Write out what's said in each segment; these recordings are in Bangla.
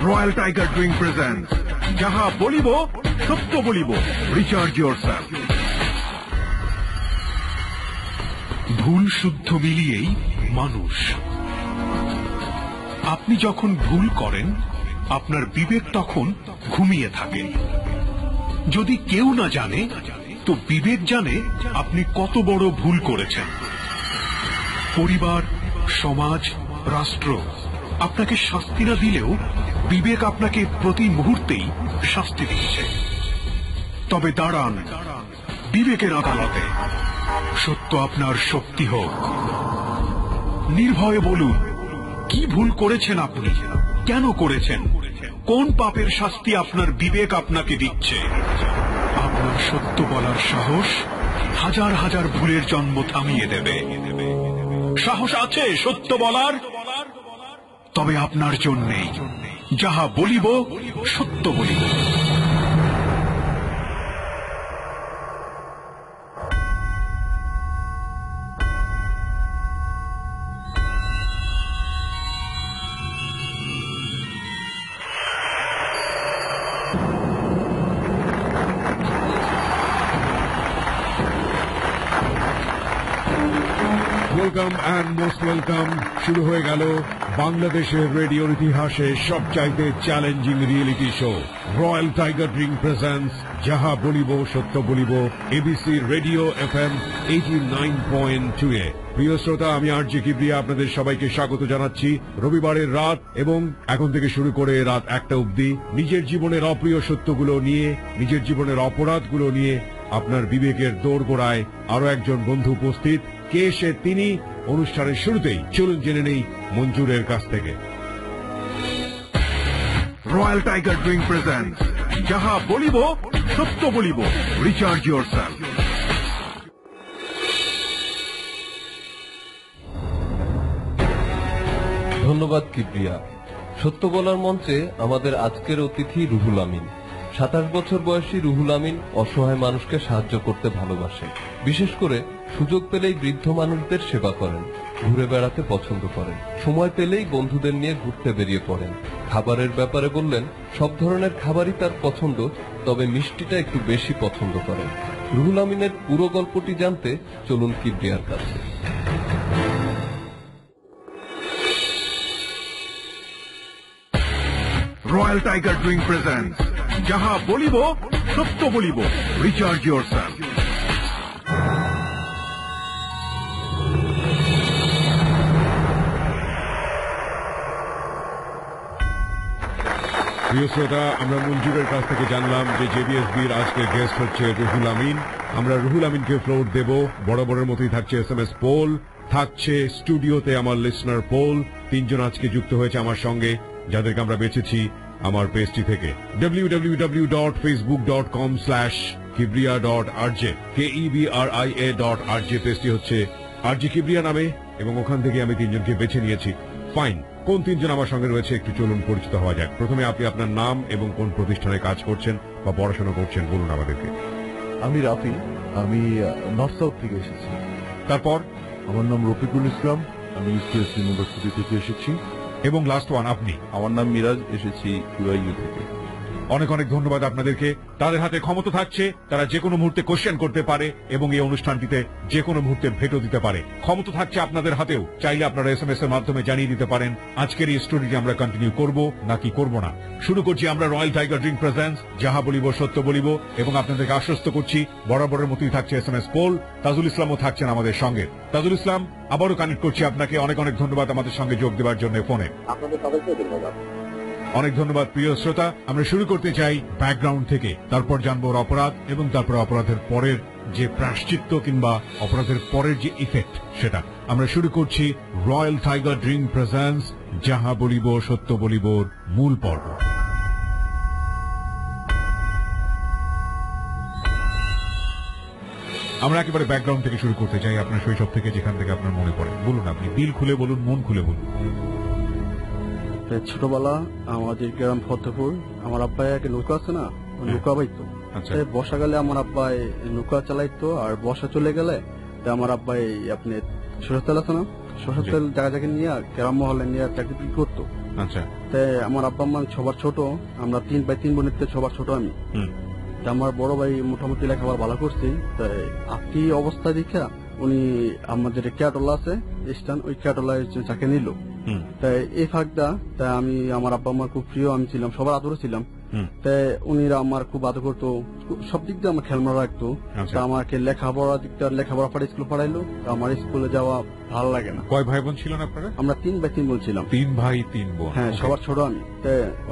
রয়্যাল টাইগার ড্রিঙ্ক প্রেজেন্টস যাহা বলিব সত্য বলিব, রিচার্জ ইয়োরসেলফ। ভুল শুদ্ধ মিলিয়েই মানুষ। আপনি যখন ভুল করেন আপনার বিবেক তখন ঘুমিয়ে থাকে। যদি কেউ না জানে তো বিবেক জানে আপনি কত বড় ভুল করেছেন। পরিবার, সমাজ, রাষ্ট্র আপনাকে শাস্তি না দিলেও বিবেক আপনাকে প্রতি মুহূর্তেই শাস্তি দিচ্ছে। তবে দাঁড়ান বিবেকের আদালতে, সত্য আপনার শক্তি হোক। নির্ভয়ে বলুন কি ভুল করেছেন আপনি, কেন করেছেন, কোন পাপের শাস্তি আপনার বিবেক আপনাকে দিচ্ছে। আপনার সত্য বলার সাহস হাজার হাজার ভুলের জন্ম থামিয়ে দেবে। সাহস আছে সত্য বলার? তবে আপনার জন্যেই যাহা বলিব সত্য বলিব। Welcome and most welcome. শুরু হয়ে গেল বাংলাদেশের রেডিওর ইতিহাসে সবচাইতে challenging reality show royal tiger drink presents যাহা বলিব সত্য বলিব, এবিসি রেডিও FM 89.2 এ। প্রিয় শ্রোতা, আমি আরজে কিবরিয়া আপনাদের সবাইকে স্বাগত জানাচ্ছি রবিবারের রাত এবং এখন থেকে শুরু করে রাত 1টা অবধি নিজের জীবনের অপ্রিয় সত্যগুলো নিয়ে, নিজের জীবনের অপরাধগুলো নিয়ে আপনার বিবেকের দোরগোড়ায় আরো একজন বন্ধু উপস্থিত। কে সে তিনি? অনুষ্ঠানের শুরুতেই চলুন জেনে নেই মঞ্জুরের কাছ থেকে। রয়্যাল টাইগার ড্রিঙ্ক প্রেজেন্টস যাহা বলিব সত্য বলিব, রিচার্জ ইয়োরসেলফ। ধন্যবাদ কিবরিয়া। সত্য বলার মঞ্চে আমাদের আজকের অতিথি রুহুল আমিন। 27 বছর বয়সী রুহুল আমিন অসহায় মানুষকে সাহায্য করতে ভালোবাসে। বিশেষ করে সুযোগ পেলেই বৃদ্ধ মানুষদের সেবা করেন, ঘুরে বেড়াতে পছন্দ করেন, সময় পেলেই বন্ধুদের নিয়ে ঘুরতে বেরিয়ে পড়েন। খাবারের ব্যাপারে বললেন সব ধরনের খাবারই তার পছন্দ, তবে মিষ্টিটা একটু বেশি পছন্দ করেন। রুহুল আমিনের পুরো গল্পটি জানতে চলুন কিবরিয়ার কাছে। রয়্যাল টাইগার ড্রিঙ্ক প্রেজেন্টস যাহা বলিব সত্য বলিব, রিচার্জ ইয়োরসেলফ। প্রিয় শ্রোতা, আমরা মঞ্জুরের কাছ থেকে জানলাম যে জেবিএসবির আজকের গেস্ট হচ্ছে রুহুল আমিন। আমরা রুহুল আমিনকে ফ্লোর দেব। বরাবরের মতোই থাকছে SMS পোল, থাকছে স্টুডিওতে আমার লিসনার পোল। 3 জন আজকে যুক্ত হয়েছে আমার সঙ্গে, যাদেরকে আমরা বেছেছি আমার পেজটি থেকে www.facebook.com/kibria.rj KEBRIA.RJ। পেজটি হচ্ছে আরজে কিবরিয়া নামে এবং ওখান থেকে আমি 3 জনকে বেছে নিয়েছি। ফাইন, কোন 3 জন আমার সঙ্গে রয়েছে একটু চলুন পরিচিত হওয়া যাক। প্রথমে আপনি আপনার নাম এবং কোন প্রতিষ্ঠানে কাজ করছেন বা পড়াশোনা করছেন বলুন আমাদেরকে। আমি রাফি, আমি নর্থ সাউথ থেকে এসেছি। তারপর? আমার নাম রফিকুল ইসলাম, আমি ইউসিএস ইউনিভার্সিটি থেকে এসেছি। এবং লাস্ট ওয়ান আপনি? আমার নাম মিরাজ, এসেছি ইউআইইউ থেকে। অনেক অনেক ধন্যবাদ আপনাদেরকে। তাদের হাতে ক্ষমতা থাকছে, তারা যে কোনো মুহূর্তে কোশ্চেন করতে পারে এবং এই অনুষ্ঠানটিতে যে কোনো মুহূর্তে ভেটো দিতে পারে। ক্ষমতা থাকছে আপনাদের হাতেও, চাইলে আপনারা SMS এর মাধ্যমে জানিয়ে দিতে পারেন আজকের এই স্টোরিটি আমরা কন্টিনিউ করব নাকি করব না। শুরু করছি আমরা রয়্যাল টাইগার ড্রিঙ্ক প্রেজেন্টস যাহা বলিব সত্য বলিব এবং আপনাদেরকে আশ্বস্ত করছি বরাবরের মতোই থাকছে SMS পোল। তাজুল ইসলামও থাকছেন আমাদের সঙ্গে। তাজুল ইসলাম, আবারও কানেক্ট করছি আপনাকে। অনেক অনেক ধন্যবাদ আমাদের সঙ্গে যোগ দেওয়ার জন্য ফোনে। আপনাদের সবাইকে ধন্যবাদ। অনেক ধন্যবাদ প্রিয় শ্রোতা। আমরা শুরু করতে চাই ব্যাকগ্রাউন্ড থেকে, তারপর জানবো ওর অপরাধ এবং তারপর অপরাধের পরের যে প্রায়শ্চিত্ত কিংবা অপরাধের পরের যে ইফেক্ট সেটা। আমরা শুরু করছি রয়্যাল টাইগার ড্রিঙ্ক প্রেজেন্টস যাহা বলিব সত্য বলিবর মূল পর্ব। আমরা একেবারে ব্যাকগ্রাউন্ড থেকে শুরু করতে চাই, আপনার শৈশব থেকে, যেখান থেকে আপনার মনে পড়ে বলুন। আপনি দিল খুলে বলুন, মন খুলে বলুন। ছোটবেলা আমাদের গ্রাম ফতেপুর, আমার আব্বাই আগে নৌকা আছে না, নৌকা বাইতো। বর্ষাকালে আমার আব্বাই নৌকা চালাইতো, আর বর্ষা চলে গেলে আমার আব্বাই আপনি সরষের তেল আছে না, সরষের তেল জায়গা জায়গায় নিয়ে গ্রাম মহলে নিয়ে চাকরি করতো। আচ্ছা। তাই আমার আব্বা আম্মা সবার ছোট, আমরা 3 ভাই 3 বোনের থেকে সবার ছোট আমি। তা আমার বড় ভাই মোটামুটি লেখাপড়া ভালো করছি। তাই আপনি অবস্থা দেখা উনি আমাদের ক্যাটলা আছে স্টান, ওই ক্যাটলায় চাকরি নিল। তাই এই ফাঁকটা তাই আমি আমার আব্বা আমার খুব প্রিয় আমি ছিলাম, সবার আদরে ছিলাম। তাই উনিরা আমার খুব আদর করতো, সব দিক দিয়ে আমার খেলনা রাখতো। তা আমাকে লেখাপড়া পাড়ে স্কুল পড়াইলো। আমার স্কুলে যাওয়া ভালো লাগে না। কয় ভাই বোন ছিলেন আপনারা? আমরা 3 ভাই 3 বোন ছিলাম। 3 ভাই 3 বোন। হ্যাঁ, সবার ছোট আমি।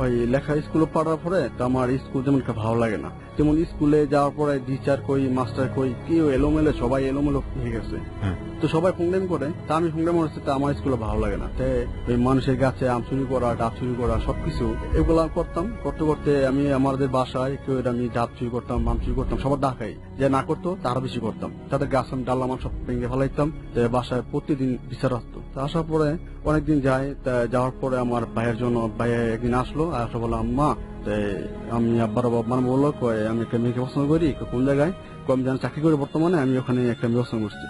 ওই লেখা স্কুলে পড়ার পরে তো আমার স্কুল যেমন ভালো লাগে না, যেমন স্কুলে যাওয়ার পরে টিচার কই মাস্টার কই কেউ এলোমেলো, সবাই এলোমেলো হয়ে গেছে। তো সবাই ফোনডেম করে, তা আমি ফোনডেম করছি, তা আমার স্কুলে ভালো লাগে না। ওই মানুষের গাছে আম চুরি করা, ডাব চুরি করা, সবকিছু এগুলা করতাম। করতে করতে আমি আমাদের বাসায় কেউ আমি ডাব চুরি করতাম, আম চুরি করতাম, সবার ডাকাই যে না করতো তার বেশি করতাম। তাদের গাছ ডাল আমার সব ভেঙে ফেলাইতাম। বাসায় প্রতিদিন বিচার আসতো। আসার পরে অনেকদিন যায়, যাওয়ার পরে আমার ভাইয়ের জন্য ভাই একদিন আসলো, আসলে বললাম মা আমি আব্বার বাবা বললো আমি একটা মেয়েকে পছন্দ করি, কোন জায়গায় আমি যেন চাকরি করি বর্তমানে, আমি ওখানে একটা মেয়ে পছন্দ করছি।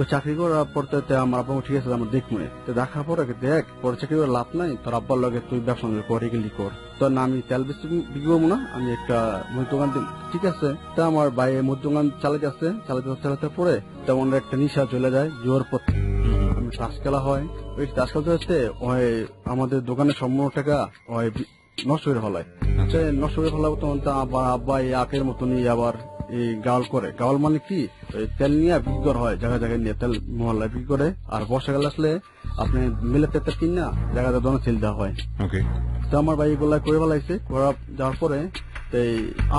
ওই চাকরি করার পর আমার আব্বা ঠিক আছে আমার দেখবো, দেখার পরে দেখ পরে চাকরি করে লাভ নাই, তোর আব্বার লগে তুই ব্যবসা করে গেলি কর। তোর না আমি তেল বেশি বিক্রি করবো না, আমি একটা মুদি দোকান দিই। ঠিক আছে, তা আমার ভাই মুদি দোকান চালাতে পরে তেমন একটা নিশা চলে যায় জোর পথে। আমি চাষ খেলা হয়, ওই চাষ খেলতে হচ্ছে আমাদের দোকানের সম্পূর্ণ টাকা নষ্ট করে ফেলায়। নষ্ট করে ফেলাবো তখন আবার আব্বা এই আখের মতনই আবার এই গাওয়াল করে। গাওয়াল মানে কি, তেল নিয়ে বিক্রি করা হয় জায়গায় জায়গায় নিয়ে, তেল মহল্লায় বিক্রি করে। আর বর্ষাকাল আসলে আপনি মিলে তেল কিনা জায়গায় দোকানে সেল দেওয়া হয়। তো আমার ভাই এগুলা করে ফেলাইছে, করা যাওয়ার পরে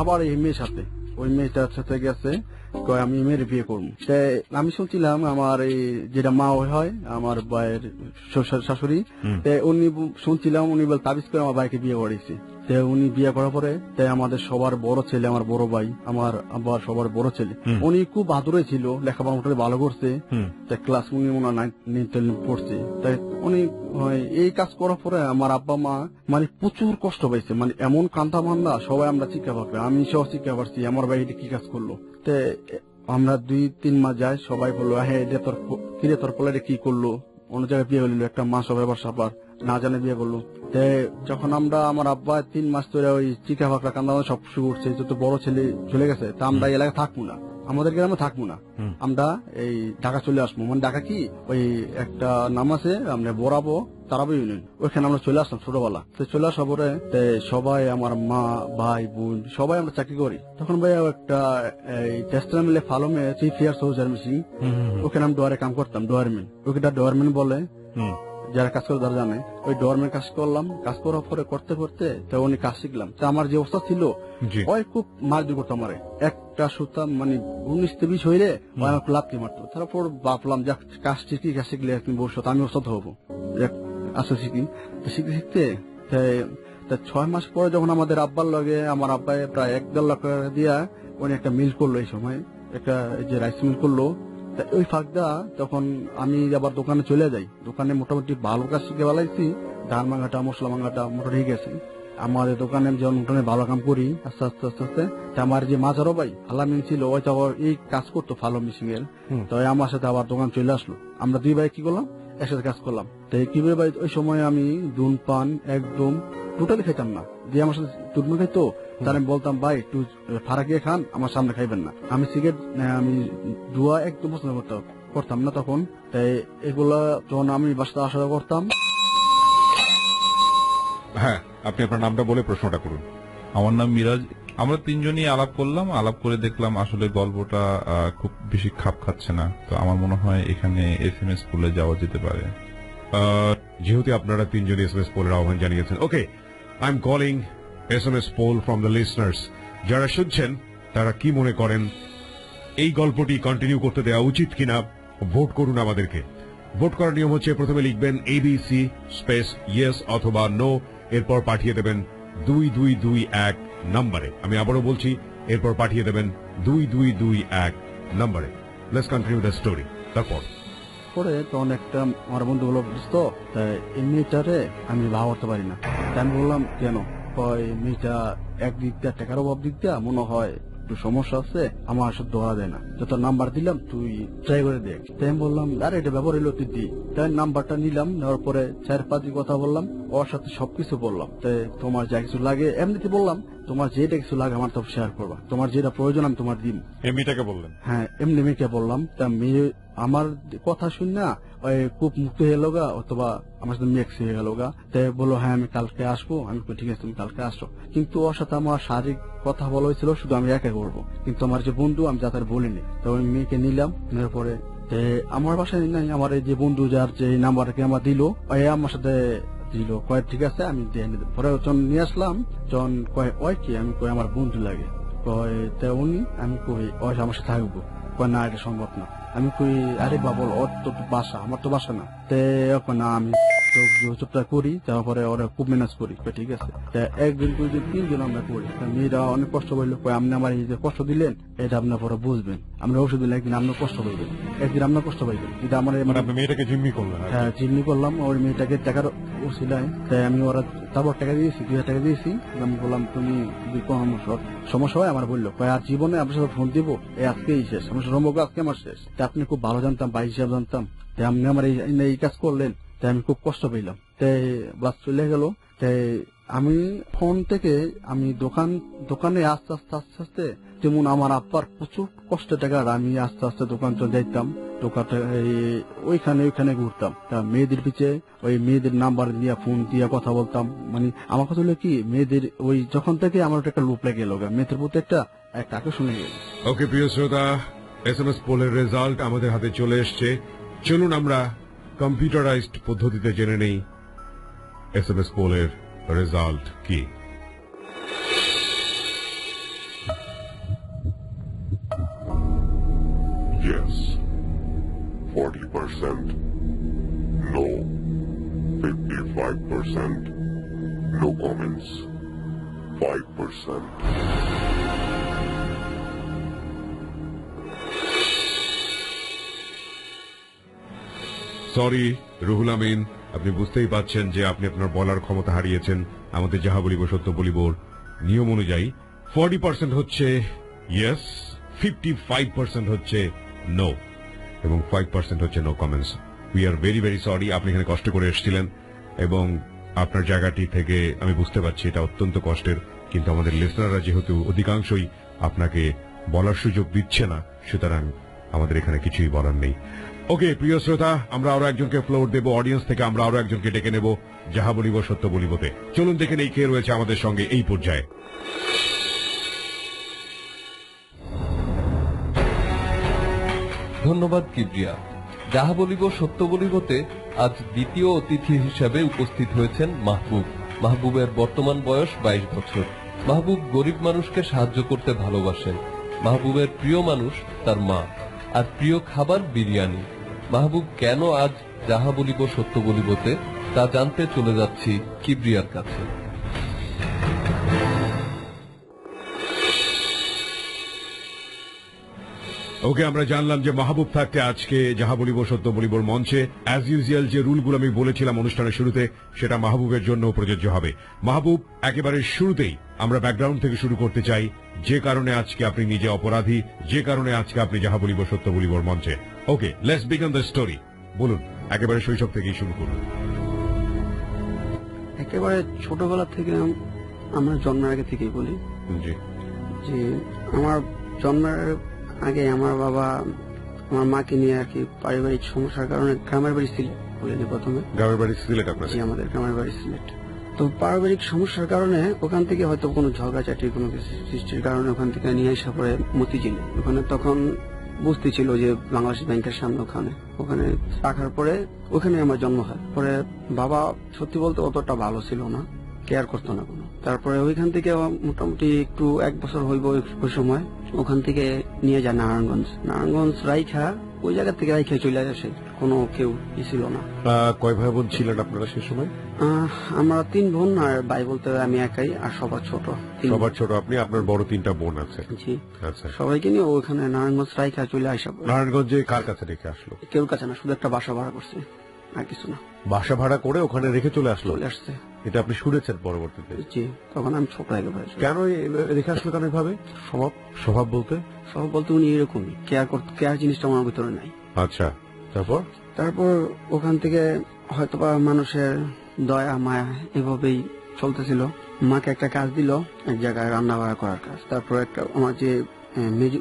আবার এই মেয়ের সাথে, ওই মেয়েটার সাথে গেছে আমি মেয়ের বিয়ে করবো। আমি শুনছিলাম আমার এই যেটা মা হয় আমার ভাইয়ের শাশুড়ি, উনি শুনছিলাম উনি বল তাবিজ করে আমার ভাইকে বিয়ে করেছে। উনি বিয়ে করার পরে আমাদের সবার বড় ছেলে, আমার বড় ভাই, আমার আবার সবার বড় ছেলে, উনি খুব আদরে ছিল, লেখাপড়া মোটামুটি ভালো করছে। ক্লাস উনি পড়ছে। তাই উনি এই কাজ করার পরে আমার আব্বা মা মানে প্রচুর কষ্ট পাইছে, মানে এমন কান্দা মান্দা, সবাই আমরা শিক্ষা পাবে, আমি সহ শিক্ষা পাচ্ছি আমার ভাই এটা কি কাজ করলো। আমরা 2-3 মাস যাই, সবাই বললো হ্যাঁ এটা তোর কিরে, তোর পোলারে কি করলো, অন্য জায়গায় বিয়ে হইল, একটা মাস হবে আবার সাপার না জানে বিয়ে করলো। যখন আমরা আমার আব্বা 3 মাস ধরে ওই চিকা ফাঁকড়া কান্দা সব শুরু করছে, যত বড় ছেলে চলে গেছে, তা আমরা এলাকায় থাকবো না, আমাদের গ্রামে থাকবো না, আমরা এই ঢাকা চলে আসবো। মানে ঢাকা কি ওই একটা নাম আছে আমরা বরাবো তারাবো ইউনিয়ন, ওইখানে আমরা চলে আসলাম ছোটবেলা। চলে আসার পরে সবাই আমার মা ভাই বোন সবাই আমরা চাকরি করি। তখন ভাই একটা টেস্টার মিলে ফালমে 3 ইয়ার্স সোলজার মিশিং, ওখানে আমি ডোয়ারে কাম করতাম, ডোয়ারম্যান। ওইটা ডোয়ারম্যান বলে, যারা কাজ করে তারা জানে। ওই ডোয়ারম্যান কাজ করলাম, কাজ করার পরে করতে করতে উনি কাজ শিখলাম। আমার যে অবস্থা ছিল ওই খুব মারধর করতো আমারে, একটা সুতা মানে 19-20 হইলে আমাকে লাথি মারতো। তারপর ভাবলাম যে কাজ শিখলে একদিন ভবিষ্যৎ আমি ওস্তাদ হবো, আসলে শিখি। শিখতে শিখতে 6 মাস পরে যখন আমাদের আব্বার লগে আমার আব্বাই প্রায় 1-1.5 লাখ টাকা দিয়া উনি একটা মিল করলো, এই সময় একটা যে রাইস মিল করলো। ওই ফাঁকটা তখন আমি আবার দোকানে চলে যাই, দোকানে মোটামুটি ভালো কাজ শিখে বেলাইছি, ধান মাঙ্গাটা মশলা মাঙ্গাটা মোটামুটি হয়ে গেছে। আমাদের দোকানে যখন মোটামুটি ভালো কাম করি আস্তে আস্তে আস্তে আস্তে, আমার যে মাঝারো ভাই হালামিন ছিল ওই তো এই কাজ করতো ফালো মিশিং এর, তো আমার সাথে আবার দোকান চলে আসলো। আমরা 2 ভাই কি করলাম, একসাথে কাজ করলাম। তো কিভাবে ভাই ওই সময় আমি ধূমপান একদম টোটালি খাইতাম না, যে আমার সাথে তুলমু খাইতো তার আমি বলতাম ভাই একটু ফারাকিয়ে খান, আমার সামনে খাইবেন না। আমি সিগারেট আমি ধোয়া একদম পছন্দ করতাম না তখন। তাই এগুলা যখন আমি বাসায় আসা করতাম। হ্যাঁ, আপনি আপনার নামটা বলে প্রশ্নটা করুন। আমার নাম মিরাজ। আমরা 3 জনই আলাপ করলাম, আলাপ করে দেখলাম আসলে গল্পটা খুব বেশি খাপ খাচ্ছে না। তো আমার মনে হয় এখানে SMS স্কুলে যাওয়া যেতে পারে। যেহেতু আপনারা 3 জন SMS পোলের আহ্বান জানিয়েছেন, okay, I am calling SMS poll from the listeners. যারা শুনছেন তারা কি মনে করেন, এই গল্পটি কন্টিনিউ করতে দেওয়া উচিত কিনা ভোট করুন আমাদেরকে। ভোট করার নিয়ম হচ্ছে প্রথমে লিখবেন ABC স্পেস ইয়েস অথবা নো, এরপর পাঠিয়ে দেবেন 2221 নম্বরে। আমি আবারও বলছি, এরপর পাঠিয়ে দেবেন 2221 নম্বরে। Let's continue the story. তারপর পরে তখন একটা আমার বন্ধু বলল, বুঝতো এই মেয়েটারে আমি ভাব করতে পারি না। আমি বললাম কেন? মেয়েটা একদিক দিয়ে টাকার অভাব দিক দিয়ে মনে হয় একটু সমস্যা আছে, আমার সাথে ধরা দেয় না, তো তোর নাম্বার দিলাম, তুই ট্রাই করে দেখ। তাই আমি বললাম আরে এটা ব্যাপার হইলো তুই দি। তাই নাম্বারটা নিলাম, নেওয়ার পরে 4-5 কথা বললাম, ওর সাথে সবকিছু বললাম। তাই তোমার যা কিছু লাগে এমনিতে বললাম, তোমার যেটা কিছু লাগে আমার তো শেয়ার করবা, তোমার যেটা প্রয়োজন আমি তোমার দিন। এমনিটাকে বললেন? হ্যাঁ, এমনি মেয়েকে বললাম। তা মেয়ে আমার কথা শুন না ওই খুব মুক্ত হয়ে গেল গা, অথবা আমার সাথে মিক্স হয়ে গেল গা। তাই বললো হ্যাঁ আমি কালকে আসবো। আমি ঠিক আছে তুমি কালকে আসো। কিন্তু ওর সাথে আমার শারীরিক কথা বলা হয়েছিল শুধু আমি একা করবো, কিন্তু আমার যে বন্ধু আমি যাতে বলিনি। তো ওই মেয়েকে নিলাম, নেওয়ার পরে আমার বাসায় নাই, আমার এই যে বন্ধু যার যে নাম্বারকে আমার দিল আমার সাথে দিল, কয় ঠিক আছে আমি পরে যখন নিয়ে আসলাম, যখন কয় ওই কি, আমি কই আমার বন্ধু লাগে, কয় তা উনি, আমি কই ওই আমার সাথে থাকবো, কয় না এটা সম্ভব না। আমি কই আরে বাবল ওর তো বাসা, আমার তো বাসা না। না আমি চুপটা করি, তারপরে ওরা খুব ম্যানেজ করি, ঠিক আছে। একদিন 2 দিন 3 দিন আমরা করি। মেয়েরা অনেক কষ্ট পাইলো, আপনি আমার এই যে কষ্ট দিলেন এটা আপনার পরে বুঝবেন, আমরা ওষুধ দিলে একদিন আপনার কষ্ট পাইবেন, একদিন আপনার কষ্ট পাইবেন। এটা আমার আপনি মেয়েটাকে জিম্মি করলেন? হ্যাঁ জিম্মি করলাম। ওই মেয়েটাকে টাকার ওসিলায় তাই আমি ওরা তারপর টাকা দিয়েছি, 2000 টাকা দিয়েছি। আমি বললাম তুমি যদি কোনো সমস্যা হয় আমার বললো, আর জীবনে আপনার সাথে ফোন দিব আজকেই শেষ, আমার সম্পর্ক আজকে আমার শেষ। তা আপনি খুব ভালো জানতাম, ভাই হিসাবে জানতাম, তাই আপনি আমার এই কাজ করলেন, তাই আমি খুব কষ্ট পেলাম। তাই বাস চলে গেল। তাই আমি ফোন থেকে আমি দোকানে আস্তে আস্তে আস্তে আস্তে, যেমন আমার আব্বার প্রচুর কষ্টের টাকার, আমি আস্তে আস্তে দোকান চলে যাইতাম, দোকানটা ওইখানে ঘুরতাম। তা মেয়েদের পিছে ওই মেয়েদের নাম্বার দিয়ে ফোন দিয়ে কথা বলতাম। মানে আমার কথা হলো কি, মেয়েদের ওই যখন থেকে আমার একটা লুপ লেগে গেল, মেয়েদের প্রতি একটা আকর্ষণ লেগে গেল। ওকে প্রিয় শ্রোতা, SMS পোলের রেজাল্ট আমাদের হাতে চলে এসছে। চলুন আমরা কম্পিউটারাইজড পদ্ধতিতে জেনে নেই SMS পোলের রেজাল্ট কি। Yes, 40%. No, 55%. No comments, 5%. Sorry Ruhul Amin, আপনি বুঝতেই পাচ্ছেন যে আপনি আপনার বলার ক্ষমতা হারিয়েছেন। আমাদের যাহা বলিব সত্য বলিব নিয়ম অনুযায়ী 40% হচ্ছে ইয়েস, 55% হচ্ছে নো, এবং 5% হচ্ছে no comments. We are very very sorry. আপনি এখানে কষ্ট করে এসেছিলেন এবং আপনার জায়গাটি থেকে আমি বুঝতে পারছি এটা অত্যন্ত কষ্টের, কিন্তু আমাদের লিসনাররা যেহেতু অধিকাংশই আপনাকে বলার সুযোগ দিচ্ছে না, সুতরাং আমাদের এখানে কিছুই বলার নেই। ওকে প্রিয় শ্রোতা, আমরা আরো একজনকে ফ্লোর দেব, অডিয়েন্স থেকে আমরা আরো একজনকে ডেকে নেব যাহা বলিব সত্য বলিবতে। চলুন দেখে নেই কে রয়েছে আমাদের সঙ্গে এই পর্যায়ে। ধন্যবাদ কিবরিয়া। যাহা বলিব সত্য বলিবতে আজ দ্বিতীয় অতিথি হিসাবে উপস্থিত হয়েছেন মাহবুব। মাহবুবের বর্তমান বয়স 22 বছর। মাহবুব গরিব মানুষকে সাহায্য করতে ভালোবাসেন। মাহবুবের প্রিয় মানুষ তার মা, আর প্রিয় খাবার বিরিয়ানি। মাহবুব কেন আজ যাহা বলিব সত্য বলিবতে তা জানতে চলে যাচ্ছি কিবরিয়ার কাছে। ওকে, আমরা জানলাম যে মাহবুব থাকতে আজকে যাহা বলিব সত্য বলিবর মঞ্চে অ্যাজ ইউজুয়াল যে রুলগুলো আমি বলেছিলাম অনুষ্ঠানের শুরুতে, সেটা মাহবুবের জন্য প্রযোজ্য হবে। মাহবুব, একেবারে শুরুতেই আমরা ব্যাকগ্রাউন্ড থেকে শুরু করতে চাই, যে কারণে আজকে আপনি নিজে অপরাধী, যে কারণে আজকে আপনি যাহা বলিব সত্য বলিবর মঞ্চে। ওকে, লেটস বিগিন দ্য স্টোরি। বলুন, একেবারে শৈশব থেকেই শুরু করুন। একেবারে ছোটবেলা থেকে, আমার জন্মের আগে থেকেই বলি জি। যে আমার জন্মের আগে আমার বাবা আমার মাকে নিয়ে আর কি পারিবারিক সমস্যার কারণে গ্রামের বাড়ি সিলেট বলিনি প্রথমে। গ্রামের বাড়ি সিলেট আপনার? জি, আমাদের গ্রামের বাড়ি সিলেট। তো পারিবারিক সমস্যার কারণে ওখান থেকে হয়তো কোনো ঝগড়াঝাটি কোনো কিছু সৃষ্টির কারণে ওখান থেকে নিয়ে আসা পরে মতিঝিলে, ওখানে তখন বুঝতে ছিল যে বাংলাদেশ ব্যাংকের সামনে ওখানে রাখার পরে ওখানে আমার জন্ম হয়। পরে বাবা সত্যি বলতে অতটা ভালো ছিল না, কেয়ার করতো না কোনো। তারপরে ওইখান থেকে মোটামুটি একটু 1 বছর হইব ওই সময় ওখান থেকে নিয়ে যায় নারায়ণগঞ্জ রাইখা, ওই জায়গা থেকে রাইখা চলে আসে, কোনো কেউ ছিল না। কয় ভাই বোন ছিলেন আপনারা সে সময়? আমরা 3 বোন, আর ভাই বলতে আমি একাই, আর সবার ছোট। সবার ছোট আপনি, আপনার বড় 3টা বোন আছে? জি। আচ্ছা, সবাইকে নিয়ে ওখানে নারায়ণগঞ্জ রাইখা চলে আসা। নারায়ণগঞ্জে কার কাছে রেখে আসলো? কেউ কাছে না, শুধু একটা বাসা ভাড়া করছে। আর কিছু না। বাসা ভাড়া করে ওখানে রেখে চলে আসলো? চলে আসছে। এটা আপনি শুনেছেন পরবর্তীতে? জি, তখন আমি ছোট একেবারে। কেন রেখে আসলো কেন এভাবে? স্বভাব বলতে উনি এরকমই, কেয়ার জিনিসটা আমার ভিতরে নাই। আচ্ছা, তারপর ওখান থেকে হয়তোবা মানুষের দয়া মায়া এভাবেই চলতেছিল। মাকে একটা কাজ দিল, এক জায়গায় রান্না বাড়া করার কাজ। তারপর একটা আমার যে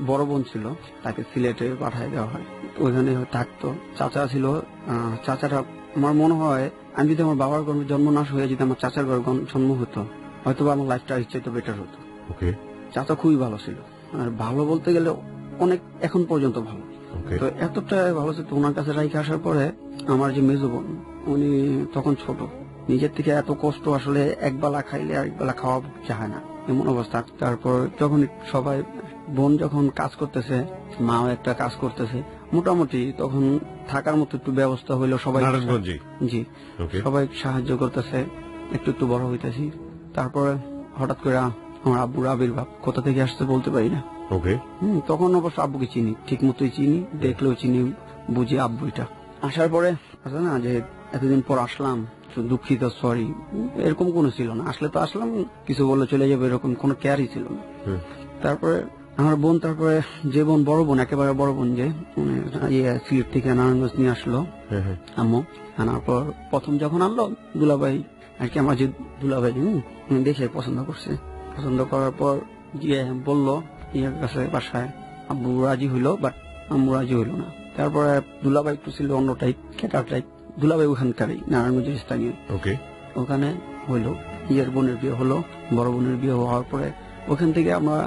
বড় বোন ছিল তাকে সিলেটে পাঠিয়ে দেওয়া হয়, ওইখানে থাকতো। চাচা ছিল, চাচাটা আমার মনে হয় আমি যদি আমার বাবার গর্ভে জন্ম না হয়ে যদি আমার চাচার গর্ভে জন্ম হতো হয়তোবা আমার লাইফটা ইচ্ছাইতে বেটার হতো। চাচা খুবই ভালো ছিল, আর ভালো বলতে গেলে অনেক এখন পর্যন্ত ভালো। তো এতটা ভালো ছিল, ওনার কাছে রাইখে আসার পরে আমার যে মেজো বোন, উনি তখন ছোট, নিজের থেকে এত কষ্ট আসলে একবেলা খাইলে আরেকবেলা খাওয়া চায় না, এমন অবস্থা। তারপর যখন সবাই বোন যখন কাজ করতেছে, মাও একটা কাজ করতেছে, মোটামুটি তখন থাকার মতো একটু ব্যবস্থা হইলো। সবাই জি সবাই সাহায্য করতেছে, একটু বড় হইতেছি। তারপরে হঠাৎ করে আমার আব্বুর আবির্ভাব, কোথা থেকে আসতে বলতে পারি না। তখন অবশ্য আব্বুকে চিনি, ঠিক মতোই চিনি, দেখলেও চিনি, বুঝি আব্বুইটা। আসার পরে আছে না যে এতদিন পর আসলাম, দুঃখিত, সরি, এরকম কোনো ছিল না। আসলে তো আসলাম, কিছু বললে চলে যাবে, এরকম কোনো কেয়ারই ছিল না। তারপরে আমার বোন, তারপরে যে বোন, বড় বোন, একেবারে বড় বোন, যে সিলেট থেকে নারায়ণগঞ্জ নিয়ে আসলো আম্মু। আনার পর প্রথম যখন আনলো দুলাভাই আর কি, আমার যে দুলাভাই দেখে পছন্দ করছে। পছন্দ করার পর গিয়ে বললো ইয়ের কাছে বাসায়, আব্বু রাজি হইলো, বাট আম্মু রাজি হইলো না। তারপরে দুলাভাই একটু ছিল অন্য টাইপ, কেটার টাইপ। দুলাভাই ওখানকারই, নারায়ণগঞ্জের স্থানীয়। ওখানে হইলো, ইয়ের বোনের বিয়ে হলো, বড় বোনের বিয়ে হওয়ার পরে ওখান থেকে আমরা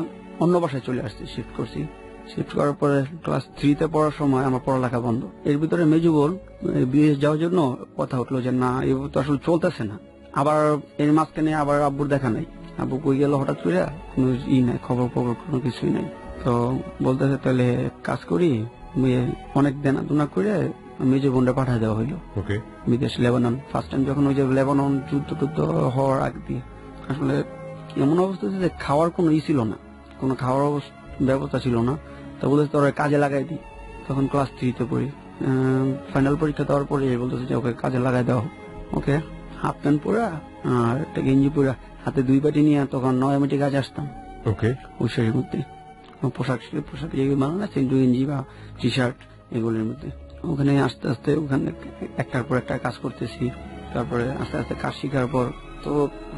অন্য বাসায় চলে আসছি, শিফট করছি। শিফট করার পরে ক্লাস 3-তে পড়ার সময় আমার পড়ালেখা বন্ধ। এর ভিতরে মেজু বোন বিদেশ যাওয়ার জন্য কথা উঠলো যে না, এবার তো আসলে চলতেছে না। আবার এর মাঝখানে আবার আব্বুর দেখা নাই, আব্বু কই গেল হঠাৎ করে, কোনো নাই, খবর কোনো কিছুই নাই। তো বলতেছে তাহলে কাজ করি, অনেক দেনা করে মেজু বোনটা পাঠিয়ে দেওয়া হইলো বিদেশ, লেবানন। ফার্স্ট টাইম যখন ওই যে লেবানন যুদ্ধ হওয়ার আগ দিয়ে আসলে এমন অবস্থা যে খাওয়ার কোনো ছিল না, কোনো খাওয়ার ব্যবস্থা ছিল না। তো বলতেছে তোর কাজে লাগাই দিই। তখন ক্লাস 3-তে পড়ি, ফাইনাল পরীক্ষা দেওয়ার পরে বলতেছে যে ওকে কাজে লাগাই দেওয়া। ওকে হাফ প্যান্ট পরা আর একটা গেঞ্জি পরা, হাতে 2 বাটি নিয়ে তখন 9 মিনিটে কাজে আসতাম। ওইসবের মধ্যে পোশাক বানানো না, সেন্টু গেঞ্জি বা টি শার্ট, এগুলোর মধ্যে। ওখানে আস্তে আস্তে ওখানে একটার পর একটা কাজ করতেছি। তারপরে আস্তে আস্তে কাজ শিখার পর তো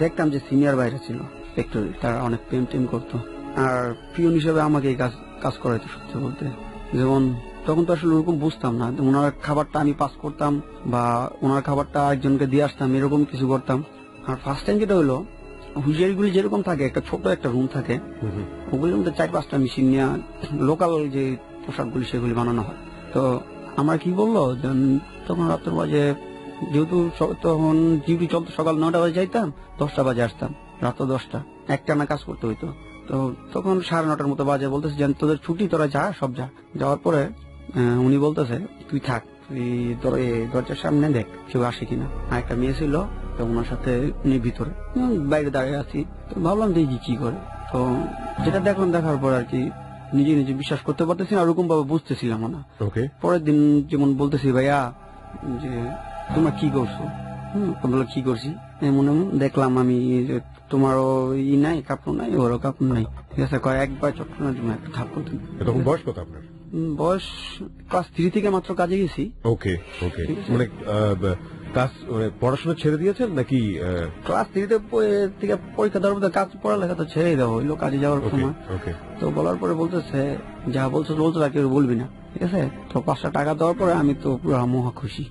দেখতাম যে সিনিয়র বাইরে ছিল ফ্যাক্টরি, তারা অনেক টেম করতো, আর পিয়ন হিসেবে আমাকে এই কাজ করাইতো। সত্যি বলতে, যেমন তখন তো আসলে ওরকম বুঝতাম না, ওনার খাবারটা আমি পাস করতাম বা ওনার খাবারটা একজনকে দিয়ে আসতাম, এরকম কিছু করতাম। আর ফার্স্ট টাইম যেটা হলো, হুইজারিগুলি যেরকম থাকে, একটা ছোট একটা রুম থাকে, ওগুলির মধ্যে 4-5টা মেশিন নিয়ে লোকাল যে পোশাকগুলি সেগুলি বানানো হয়। তো আমরা কি বললো, তখন রাত্র বাজে, যেহেতু তখন ডিউটি চলতো, সকাল 9টা বাজে যাইতাম, 10টা বাজে আসতাম, রাত 10টা, একটানা কাজ করতে হইতো। তো তখন 9:30টার মতো বাজে, বলতেছে যে তোদের ছুটি, তোরা যা, সব যা। যাওয়ার পরে উনি বলতেছে তুই থাক, তুই দরজার সামনে দেখ কেউ আসে কিনা। আর একটা মেয়ে ছিল, তো ওনার সাথে উনি ভিতরে, বাইরে দাঁড়িয়ে আছি। তো ভাবলাম দেখি কি করে। তো যেটা দেখলাম, দেখার পর আর কি নিজে বিশ্বাস করতে পারতেছি না, ওরকম ভাবে বুঝতেছিলাম না। পরের দিন যেমন বলতেছি, ভাইয়া যে তোমরা কি করছো? বললো কি করছি, এমন দেখলাম আমি যে তোমারও নাই, কাপড় নাই, ওরও কাপড় নাই। ঠিক আছে, একবার চট্টগ্রামের জন্য একটা থাপ্পড় দিন। তখন বয়স কত আপনার? বয়স ক্লাস 3 থেকে মাত্র কাজে গেছি। মানে কাজ, পড়াশোনা ছেড়ে দিয়েছেন নাকি? ক্লাস 3 থেকে পরীক্ষা দেওয়ার পর কাজ, পড়ালেখা তো ছেড়ে দেওয়া হইলো কাজে যাওয়ার সময়। তো বলার পরে বলতেছে যা বলছো কেউ বলবি না, ঠিক আছে। তো 500 টাকা দেওয়ার পরে আমি তো পুরো মহা খুশি।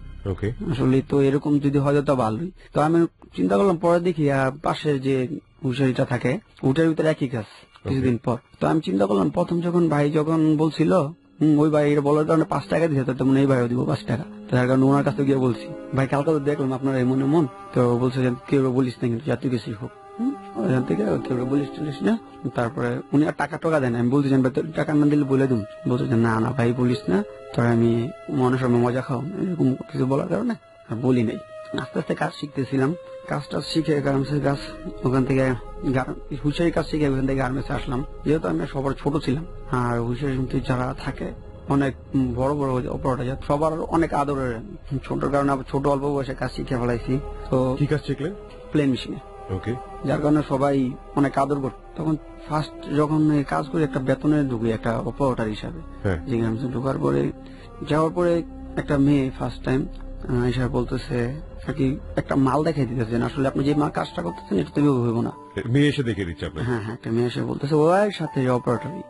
আসলে তো এরকম যদি হয় তো ভালোই। তো আমি চিন্তা করলাম, পরে দেখি পাশে যে হুঁশিয়ারিটা থাকে ওটার ভিতরে একই কাজ। কিছুদিন পর তো আমি চিন্তা করলাম, প্রথম যখন ভাই বলছিল ওই ভাই এটা বলার কারণে 5 টাকা দিয়েছে, তেমন এই ভাইও দিব 5 টাকা। তার কারণে ওনার কাছে গিয়ে বলছি, ভাই কালকে তো দেখলাম আপনার এমন। তো বলছে যে কেউ বলিস না, কিন্তু জাতীয় কিছু হোক, ওখান থেকে কেউ বলিস না। তারপরে উনি আর টাকা দেন, আমি বলতে চান টাকা না দিলে বলে দিন। বলছে যে না ভাই বলিস না, তোর আমি মনের সময় মজা খাও, এরকম কিছু বলার কারণে বলি নাই। আস্তে আস্তে কাজ শিখতেছিলাম, কাজটা শিখে গার্মেন্টসের কাজ, ওখান থেকে হুঁশিয়ারি কাজ শিখে ওখান থেকে গার্মেন্টসে আসলাম। যেহেতু আমি সবার ছোট ছিলাম, আর হুঁশিয়ারি যারা থাকে অনেক বড় বড় অপারেটর যাত, সবার অনেক আদরের। ছোটর কারণে ছোট অল্প বয়সে কাজ শিখে ফেলাইছি। তো কি কাজ শিখলেন? প্লেন মেশিনে। ওকে। যার কারণে সবাই অনেক আদর করত। তখন ফার্স্ট যখন কাজ করি একটা বেতনে ঢুকি একটা অপারেটর হিসাবে, যেখানে ঢোকার পরে যাওয়ার পরে একটা মেয়ে ফার্স্ট টাইম হিসাবে বলতেছে আর কি, একটা মাল দেখাই দিতেছে, আসলে আপনি যে কাজটা করতেছেন এটা তুমি হইব না। মেয়ে এসে দেখে দিচ্ছে আপনাকে? হ্যাঁ হ্যাঁ, একটা মেয়ে এসে বলতেছে ওই সাথে অপারেটরই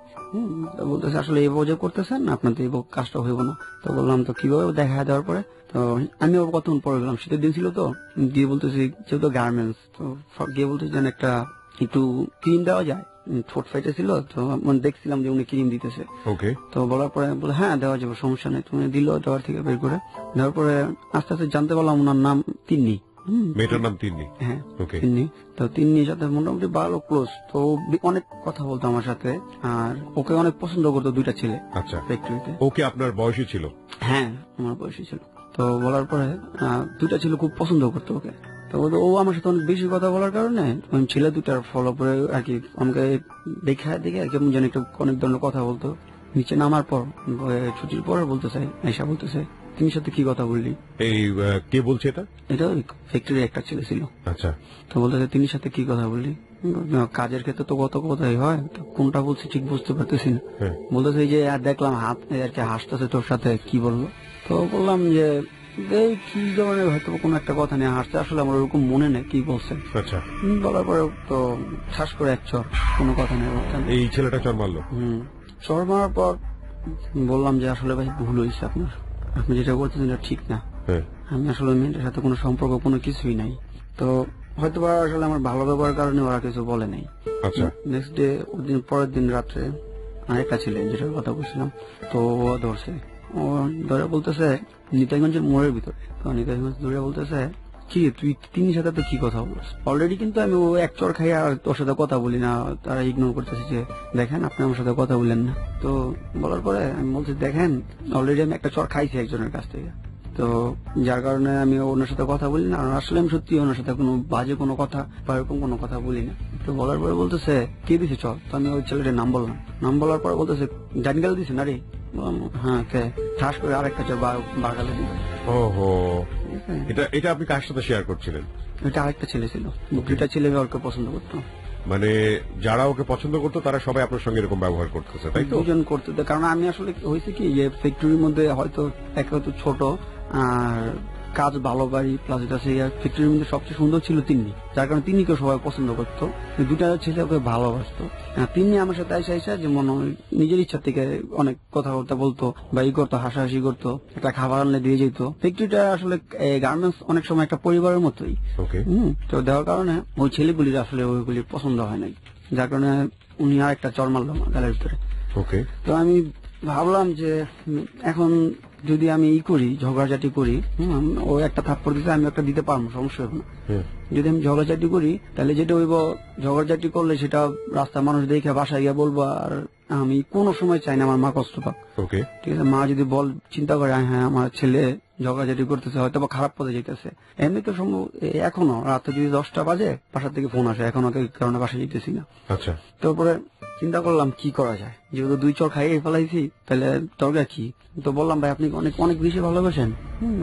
বলতেছে আসলে এই যে করতেছেন আপনার তো এই কাজটা হইব না। তো বললাম তো কিভাবে দেখা দেওয়ার পরে, তো আমি কতক্ষণ পরে গেলাম, শীতের দিন ছিল তো, গিয়ে বলতেছি যেহেতু গার্মেন্টস, তো গিয়ে বলতেছি যেন একটা একটু ক্রিম দেওয়া যায়, ঠোঁট ফেটে ছিল তো দেখছিলাম যে উনি ক্রিম দিতেছে। ওকে। তো বলার পরে বলে হ্যাঁ দেওয়া যাবে, সমস্যা নেই। তুমি দিল দেওয়ার থেকে বের করে দেওয়ার পরে আস্তে আস্তে জানতে পারলাম ওনার নাম তিন্নি। মেয়েটার নাম তিন্নি? হ্যাঁ তিন্নি। তো তিন্নির সাথে মোটামুটি ভালো ক্লোজ, তো অনেক কথা বলতো আমার সাথে, আর ওকে অনেক পছন্দ করতো দুইটা ছেলে। আচ্ছা। ফ্যাক্টরিতে। ওকে আপনার বয়সী ছিল? হ্যাঁ আমার বয়সী ছিল। তো বলার পরে দুইটা ছেলে খুব পছন্দ করতো ওকে। তো ও আমার সাথে অনেক বেশি কথা বলার কারণে ছেলে দুটার ফলো করে আর কি আমাকে দেখে কেমন যেন একটু অনেক ধরনের কথা বলতো। নিচে নামার পর ছুটির পরে বলতে চাই, আইসা বলতে চাই তুমি সাথে কি কথা বললি। এই কে বলছে এটা? এটা ফ্যাক্টরি একটা ছেলে ছিল। আচ্ছা। তো বলতেছে তিনি সাথে কি কথা বললি, কাজের ক্ষেত্রে তো কত কথাই হয়, কোনটা বলছি ঠিক বুঝতে পারতেছি না। বলতেছে যে আর দেখলাম হাত আর কি হাসতেছে তোর সাথে, কি বলবো। তো বললাম যে কি ধরনের হয়তো কোনো একটা কথা নিয়ে হাসতে, আসলে আমার ওরকম মনে নেই কি বলছে। আচ্ছা। বলার পরে তো ঠাস করে এক চর, কোনো কথা নেই। এই ছেলেটা চর মারলো? চর মারার পর বললাম যে আসলে ভাই ভুল হয়েছে আপনার, আপনি যেটা করতেছেন এটা ঠিক না। আমি আসলে মেয়েটার সাথে কোনো সম্পর্ক কোনো কিছুই নাই। তো হয়তো আসলে আমার ভালো ব্যবহারের কারণে ওরা কিছু বলে নাই। আচ্ছা। নেক্সট ডে পরের দিন রাত্রে আরেকটা ছেলে যেটার কথা বলছিলাম, তো ও ধরছে, ও ধরে বলতেছে নিতাইগঞ্জের মোড়ের ভিতরে, তো নিতাইগঞ্জ ধরে বলতেছে কি তুই তিনি সাথে তো কি কথা বলছ। অলরেডি কিন্তু আমি ও এক চর খাই আর তোর সাথে কথা বলি না, তারা ইগনোর করতেছে যে দেখেন আপনি আমার সাথে কথা বললেন না। তো বলার পরে আমি বলছি দেখেন অলরেডি আমি একটা চর খাইছি একজনের কাছ থেকে, তো যার কারণে আমি ওনার সাথে কথা বলি না। আসলে আমি সত্যি ওনার সাথে কোনো বাজে কোনো কথা বা এরকম কোনো কথা বলি না। তো বলার পরে বলতেছে কে দিছে চল। তো আমি ওই ছেলেটার নাম বললাম, নাম বলার পরে বলতেছে জানগাল দিছে না রে। হ্যাঁ কে ঠাস করে আরেকটা চর বাগালে দিল। ওহো, এটা আপনি কার সাথে শেয়ার করছিলেন? এটা আরেকটা ছেলে ছিল, দুটা ছেলে ওকে পছন্দ করতো। মানে যারা ওকে পছন্দ করতো তারা সবাই আপনার সঙ্গে এরকম ব্যবহার করতেছে, তাই তো? দুজন করতো, কারণ আমি আসলে হয়েছে কি যে ফ্যাক্টরির মধ্যে হয়তো হয়তো ছোট আর কাজ ভালো বাড়ি প্লাস এটা সেই ফ্যাক্টরির মধ্যে সবচেয়ে সুন্দর ছিল তিন্নি, যার কারণে তিন্নিকে সবাই পছন্দ করতো। দুটা ছেলে ওকে ভালোবাসতো। তিন্নি আমার সাথে আইসা যেমন নিজের ইচ্ছা থেকে অনেক কথাবার্তা বলতো বা ই করতো, হাসাহাসি করতো, একটা খাবার আনলে দিয়ে যেত। ফ্যাক্টরিটা আসলে গার্মেন্টস অনেক সময় একটা পরিবারের মতোই। তো দেওয়ার কারণে ওই ছেলেগুলির আসলে ওইগুলি পছন্দ হয় নাই, যার কারণে উনি আর একটা চর মারলো গালের ভিতরে। তো আমি ভাবলাম যে এখন যদি আমি করি ঝগড়াঝাটি করি, ও একটা থাপ্পড় দিতে আমি একটা দিতে পারবো, সমস্যা হবে না। যদি আমি ঝগড়াঝাটি করি তাহলে যেটা হইব, ঝগড়াঝাটি করলে সেটা রাস্তার মানুষ দেখে বাসায় গিয়ে বলবো, আর আমি কোনো সময় চাই না আমার মা কষ্ট পাক। ঠিক আছে, মা যদি চিন্তা করে হ্যাঁ আমার ছেলে ঝগড়াঝাটি করতেছে হয়তো বা খারাপ পথে যেতেছে, এমনি তো সম্ভব এখনো রাতে যদি 10টা বাজে বাসা থেকে ফোন আসে, এখনো কারণে বাসায় যেতেছি না। আচ্ছা। তারপরে চিন্তা করলাম কি করা যায়, যেহেতু 2 চর খাইয়ে ফেলাইছি তাহলে দরকার কি। তো বললাম ভাই আপনি অনেক অনেক বেশি ভালোবাসেন।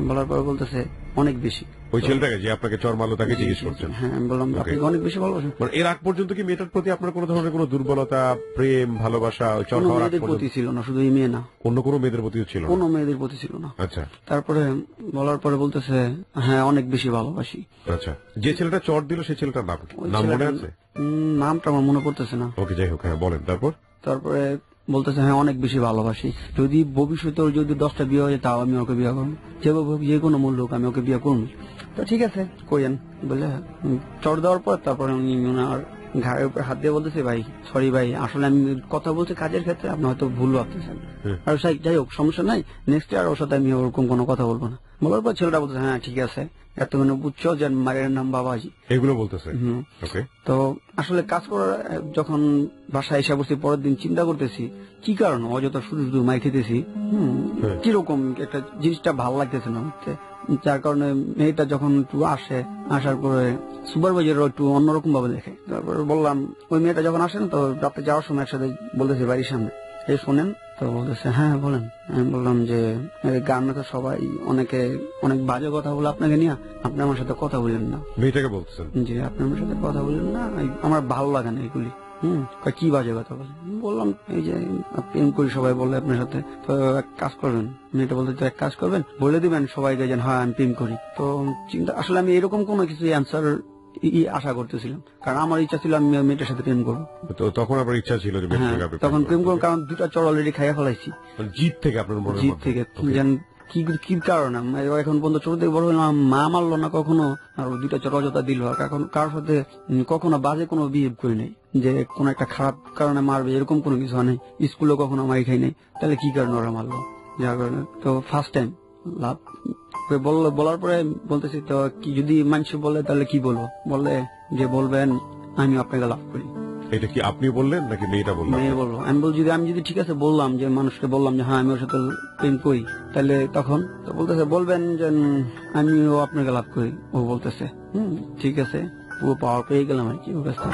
বলার পরে বলতেছে অনেক বেশি। ওই ছেলেটাকে যে আপনাকে চর মারলো তাকে জিজ্ঞেস করছেন? হ্যাঁ আমি বললাম আপনি অনেক বেশি ভালোবাসেন। এর আগ পর্যন্ত কি মেয়েটার প্রতি আপনার কোনো ধরনের কোনো দুর্বলতা, প্রেম, ভালোবাসা চর খাওয়ার মেয়েদের প্রতি ছিল না? শুধু এই মেয়ে না, অন্য কোনো মেয়েদের প্রতিও ছিল? কোনো মেয়েদের প্রতি ছিল না। আচ্ছা। তারপরে বলার পরে বলতেছে হ্যাঁ অনেক বেশি ভালোবাসি। আচ্ছা, যে ছেলেটা চর দিল সেই ছেলেটার নাম মনে আছে? নামটা আমার মনে পড়তেছে না। ওকে যাই হোক, হ্যাঁ বলেন। তারপরে বলতেছে হ্যাঁ অনেক বেশি ভালোবাসি, যদি ভবিষ্যতে যদি 10টা বিয়ে হয়ে তাও আমি ওকে বিয়ে করবো, যে কোনো মূল্য হোক আমি ওকে বিয়ে করবো। তো ঠিক আছে কইেন বলে চড় দেওয়ার পর তারপরে উনি ওনার ঘাড়ের উপর হাত দিয়ে বলতেছে ভাই সরি ভাই, আসলে আমি কথা বলছি কাজের ক্ষেত্রে, আপনি হয়তো ভুল ভাবতেছেন। আর যাই হোক সমস্যা নাই, নেক্সট আর ওর সাথে আমি ওরকম কোনো কথা বলবো না। বলার পর ছেলেটা বলতেছে হ্যাঁ ঠিক আছে, এতক্ষণ বুঝছো যে মায়ের নাম বাবাজি, এগুলো বলতেছে। তো আসলে কাজ করার যখন বাসায় এসে বসে পরের দিন চিন্তা করতেছি কি কারণ অযথা শুধু শুধু মাই খেতেছি, কিরকম একটা জিনিসটা ভালো লাগতেছে না, যার কারণে মেয়েটা যখন একটু আসার পরে সুপারভাইজার একটু অন্যরকম ভাবে দেখে। তারপরে বললাম ওই মেয়েটা যখন আসেন তো রাতে যাওয়ার সময় একসাথে বলতেছে বাড়ির সামনে এই শোনেন তো বলতেছে হ্যাঁ বলেন। আমি বললাম যে গ্রামে তো সবাই অনেক বাজে কথা বলে আপনাকে নিয়ে, আপনি আমার সাথে কথা বলেন না। মেয়েটাকে বলছেন? জি, আপনি আমার সাথে কথা বলেন না, আমার ভালো লাগে না এগুলি। কি বাজে কথা বলে? বললাম এই যে প্রেম করি সবাই বলে আপনার সাথে, তো এক কাজ করবেন। মেয়েটা বলতে তো এক কাজ করবেন, বলে দিবেন সবাইকে যেন হ্যাঁ আমি প্রেম করি। তো চিন্তা, আসলে আমি এরকম কোনো কিছু অ্যান্সার আশা করতেছিলাম, কারণ আমার ইচ্ছা ছিল আমি মেয়েটার সাথে প্রেম করবো। তো তখন আপনার ইচ্ছা ছিল যে তখন প্রেম করবো, কারণ 2টা চড় অলরেডি খাইয়া ফেলাইছি জিদ থেকে, আপনার জিদ থেকে। যেন কি কারণ এখন পর্যন্ত ছোট থেকে বড় হলাম, মা মারলো না কখনো, আর 2টা চড় অযথা দিল। এখন কারোর সাথে কখনো বাজে কোনো বিহেভ করি নাই যে কোন একটা খারাপ কারণে মারবে, এরকম কোনো কিছু হয় নাই। স্কুলে কখনো মাই খাই নাই, তাহলে কি কারণে ওরা মারলো? যার কারণে তো ফার্স্ট টাইম লাভ বলার পরে বলতেছি, তো কি যদি মানুষ বলে তাহলে কি বলবো? বললে যে বলবেন আমি আপনাকে লাভ করি। এটা কি আপনি বললেন নাকি মেয়েটা বললেন? মেয়ে বলবো। আমি যদি ঠিক আছে বললাম, যে মানুষকে বললাম যে হ্যাঁ আমি ওর সাথে প্রেম করি, তাহলে তখন তো বলতেছে বলবেন যে আমিও আপনাকে লাভ করি। ও বলতেছে ঠিক আছে, পুরো পাওয়ার পেয়ে গেলাম আর কি ওর কাছে।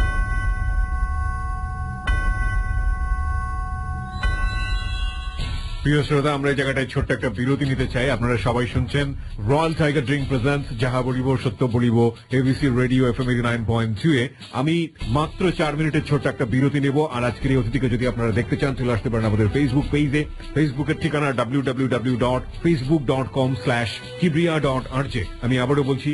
প্রিয় শ্রোতা, আমরা এই জায়গাটায় ছোট্ট একটা বিরতি নিতে চাই। আপনারা সবাই শুনছেন রয়্যাল টাইগার ড্রিঙ্ক প্রেজেন্টস যাহা বলিব সত্য বলিব, এবিসি রেডিও FM 89.2 এ। আমি মাত্র 4 মিনিটের ছোট্ট একটা বিরতি নেব। আর আজকের এই অতিথিকে যদি আপনারা দেখতে চান, চলে আসতে পারেন আমাদের ফেসবুক পেজে। ফেসবুকের ঠিকানা www.facebook.com/kibriya.rj। আমি আবারও বলছি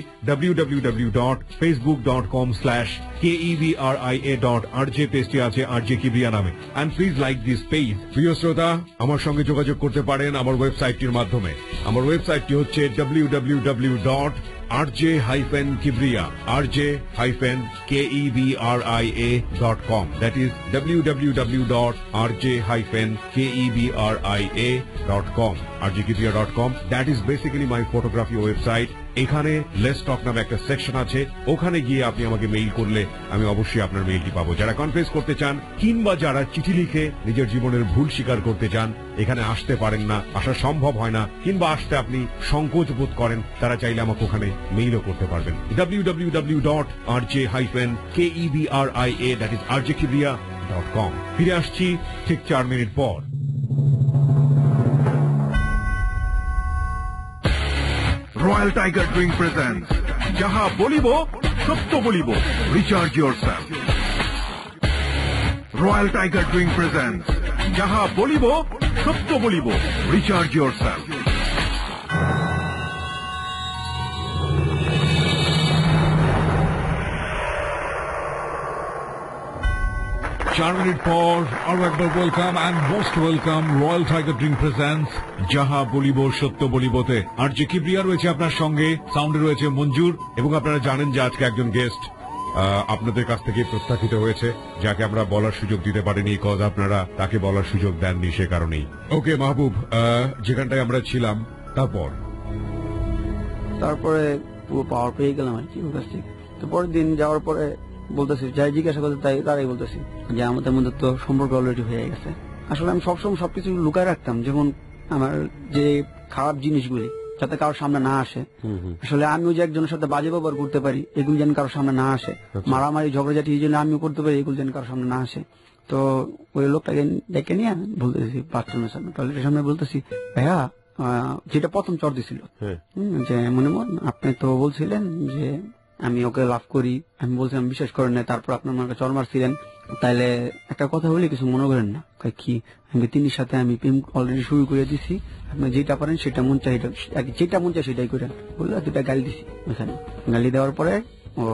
www.facebook.com/KEBRIA.RJ। পেজটি আছে RJ Kibriya নামে। And please like this page. প্রিয় শ্রোতা, আমার সঙ্গে যোগাযোগ করতে পারেন আমার ওয়েবসাইটটির মাধ্যমে। আমার ওয়েবসাইটটি হচ্ছে www.rj-kibriya rj-kebriya.com। That is www.rj-kebriya.com rjkibriya.com। That is basically my photography website। এখানে লেটস টক নামে একটা সেকশন আছে, ওখানে গিয়ে আপনি আমাকে মেইল করলে আমি অবশ্যই আপনার মেইলটি পাবো। যারা কনফেস করতে চান কিংবা যারা চিঠি লিখে নিজের জীবনের ভুল স্বীকার করতে চান, এখানে আসতে পারেন না, আসা সম্ভব হয় না, কিংবা আসতে আপনি সংকোচ বোধ করেন, তারা চাইলে আমাকে ওখানে মেইলও করতে পারবেন। www.rj-kebriya, that is rjkibriya.com। ফিরে আসছি ঠিক 4 মিনিট পর। রয়্যাল টাইগার ড্রিঙ্ক প্রেজেন্টস যাহা বলিব সত্য বলিব, recharge yourself. Royal tiger drink presents যাহা বলিব সত্য বলিব, রিচার্জ ইয়োরসেলফ। 4 মিনিট পর আরো একবার welcome and most welcome. Royal tiger drink presents যাহা বলিব সত্য বলিবতে RJ Kibriya রয়েছে আপনার সঙ্গে, সাউন্ডে রয়েছে মঞ্জুর। এবং আপনারা জানেন যে আজকে একজন গেস্ট আপনাদের কাছ থেকে প্রত্যাখ্যিত হয়েছে, যাকে আমরা বলার সুযোগ দিতে পারিনি, কজ আপনারা তাকে বলার সুযোগ দেননি, সে কারণেই। ওকে মাহবুব, যেখানটায় আমরা ছিলাম তারপরে পুরো পাওয়ার পেয়ে গেলাম আর কি ওর কাছ থেকে। তো পরের দিন যাওয়ার পরে বলতেছি, যাই জিজ্ঞাসা করতে তারাই বলতেছি যে আমাদের মধ্যে তো সম্পর্ক অলরেডি হয়ে গেছে। আসলে আমি সবসময় সবকিছু লুকায় রাখতাম, যেমন আমার যে খারাপ জিনিসগুলি যাতে কারোর সামনে না আসে। আসলে আমিও যে একজনের সাথে বাজে ব্যবহার করতে পারি, এগুলো যেন কারোর সামনে না আসে। মারামারি ঝগড়াঝাটি এই জন্য আমিও করতে পারি, এগুলো যেন কারোর সামনে না আসে। তো ওই লোকটাকে ডেকে নিয়ে বলতেছি বাথরুমের সামনে, টয়লেটের সামনে বলতেছি, ভাইয়া যেটা প্রথম চর দিছিল যে মনে আপনি তো বলছিলেন যে আমি ওকে লাভ করি, আমি বলছিলাম বিশ্বাস করেন না, তারপর আপনার আমাকে চর মারছিলেন, তাইলে একটা কথা বলি কিছু মনে করেন না। কি আমি তিনির সাথে আমি প্রেম অলরেডি শুরু করে দিছি, আপনি যেটা পারেন সেটা মন চাই, যেটা মন চাই সেটাই করেন বললে 2টা গালি দিছি। ওখানে গালি দেওয়ার পরে ও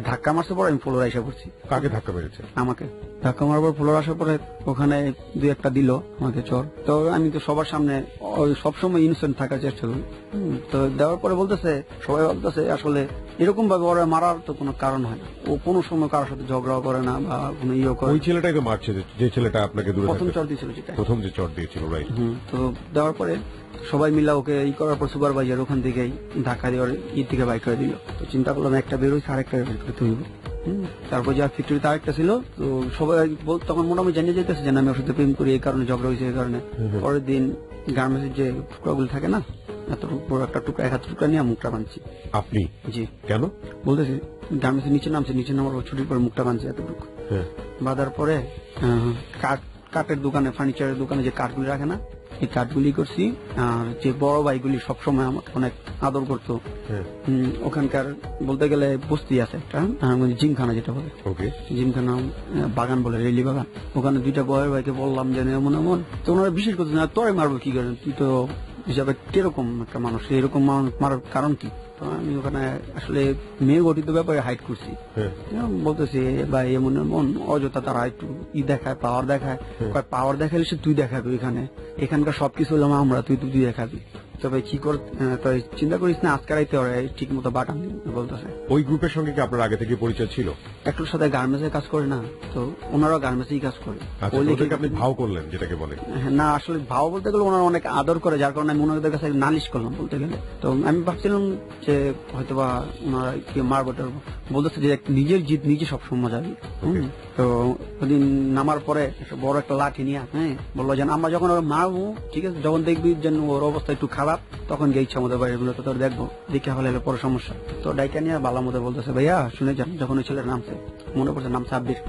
ধাক্কা মারছে, পরে আমি ফ্লোর এসে পড়ছি। কাকে ধাক্কা মেরেছে? আমাকে ধাক্কা মারার পর ফ্লোর আসার পরে ওখানে 2-1টা দিল আমাকে চর। তো আমি তো সবার সামনে সবসময় ইনোসেন্ট থাকার চেষ্টা করি। তো দেওয়ার পরে বলতেছে, সবাই বলতেছে আসলে এরকম ভাবে ওরা মারার তো কোনো কারণ হয় না, ও কোনো সময় কারোর সাথে ঝগড়াও করে না বা কোনো ইয়ে করে। ওই ছেলেটাকে মারছে যে ছেলেটা আপনাকে প্রথম চর দিয়েছিল, যেটা প্রথম যে চর দিয়েছিল, রাইট? তো দেওয়ার পরে সবাই মিলা ওকে করার পর সুপারভাইজার ওখান থেকে ধাক্কা দিয়ে থেকে বাইক করে দিল। তো চিন্তা করলাম একটা বেরোইছে, আরেকটা বের করতে হইব। তারপর যে ফ্যাক্টরিতে আরেকটা ছিল, তো সবাই তখন মোটামুটি জানিয়ে যেতেছে যে আমি ওর সাথে প্রেম করি, এই কারণে ঝগড়া হয়েছে, এই কারণে। পরের দিন গার্মেন্টসের যে টুকরাগুলো থাকে না, এত বড় একটা টুকরা, 1 হাত টুকরা নিয়ে মুখটা বাঁধছি। আপনি? জি। কেন? বলতেছি গার্মেন্টসের নিচে নামছে, নিচে নামার ছুটির পরে মুখটা বাঁধছে এতটুকু। বাঁধার পরে কাঠের দোকানে, ফার্নিচারের দোকানে যে কাঠগুলি রাখে না, এই কাঠগুলি করছি। আর যে বড় ভাইগুলি সবসময় আমাকে অনেক আদর করতো। ওখানকার বলতে গেলে বস্তি আছে একটা, জিমখানা যেটা বলে, জিমখানা বাগান বলে, রেলি বাগান। ওখানে দুইটা বড় ভাইকে বললাম যে এমন এমন, তো ওনারা বিশেষ করছে না, তোরে মারবো কি করেন, তুই তো হিসাবে কিরকম একটা মানুষ, এরকম মারার কারণ কি? তো আমি ওখানে আসলে মেয়ে গঠিত ব্যাপারে হাইট করছি, বলতেছি ভাই এমন এমন, অযথা তারা একটু দেখায়, পাওয়ার দেখায়। পাওয়ার দেখালে সে তুই দেখাবি, এখানকার সবকিছু হলাম আমরা, তুই দেখাবি। তবে কি কর, চিন্তা করিস না, আজকে রাইতে ওরা ঠিক মতো বাটান বলতেছে। ওই গ্রুপের সঙ্গে কি আপনার আগে থেকে পরিচয় ছিল? একটুর সাথে গার্মেন্টসে কাজ করে না, তো ওনারাও গার্মেন্টসেই কাজ করে। আপনি ভাও করলেন যেটাকে বলে? না, আসলে ভাও বলতে গেলে ওনারা অনেক আদর করে, যার কারণে আমি ওনাদের কাছে নালিশ করলাম বলতে গেলে। তো আমি ভাবছিলাম যে হয়তোবা ওনারা কি মারবো টারবো, বলতেছে যে নিজের জিত নিজে সবসময় যাবে। তো ওদিন নামার পরে বড় একটা লাঠি নিয়ে বললো যে আমরা যখন ওরা মারবো, ঠিক আছে, যখন দেখবি যেন ওর অবস্থা একটু খারাপ, তখন গিয়ে ইচ্ছা মতো বাইরে গুলো তো তোর দেখবো, দেখে হলে পরে সমস্যা। তো ডাইকা নিয়ে বালা মতো বলতেছে, ভাইয়া শুনে যান, যখন ওই ছেলের নামছে, মনে পড়ছে নাম সাব্বির,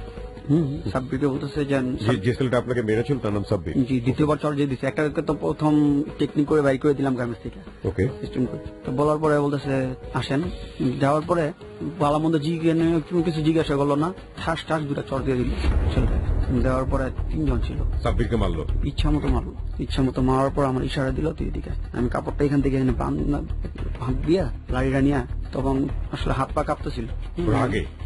সাব্বিরকে বলতেছে যে ছেলেটা আপনাকে মেরেছিল তার নাম সাব্বির। জি, দ্বিতীয়বার চর যে দিচ্ছে, একটা তো প্রথম টেকনিক করে বাইর করে দিলাম গার্মেন্টস থেকে, সিস্টেম করে। তো বলার পরে বলতেছে আসেন, যাওয়ার পরে বালা মন্দ কিছু জিজ্ঞাসা করলো না, ঠাস ঠাস দুটা চর দিয়ে দিল ছেলেটা। দেওয়ার পরে 3 জন ছিল, সাব্বিরকে মারলো, ইচ্ছা মতো মারার পর আমার ইশারা দিল তুই এদিকে। আমি কাপড়টা এখান থেকে হাত দিয়া লাড়িটা নিয়ে, তখন আসলে হাত পা কাঁপতেছিল,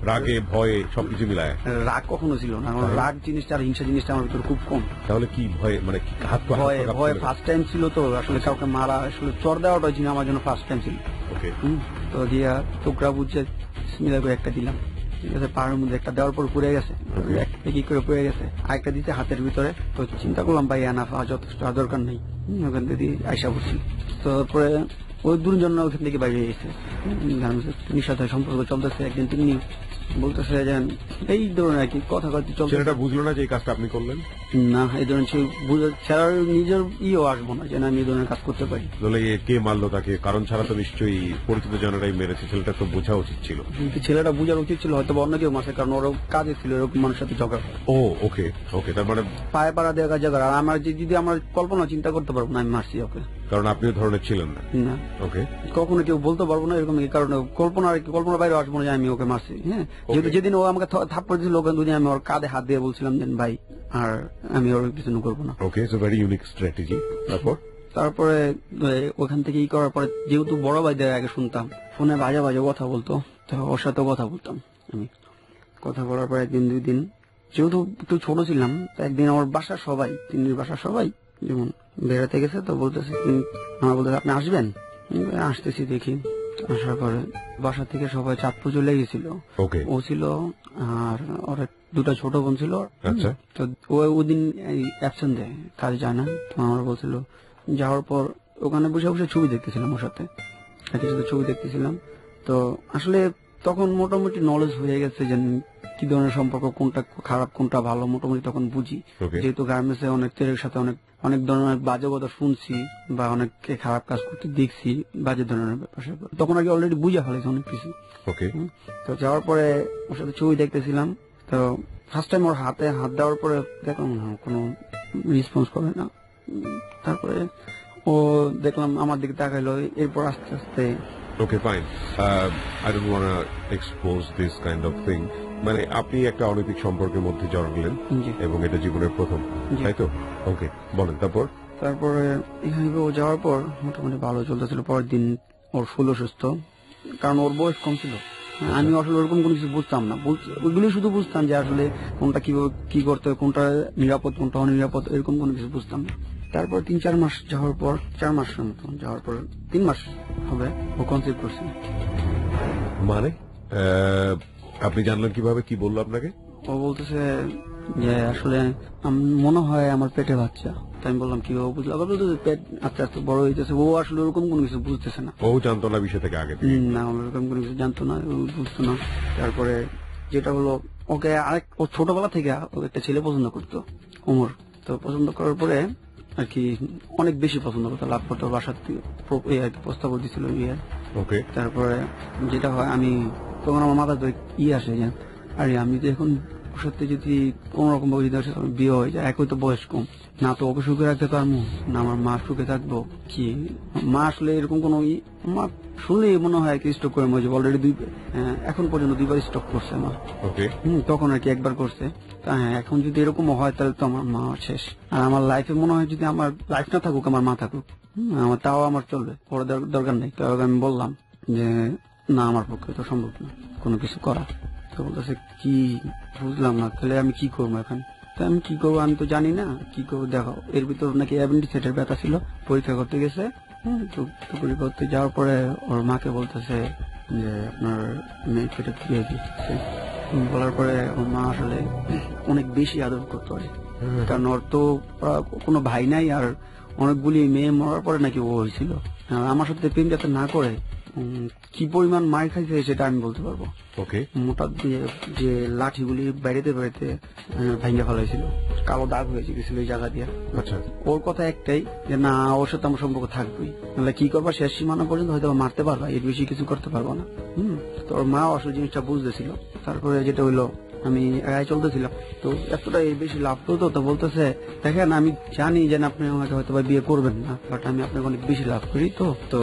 রাগে ভয়ে সবকিছু মিলায়। রাগ কখনো ছিল না, রাগ জিনিসটা আর হিংসা জিনিসটা আমার ভিতরে খুব কম। তাহলে কি ভয়, মানে ভয় ফার্স্ট টাইম ছিল, তো আসলে কাউকে মারা, আসলে চর দেওয়াটা ছিল আমার জন্য ফার্স্ট টাইম ছিল। তো দিয়া টুকরা বুঝছে মিলা করে একটা দিলাম, ঠিক আছে, পাহাড়ের মধ্যে একটা দেওয়ার পর পড়ে গেছে, কি করে পড়ে গেছে, আরেকটা দিতে হাতের ভিতরে। তো চিন্তা করলাম ভাই আনাফা যথেষ্ট দরকার নেই, ওখান থেকে আইসা পড়ছি। তারপরে ওই 2 জন ওখান থেকে বাইরে গেছে, সাথে সম্পর্ক চলতেছে। একদিন তিনি বলতেছে যে এই ধরনের আর কি কথা কথা চলছে, ছেলেটা বুঝলো না যে এই কাজটা আপনি করলেন? না, এই ধরনের ছেলের নিজের আসবো না যে আমি এই ধরনের কাজ করতে পারি। কে মারলো তাকে? কারণ ছাড়া তো নিশ্চয়ই পরিচিত জনেরাই মেরেছে, ছেলেটা তো বোঝা উচিত ছিল। ছেলেটা বোঝার উচিত ছিল, হয়তো অন্য কেউ মাসে, কারণ ওরা কাজে ছিল এরকম মানুষের সাথে ঝগড়া। ওকে, তার মানে পায়ে পাড়া দেওয়া কাজ। আর আমার যদি আমার কল্পনা চিন্তা করতে পারবো না আমি মারছি ওকে, কারণ আপনি ধরনের ছিলেন না। ওকে, কখনো কেউ বলতে পারবো না এরকম, এই কারণে কল্পনার বাইরে আসবো না যে আমি ওকে মারছি। হ্যাঁ, যেহেতু যেদিন ও আমাকে থাপ্পড় দিয়েছিল, ওখান দুদিন আমি ওর কাঁধে হাত দিয়ে বলছিলাম যে ভাই আর আমি ওর কিছু করবো না। ওকে, সো ভেরি ইউনিক স্ট্র্যাটেজি। তারপরে ওখান থেকে করার পরে, যেহেতু বড় ভাইদের আগে শুনতাম ফোনে বাজে বাজে কথা বলতো, তো ওর সাথে কথা বলতাম আমি। কথা বলার পর 1-2 দিন, যেহেতু একটু ছোট ছিলাম, তো একদিন আমার বাসার সবাই, তিন্নির বাসার সবাই যেমন বেড়াতে গেছে, তো বলতেছে আমার বলতেছে আপনি আসবেন? আসতেছি দেখি। আসার পরে বাসা থেকে সবাই চাঁদপুর চলে গেছিল, ও ছিল আর ওর 2টা ছোট বোন ছিল। তো ওদিন অ্যাবসেন্ট দেয়, কাজ যায় না। তো আমার বলছিল, যাওয়ার পর ওখানে বসে বসে ছবি দেখতেছিলাম ওর সাথে, ছবি দেখতেছিলাম। তো আসলে তখন মোটামুটি নলেজ হয়ে গেছে যে কি ধরনের সম্পর্ক, কোনটা খারাপ কোনটা ভালো, মোটামুটি তখন বুঝি। যেহেতু গার্মেন্টসে অনেক ছেলের সাথে অনেক ধরনের বাজে কথা শুনছি বা অনেককে খারাপ কাজ করতে দেখছি, বাজে ধরনের ব্যাপার, তখন আগে অলরেডি বুঝে ফেলেছি অনেক কিছু। তো যাওয়ার পরে ওর সাথে ছবি দেখতেছিলাম, তো ফার্স্ট টাইম ওর হাতে হাত দেওয়ার পরে দেখলাম কোনো রেসপন্স করে না। তারপরে ও দেখলাম আমার দিকে তাকাইলো, এরপর আস্তে আস্তে okay fine, I don't want to expose this kind of thing. মানে আপনি একটা অনৈতিক সম্পর্কের মধ্যে জড়ালেন এবং এটা জীবনের প্রথম, তাই তো? ওকে, বলেন তারপরে এখানে ও যাওয়ার পর মোটামুটি ভালো চলতেছিল। পরের দিন ওর ফুল অসুস্থ, কারণ ওর বয়স কম ছিল। আমি আসলে ওরকম কোনো কিছু বুঝতাম না, ওইগুলি শুধু বুঝতাম যে আসলে কোনটা কিভাবে কি করতে হবে, কোনটা নিরাপদ কোনটা অনিরাপদ, এরকম কোনো কিছু বুঝতাম না। তারপর 3-4 মাস যাওয়ার পর, 4 মাস যাওয়ার পর 3 মাস হবে ও কনসিভ করছে। মানে আপনি জানলেন কিভাবে? কি বললো আপনাকে? ও বলতেছে যে আসলে মনে হয় আমার পেটে বাচ্চা। আমি বললাম কি বুঝলাম, পেট আস্তে আস্তে বড় হইতেছে। ও আসলে ওরকম কোনো কিছু বুঝতেছে না, ও জানতো না বিষয় থেকে আগে না, ওরকম কোনো কিছু জানতো না, বুঝতো না। তারপরে যেটা হলো, ওকে ও ছোটবেলা থেকে একটা ছেলে পছন্দ করতো, ওমর। তো পছন্দ করার পরে আর কি অনেক বেশি পছন্দ করতো, লাভ করতো, বাসার থেকে প্রস্তাব দিছিল বিয়ে। তারপরে যেটা হয়, আমি তখন আমার মাথা ধরে আসে যে আরে আমি তো এখন ওর সাথে যদি কোন রকম ভাবে যদি ওর সাথে আমার বিয়ে হয়ে যায়, একই তো বয়স কম, না তো ওকে সুখে রাখতে পারবো না আমার মা সুখে থাকবো। কি মা আসলে এরকম কোন মা শুনলেই মনে হয় কি স্ট্রোক করে মরে যাবে। অলরেডি এখন পর্যন্ত 2বার স্ট্রোক করছে মা। ওকে, তখন আর কি একবার করছে। হ্যাঁ, এখন যদি এরকম হয় তাহলে তো আমার মা শেষ। আর আমার লাইফে মনে হয় যদি আমার লাইফ না থাকুক, আমার মা থাকুক, আমার তাও আমার চলবে, পরে দরকার নেই। তো আমি বললাম যে না, আমার পক্ষে তো সম্ভব না কোনো কিছু করা। তো বলতেছে কি বুঝলাম না, তাহলে আমি কি করবো এখন? তো আমি কি করবো আমি তো জানি না, কি করবো দেখো। এর ভিতর নাকি অ্যাপেন্ডিসাইটিসের ব্যথা ছিল, পরীক্ষা করতে গেছে। তো পরীক্ষা করতে যাওয়ার পরে ওর মাকে বলতেছে যে আপনার মেয়ে পেটে বিয়ে দিচ্ছে। বলার পরে ওর মা আসলে অনেক বেশি আদর করতে পারে, কারণ ওর তো কোনো ভাই নাই, আর অনেকগুলি মেয়ে মরার পরে নাকি ও হয়েছিল। আমার সাথে প্রেম যাতে না করে কি পরিমাণ মার খাইছে সেটা আমি বলতে পারবো। ওকে, মোটা দিয়ে যে লাঠিগুলি বেড়াতে বেড়াতে ভাঙ্গা ফেলাইছিল, কালো দাগ হয়েছে গেছিল ওই জায়গা দিয়ে। আচ্ছা, ওর কথা একটাই যে না, ওর সাথে আমার সম্পর্ক থাকবেই, তাহলে কি করবা শেষ সীমানা পর্যন্ত হয়তো মারতে পারবা, এর বেশি কিছু করতে পারবো না। তো ওর মা আসলে জিনিসটা বুঝতেছিল। তারপরে যেটা হইলো, আমি একাই চলতেছিলাম, তো এতটা বেশি লাভ করতো। তো বলতেছে দেখেন, আমি জানি যে আপনি আমাকে হয়তো বিয়ে করবেন না, বাট আমি আপনাকে অনেক বেশি লাভ করি, তো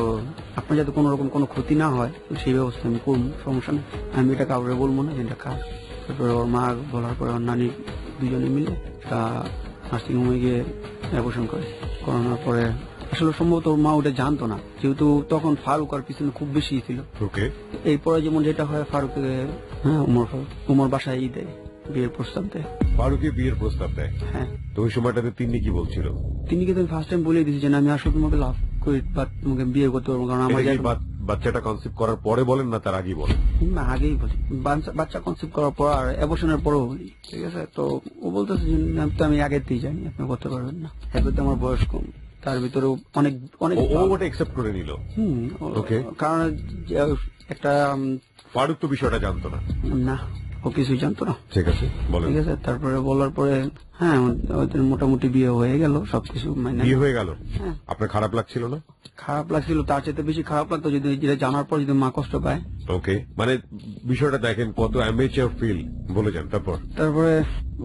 আপনার যাতে কোন রকম কোনো ক্ষতি না হয় সেই ব্যবস্থা আমি করবো, সমস্যা নেই, আমি এটা কাউরে বলবো না, এটা কাজ। তারপরে ওর মা বলার পরে ওর নানি দুজনে মিলে নার্সিং হোমে গিয়ে অ্যাবর্শন করে। করানোর পরে আসলে সম্ভবত ওর মা ওটা জানতো না, যেহেতু তখন ফারুক আর পিছনে খুব বেশি ছিল। ওকে, এরপরে যেমন যেটা হয়, ফারুককে উমর বাসায় দেয়, বিয়ের প্রস্তাব দেয়। ফারুকে বিয়ের প্রস্তাব দেয়? হ্যাঁ। তো ওই সময়টাতে তিনি কি বলছিল? তিনি কিন্তু ফার্স্ট টাইম বলে দিয়েছি যে আমি আসলে তোমাকে লাভ করি বা তোমাকে বিয়ে করতে পারবো, কারণ আমার বাচ্চাটা কনসেপ্ট করার পরে বলেন না তার আগেই বলেন? না, আগেই বলি, বাচ্চা কনসেপ্ট করার পর আর অ্যাবর্শনের পরেও বলি, ঠিক আছে। তো ও বলতেছে যে আমি আগেতেই জানি আপনি করতে পারবেন না, এবার তো আমার বয়স কম, তার ভিতরে অনেক অনেক ওটা একসেপ্ট করে নিল। ওকে, কারণ একটা ফারুক তো বিষয়টা জানতো না? না, ও কিছুই জানতো না। ঠিক আছে, বলেন। ঠিক আছে, তারপরে বলার পরে হ্যাঁ ওদের মোটামুটি বিয়ে হয়ে গেল, সবকিছু বিয়ে হয়ে গেল। হ্যাঁ। আপনার খারাপ লাগছিল না? খারাপ লাগছিল, তার চাইতে বেশি খারাপ লাগতো যদি যেটা জানার পর যদি মা কষ্ট পায়। ওকে, মানে বিষয়টা দেখেন কত অ্যামেচার ফিল, বলে যান। তারপরে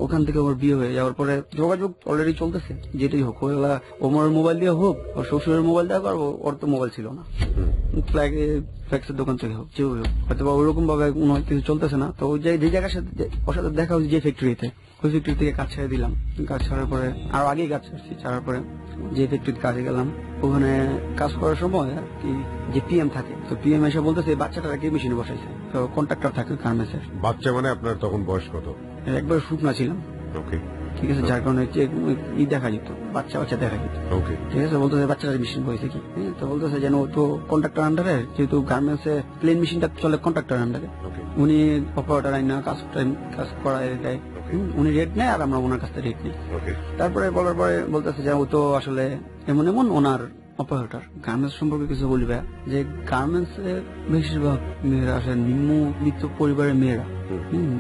ওখান থেকে ওর বিয়ে হয়ে যাওয়ার পরে যোগাযোগ অলরেডি চলতেছে, যেটাই হোক, ওর মোবাইল দিয়ে হোক, ওর শ্বশুরের মোবাইল দিয়ে হোক, ওর তো মোবাইল ছিল না, ফ্ল্যাক্সের দোকান থেকে হোক, যেভাবে হোক, হয়তো ওইরকম ভাবে কোনো কিছু চলতেছে না। তো যে জায়গার সাথে ওর সাথে দেখা হচ্ছে, যে ফ্যাক্টরিতে, ওই ফ্যাক্টরি থেকে কাজ ছেড়ে দিলাম। কাজ ছাড়ার পরে আরো আগেই কাজ ছাড়ছি, ছাড়ার পরে যে ফ্যাক্টরিতে কাজে গেলাম, ওখানে কাজ করার সময় আর কি যে পিএম থাকে, তো পিএম এসে বলতেছে বাচ্চাটাকে মেশিনে বসাইছে, তো কন্ট্রাক্টর থাকে গার্মেন্টসের। বাচ্চা মানে আপনার তখন বয়স কত? একবার শুকনা ছিলাম। ওকে, ঠিক আছে, যার কারণে দেখা যেত, বাচ্চা দেখা যেত। ওকে, ঠিক আছে, বলতেছে বাচ্চাটা মেশিন বসেছে কি, তো বলতেছে যেন ও তো কন্ট্রাক্টর আন্ডারে, যেহেতু গার্মেন্টস এ প্লেন মেশিনটা চলে কন্ট্রাক্টর আন্ডারে, উনি অপারেটর আইন না কাজ করায় দেয়, উনি রেট নেয় আর আমরা ওনার কাছ থেকে রেট নিই। তারপরে বলার পরে বলতেছে যে ও তো আসলে এমন এমন ওনার অপারেটর। গার্মেন্টস সম্পর্কে কিছু বলবে যে গার্মেন্টস এর বেশিরভাগ মেয়েরা আসলে নিম্নবিত্ত পরিবারের মেয়েরা,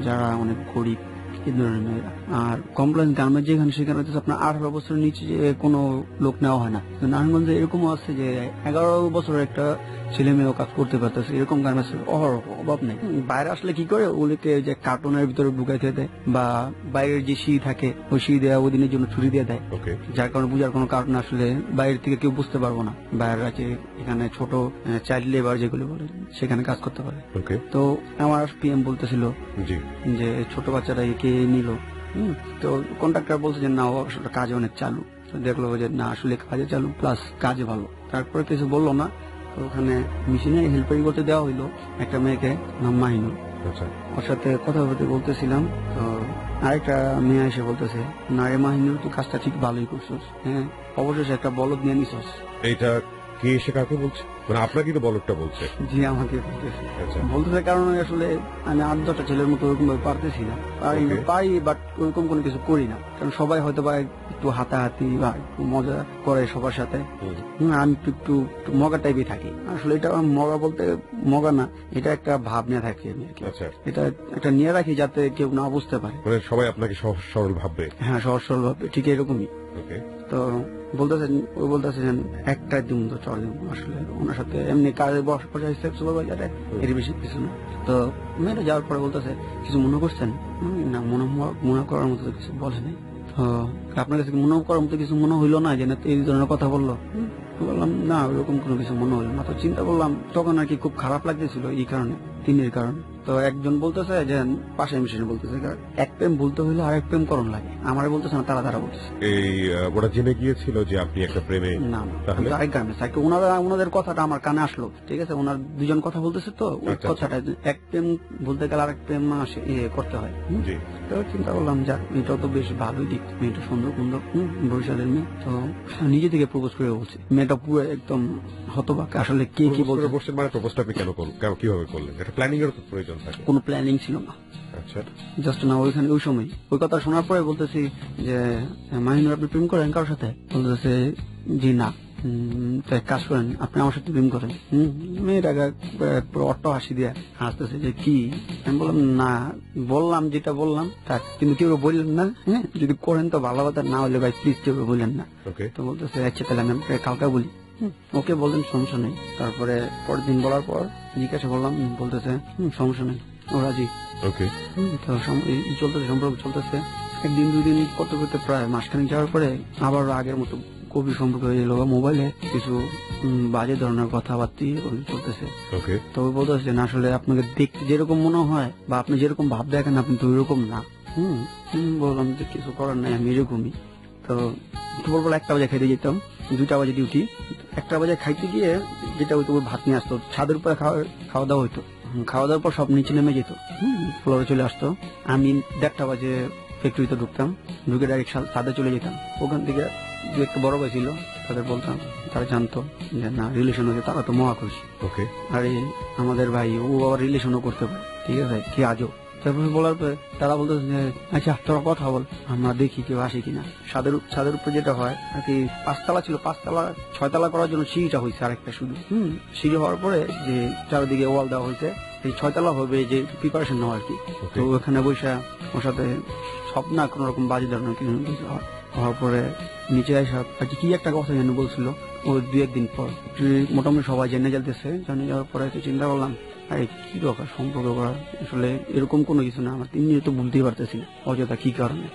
যারা অনেক গরিব, এই ধরনের মেয়েরা। আর কমপ্লেন গার্মেন্ট যেখানে সেখানে আপনার 18 বছরের নিচে যে কোনো লোক নেওয়া হয় না। নারায়ণগঞ্জে এরকমও আছে যে 11 বছরের একটা ছেলে মেয়েও কাজ করতে পারতেছে, এরকম গার্মেন্টস অভাব নেই। বাইরে আসলে কি করে ওগুলোকে যে কার্টুনের ভিতরে ঢুকাইতে দেয়, বা বাইরের যে শি থাকে ওই শি দেওয়া ওই দিনের জন্য ছুটি দিয়ে দেয়, যার কারণে বুঝার কোনো কারণ আসলে বাইরের থেকে কেউ বুঝতে পারবো না। বাইরে আছে এখানে ছোট চাইল্ড লেবার যেগুলো বলে, সেখানে কাজ করতে পারে। তো আমার পিএম বলতেছিল যে ছোট বাচ্চাটা একে নিল, তো কন্ট্রাক্টর বলছে যে না, ও আসলে কাজে অনেক চালু। দেখলো যে না, আসলে কাজে চালু প্লাস কাজে ভালো। তারপরে কিছু বললো না, তো ওখানে মেশিনে হেল্পারি করতে দেওয়া হইলো একটা মেয়েকে, নাম মাহিনুর। ওর সাথে কথা বলতেছিলাম, তো আরেকটা মেয়ে এসে বলতেছে না রে মাহিনুর, তুই কাজটা ঠিক ভালোই করছিস, হ্যাঁ অবশেষে একটা বলদ নিয়ে নিছস। এটা কে এসে কাকে বলছে? মানে আপনাকে তো বলদটা বলছে? জি, আমাকে বলতেছে, কারণ আসলে আমি 8-10টা ছেলের মতো ওরকম ভাবে পারতেছি না, পারি বাট ওরকম কোনো কিছু করি না, কারণ সবাই হয়তো বা একটু হাতাহাতি বা একটু মজা করে সবার সাথে, আমি একটু মগা টাইপে থাকি। আসলে এটা মগা বলতে মগা না, এটা একটা ভাব নিয়ে থাকি আমি, এটা একটা নিয়ে রাখি যাতে কেউ না বুঝতে পারে, সবাই আপনাকে সহজ সরল ভাববে। হ্যাঁ, সহজ সরল ভাববে, ঠিক এরকমই। ওকে। তো বলতেছেন একটা দিন তো চল আসলে ওনার সাথে এমনি কাজে বসা হিসেবে সুপারভাইজারে এর বেশি কিছু না। তো মেয়েটা যাওয়ার পরে বলতেছে কিছু মনে করছেন? না, মনে করার মতো কিছু বলেনি। তো আপনার কাছে মনে করার মতো কিছু মনে হইলো না যে না এই ধরনের কথা বললো? বললাম না, ওরকম কোনো কিছু মনে হইলো না। তো চিন্তা করলাম তখন আর কি খুব খারাপ লাগতেছিল এই কারণে, তিনের কারণে। তো একজন বলতেছে যে পাশে মিশনে বলতেছে এক প্রেম বলতে হইলে আরেক প্রেম করণ লাগে, আমার বলতেছে না, তারা বলতেছে। এই ওরা জেনে গিয়েছিল যে আপনি একটা প্রেমে? না, তাহলে আরেক গ্রামে ওনাদের কথাটা আমার কানে আসলো, ঠিক আছে, ওনার দুজন কথা বলতেছে, তো ওই কথাটা এক প্রেম বলতে গেলে আরেক প্রেম করতে হয়। তো চিন্তা করলাম যাক, মেয়েটাও তো বেশ ভালোই দিক, মেয়েটা সুন্দর বরিশালের মেয়ে। তো নিজে থেকে প্রপোজ করে বলছে। মেয়েটা পুরো একদম হতবাক, আসলে কে কি বলছে। মানে প্রপোজটা আপনি কিভাবে করলেন? এটা প্ল্যানিং এর প্রয়োজন থাকে? কোনো প্ল্যানিং ছিল না, জাস্ট না ওইখানে ওই সময় ওই কথা শোনার পরে বলতেছি যে মাহিনুর আপনি প্রেম করেন কারোর সাথে? বলতেছে জি না। তো এক কাজ করেন, আপনি আমার সাথে প্রেম করেন। মেয়েটা পুরো অট্ট হাসি দিয়ে হাসতেছে যে কি? আমি বললাম না, বললাম যেটা বললাম তার, কিন্তু কেউ বললেন না। হ্যাঁ, যদি করেন তো ভালো কথা, না হলে ভাই প্লিজ কেউ বললেন না। তো বলতেছে আচ্ছা তাহলে আমি কালকে বলি। ওকে বললেন সমস্যা নেই। তারপরে পরের দিন বলার পর জিজ্ঞাসা করলাম, বলতেছে সমস্যা নেই, ও রাজি। তো চলতেছে, সম্পর্ক চলতেছে। একদিন দুদিন করতে করতে প্রায় মাসখানেক যাওয়ার পরে আবার আগের মতো কবি সম্পর্ক হয়ে গেল। মোবাইলে কিছু বাজে ধরনের কথাবার্তা চলতেছে। তো বলতেছে না, আসলে আপনাকে দেখতে যেরকম মনে হয় বা আপনি যেরকম ভাব দেখেন আপনি তো ওইরকম না। বললাম যে কিছু করার নাই, আমি এরকমই। তো দুপুরবেলা 1টা বাজে খাইতে যেতাম, 2টা বাজে ডিউটি। 1টা বাজে খাইতে গিয়ে যেটা হইতো ভাত নিয়ে আসতো, ছাদের উপরে খাওয়া দাওয়া হইতো। খাওয়া দাওয়ার পর সব নিচে নেমে যেত, ফ্লোরে চলে আসতো। আমি 1:30 বাজে ফ্যাক্টরিতে ঢুকতাম, ঢুকে ডাইরেক্ট ছাদে চলে যেতাম। ওখান থেকে দু একটা বড় ভাই ছিল, তাদের বলতাম, তারা জানতো যে না রিলেশন হয়েছে, তারা তো মহা খুশি। আর আমাদের ভাই ও আবার রিলেশনও করতে পারে, ঠিক আছে, কি আজও। তারপরে বলার পরে তারা বলতেছে যে আচ্ছা তোরা কথা বল, আমরা দেখি কেউ আসে কিনা। ছাদের উপরে যেটা হয় আর কি, 5তলা ছিল, 5তলা 6তলা করার জন্য সিঁড়িটা হয়েছে আরেকটা শুধু। সিঁড়ি হওয়ার পরে যে চারিদিকে ওয়াল দেওয়া হয়েছে, এই 6তলা হবে যে প্রিপারেশন নেওয়া আর কি। তো ওখানে বসে ওর সাথে সব না কোন রকম বাজে ধরনের কিছু হওয়ার পরে নিচে আসা কি একটা কথা যেন বলছিল। ও 2-1 দিন পর মোটামুটি সবাই জেনে যেতেছে। জানিয়ে যাওয়ার পরে চিন্তা করলাম আরে কি দরকার সম্পর্ক করা, আসলে এরকম কোনো কিছু না। আমার 3 মিনিট তো বুঝতেই পারতেছি না অযথা কি কারণে।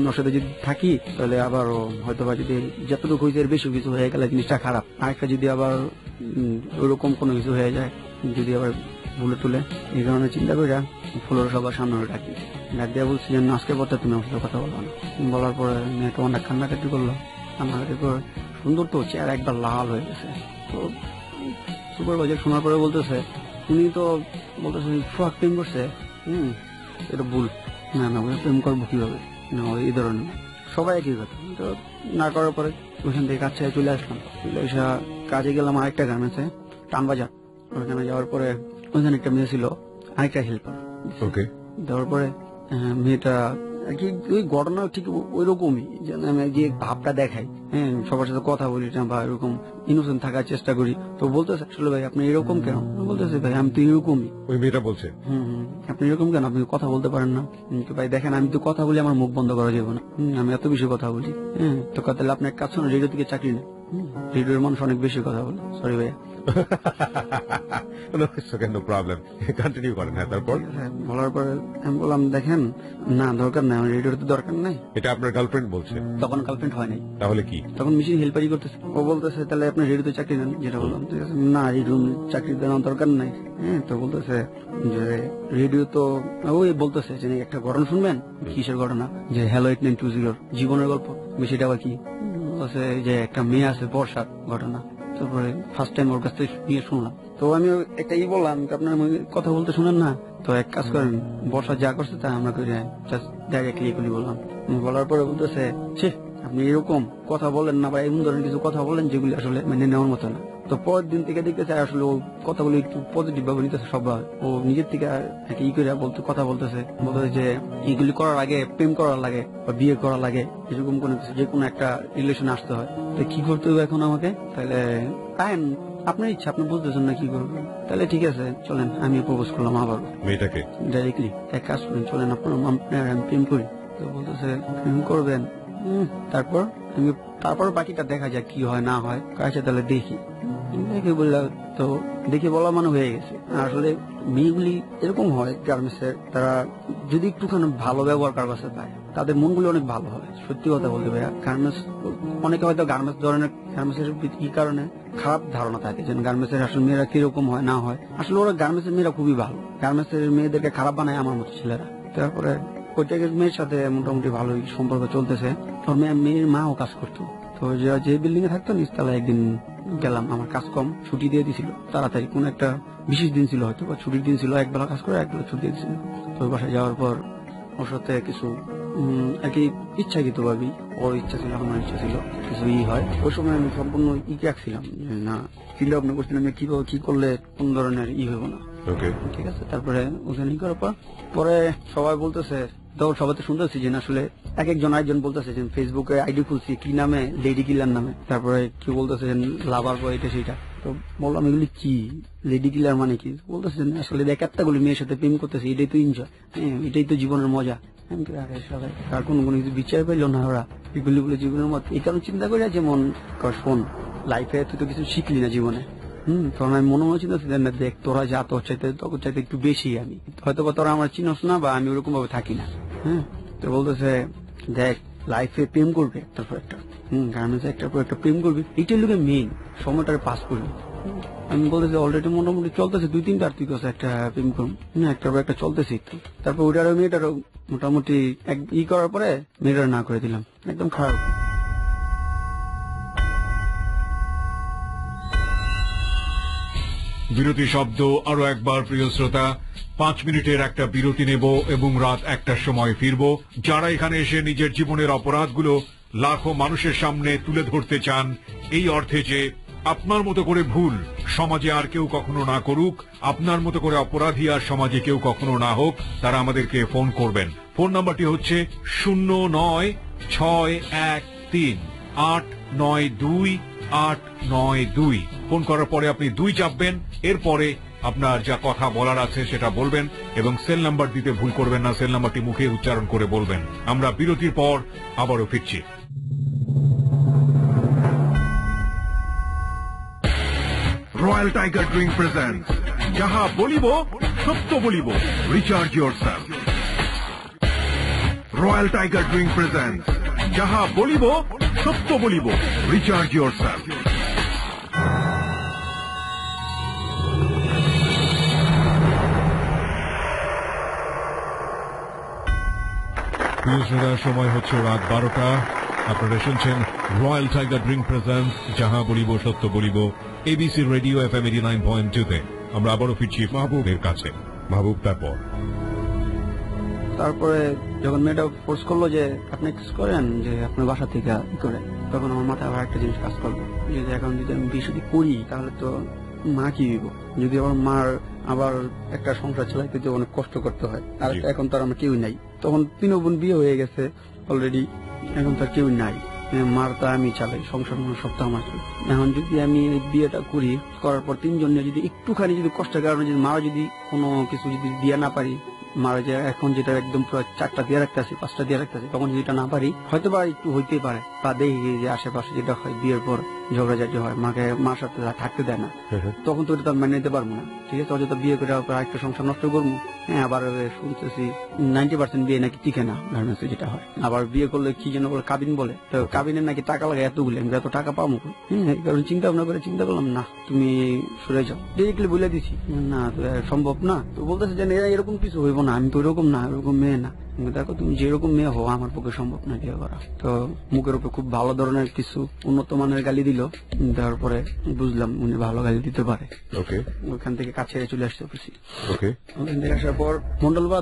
ওর সাথে যদি থাকি তাহলে আবার হয়তো বা যদি যতটুকু হয়েছে এর বেশি কিছু হয়ে গেলে জিনিসটা খারাপ। আরেকটা যদি আবার ওইরকম কোনো কিছু হয়ে যায়, যদি আবার ভুলে তুলে, এই কারণে চিন্তা করে ফুলের সবার সামনে ডাকি। ডাক দিয়ে বলছি যে আজকে পর তুমি আমার সাথে কথা বলবো না। বলার পরে মেয়েটা অনেক কান্নাকাটি করলো। কান্নাকাটি করে সুন্দর তো চেহারা একবার লাল হয়ে গেছে। তো সুপারভাইজার শোনার পরে বলতেছে, উনি তো বলতেছে সোহাগ প্রেম করছে। এটা ভুল, না না প্রেম করবো কিভাবে, না এই ধরনের সবাই একই কথা। তো না করার পরে ওইখান থেকে কাজ চলে আসলাম। চলে আসা কাজে গেলাম আরেকটা গার্মেন্টসে, টানবাজার। ওইখানে যাওয়ার পরে ওইখানে একটা মেয়ে ছিল, আরেকটা হেল্পার। দেওয়ার পরে মেয়েটা আর কি ওই ঘটনা ঠিক ওই রকমই, যেন আমি যে ভাবটা দেখাই, হ্যাঁ সবার সাথে কথা বলি না বা এরকম ইনোসেন্ট থাকার চেষ্টা করি। তো বলতেছে আসলে ভাই আপনি এরকম কেন? বলতেছে ভাই আমি তো এরকমই। ওই মেয়েটা বলছে আপনি এরকম কেন, আপনি কথা বলতে পারেন না? ভাই দেখেন আমি তো কথা বলি, আমার মুখ বন্ধ করা যাবে না, আমি এত বেশি কথা বলি। তো তাহলে আপনি এক কাজ করেন, রেডিও থেকে চাকরি নেন, রেডিওর মানুষ অনেক বেশি কথা বলে। সরি ভাইয়া। বলার পরে আমি বললাম দেখেন না দরকার নাই, রেডিওর তো দরকার নাই। এটা আপনার গার্লফ্রেন্ড বলছে? তখন গার্লফ্রেন্ড হয় নাই। তাহলে কি? তখন মেশিন হেল্পারই করতেছে। ও বলতেছে তাহলে আপনি রেডিওতে চাকরি নেন, যেটা বললাম। ঠিক আছে, না রেডিও চাকরি দেওয়ার দরকার নাই। তো বলতেছে যে রেডিও তো ওই বলতেছে যে একটা ঘটনা শুনবেন। কিসের ঘটনা? যে হ্যালো 8920 জীবনের গল্প। বিষয়টা আবার কি? যে একটা মেয়ে আছে, বর্ষার ঘটনা। তারপরে ফার্স্ট টাইম ওর কাছ থেকে নিয়ে শুনলাম। তো আমি একটা বললাম আপনার কথা বলতে শুনেন না, তো এক কাজ করেন, বর্ষা যা করছে তা আমরা করে ডাইরেক্টলি এগুলি বললাম। বলার পরে বলতেছে আপনি এরকম কথা বলেন না বা এমন ধরনের কিছু কথা বলেন যেগুলি আসলে মেনে নেওয়ার মতো না। তো পরের দিন থেকে দেখতেছে আসলে ও কথাগুলো একটু পজিটিভ ভাবে নিতেছে সবাই। ও নিজের থেকে কথা বলতেছে যে এগুলি করার আগে প্রেম করার লাগে বা বিয়ে করার লাগে, এরকম কোনো কিছু যে কোনো একটা রিলেশন আসতে হয়। তো কি করতে হবে এখন আমাকে? তাহলে আপনার ইচ্ছা, আপনি বুঝতেছেন না কি করবেন। তাহলে ঠিক আছে চলেন, আমি প্রপোজ করলাম আবার মেয়েটাকে ডাইরেক্টলি, এক কাজ করেন চলেন আপনার আমি প্রেম করি। তো বলতেছে প্রেম করবেন, তারপর বাকিটা দেখা যায় কি হয় না হয়, কাছে তাহলে দেখি দেখে বললে তো দেখে বলা মানে হয়ে গেছে। আসলে মেয়েগুলি এরকম হয় গার্মেন্টসের, তারা যদি একটুখানি ভালো ব্যবহার কার কাছে পায় তাদের মনগুলি অনেক ভালো হয়। সত্যি কথা বলতে ভাইয়া, গার্মেন্টস অনেকে হয়তো গার্মেন্টসের কি কারণে খারাপ ধারণা থাকে যে গার্মেন্টসের আসলে মেয়েরা কিরকম হয় না হয়। আসলে ওরা গার্মেন্টসের মেয়েরা খুবই ভালো, গার্মেন্টসের মেয়েদেরকে খারাপ বানায় আমার মতো ছেলেরা। তারপরে ওইটাকে মেয়ের সাথে মোটামুটি ভালোই সম্পর্ক চলতেছে। ওর মেয়ের মাও কাজ করতো, তো যে বিল্ডিং এ থাকতো নিচতলায় একদিন গেলাম, আমার কাজ কম, ছুটি দিয়ে দিছিল তাড়াতাড়ি, কোন একটা বিশেষ দিন ছিল হয়তো বা ছুটির দিন ছিল, একবেলা কাজ করে একবেলা ছুটি দিয়ে দিছিল। তো বাসায় যাওয়ার পর ওর সাথে কিছু আর কি ইচ্ছাকৃত ভাবি, ওর ইচ্ছা ছিল আমার ইচ্ছা ছিল কিছু হয়। ওই সময় আমি সম্পূর্ণ রাখছিলাম না, চিন্তা ভাবনা করছিলাম কিভাবে কি করলে কোন ধরনের হইব না। ঠিক আছে, তারপরে ওখানে করার পরে সবাই বলতেছে, তো সবাই তো শুনতেছি যে আসলে এক একজন বলতেছে যে ফেসবুকে আইডি খুলছি কি নামে, লেডি কিলার নামে, তারপরে কি বলতেছে যে লাভার বয় এটা সেটা। তো বললাম এগুলি কি, লেডি কিলার মানে কি? বলতেছে আসলে দেখ এতগুলি মেয়ের সাথে প্রেম করতেছে, এটাই তো এনজয়, এটাই তো জীবনের মজা। আর কোন কিছু বিচার পাইল না ওরা, এগুলি বলে জীবনের মত। এই কারণে চিন্তা করি যেমন শোন, লাইফে তুই তো কিছু শিখলি না জীবনে, তখন আমি মনে চিন্তা না, দেখ তোরা যা তোর চাইতে তোর চাইতে একটু বেশি আমি, হয়তো বা তোরা আমার চিনস না বা আমি ওরকম ভাবে থাকি না। তো বলতেছে দেখ লাইফে প্রেম করবে একটার পর একটা, গার্মেন্টস একটার পর একটা প্রেম করবি, এইটার লোকে মেইন সময়টারে পাস করবি। আমি বলতেছি অলরেডি মোটামুটি চলতেছে 2-3টা, আর তুই কাছে একটা প্রেম করবো, একটার পর একটা চলতেছে। তারপর ওইটারও মেয়েটারও মোটামুটি করার পরে মেয়েটার না করে দিলাম, একদম খারাপ। বিরতি শব্দ আরো একবার প্রিয় শ্রোতা, 5 মিনিটের একটা বিরতি নেব এবং রাত 1টার সময় ফিরব। যারা এখানে এসে নিজের জীবনের অপরাধগুলো লাখো মানুষের সামনে তুলে ধরতে চান, এই অর্থে যে আপনার মতো করে ভুল সমাজে আর কেউ কখনো না করুক, আপনার মতো করে অপরাধী আর সমাজে কেউ কখনো না হোক, তারা আমাদেরকে ফোন করবেন। ফোন নাম্বারটি হচ্ছে 096113892892। ফোন করার পরে আপনি 2 চাপবেন, এরপরে আপনার যা কথা বলার আছে সেটা বলবেন এবং সেল নাম্বার দিতে ভুল করবেন না, সেল নাম্বারটি মুখে উচ্চারণ করে বলবেন। আমরা বিরতির পর আবারও ফিরছি। রয়্যাল টাইগার ড্রিঙ্ক প্রেজেন্টস যাহা বলিব সত্য বলিব, recharge yourself. Royal tiger drink presents যাহা বলিব সত্য বলিব, রিচার্জ ইয়োরসেলফ। সময় হচ্ছে রাত 12টা। আপনারা শুনছেন রয়্যাল টাইগার ড্রিঙ্ক প্রেজেন্টস যাহা বলিব সত্য বলিব, এবিসি রেডিও FM 89.2-তে। আমরা আবারও ফিরছি মাহবুবের কাছে। মাহবুব, তারপরে যখন মেয়েটা ফোর্স করলো যে আপনি করেন যে আপনার বাসা থেকে করে, তখন আমার মাথায় আবার একটা জিনিস কাজ করলো যে এখন যদি আমি বিয়ে করি তাহলে তো মা কি দিব, যদি আমার মার আবার একটা সংসার চালাইতে যে অনেক কষ্ট করতে হয়, আর এখন তো আর আমার কেউ নাই। তখন 3 বোন বিয়ে হয়ে গেছে অলরেডি, এখন তো আর কেউ নাই, মার তো আমি চালাই, সংসার সব তো আমার। এখন যদি আমি এই বিয়েটা করার পর 3 জন যদি একটুখানি যদি কষ্টের কারণে যদি মারা যদি কোনো কিছু যদি দিয়ে না পারি, মারা যে এখন যেটা একদম পুরো 4টা দিয়ে রাখতেছি 5টা দিয়ে রাখতেছি, তখন যদি এটা না পারি হয়তো বা একটু হইতেই পারে, বা দেখি যে আশেপাশে যেটা হয় বিয়ের পর ঝগড়াঝাটি হয়, মার সাথে থাকতে দেয় না, তখন তো এটা মেনে নিতে পারবো না। ঠিক আছে, অযথা বিয়ে করে একটা সংসার নষ্ট করবো। হ্যাঁ, আবার শুনতেছি 90% বিয়ে নাকি টিকে না গার্মেন্টসে, যেটা হয়। আবার বিয়ে করলে কি যেন বলে কাবিন বলে, তো কাবিনের নাকি টাকা লাগে এতগুলো, আমি এত টাকা পাবো। এই কারণে চিন্তা ভাবনা করে চিন্তা করলাম না তুমি সরে যাও, ডিরেক্টলি বলে দিছি না সম্ভব না। তো বলতেছে যে এরকম কিছু হইব না, আমি তো ওরকম না, ওরকম মেয়ে না। দেখো তুমি যেরকম মেয়ে হো আমার পক্ষে সম্ভব না বিয়ে করা। তো মুখের উপর খুব ভালো ধরনের কিছু উন্নত মানের গালি দিল, দেওয়ার পরে বুঝলাম উনি ভালো গালি দিতে পারে। ওখান থেকে কাছে চলে আসতে পারছি। ওখান থেকে আসার পর মন্ডল বা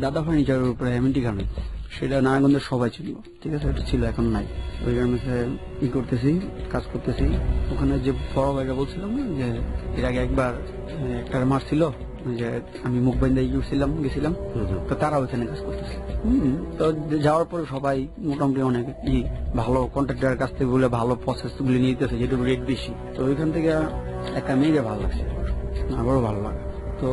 দাদা ফার্নিচারের উপরে এমএনটি গার্মেন্টস, সেটা নারায়ণগঞ্জের সবাই ছিল। ঠিক আছে, এটা ছিল, এখন নাই। ওই গার্মেন্টসে করতেছি, কাজ করতেছি। ওখানে যে বড় ভাইরা বলছিলাম না যে এর আগে একবার একটা মারছিল, যে আমি মুখ বান্ধা গেছিলাম, তো তারা ওইখানে কাজ করতেছে। তো যাওয়ার পরে সবাই মোটামুটি অনেক ভালো কন্ট্রাক্টরের কাছ থেকে বলে ভালো প্রসেস গুলি নিয়ে যেতেছে, যেটুকু রেট বেশি। তো ওইখান থেকে একটা মেয়েকে ভালো লাগছে, আবারও ভালো লাগে। তো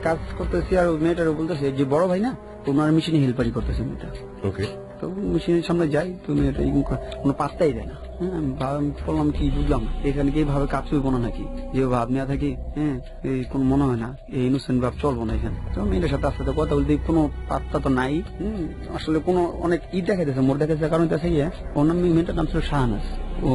কাজ করতেছি আর মেয়েটারও বলতেছে যে বড় ভাই না তোমার মেশিনে হেল্পারি করতেছে মেয়েটা। ওকে, তো মেশিনের সামনে যাই, তো মেয়েটা কোনো পাত্তাই দেয় না। আমি বললাম কি বুঝলাম না, এখানে কি ভাবে কাজ করবো না নাকি, যে ভাব নেওয়া থাকি, হ্যাঁ এই কোনো মনে হয় না, এই ইনোসেন্ট ভাব চলবো না এখানে। তো মেয়েটার সাথে আস্তে আস্তে কথা বলতে কোনো পাত্তা তো নাই। আসলে কোনো অনেক দেখাইতেছে, মোট দেখাইছে, কারণ কাছে গিয়ে ওর নাম, মেয়েটার নাম ছিল শাহানাজ। ও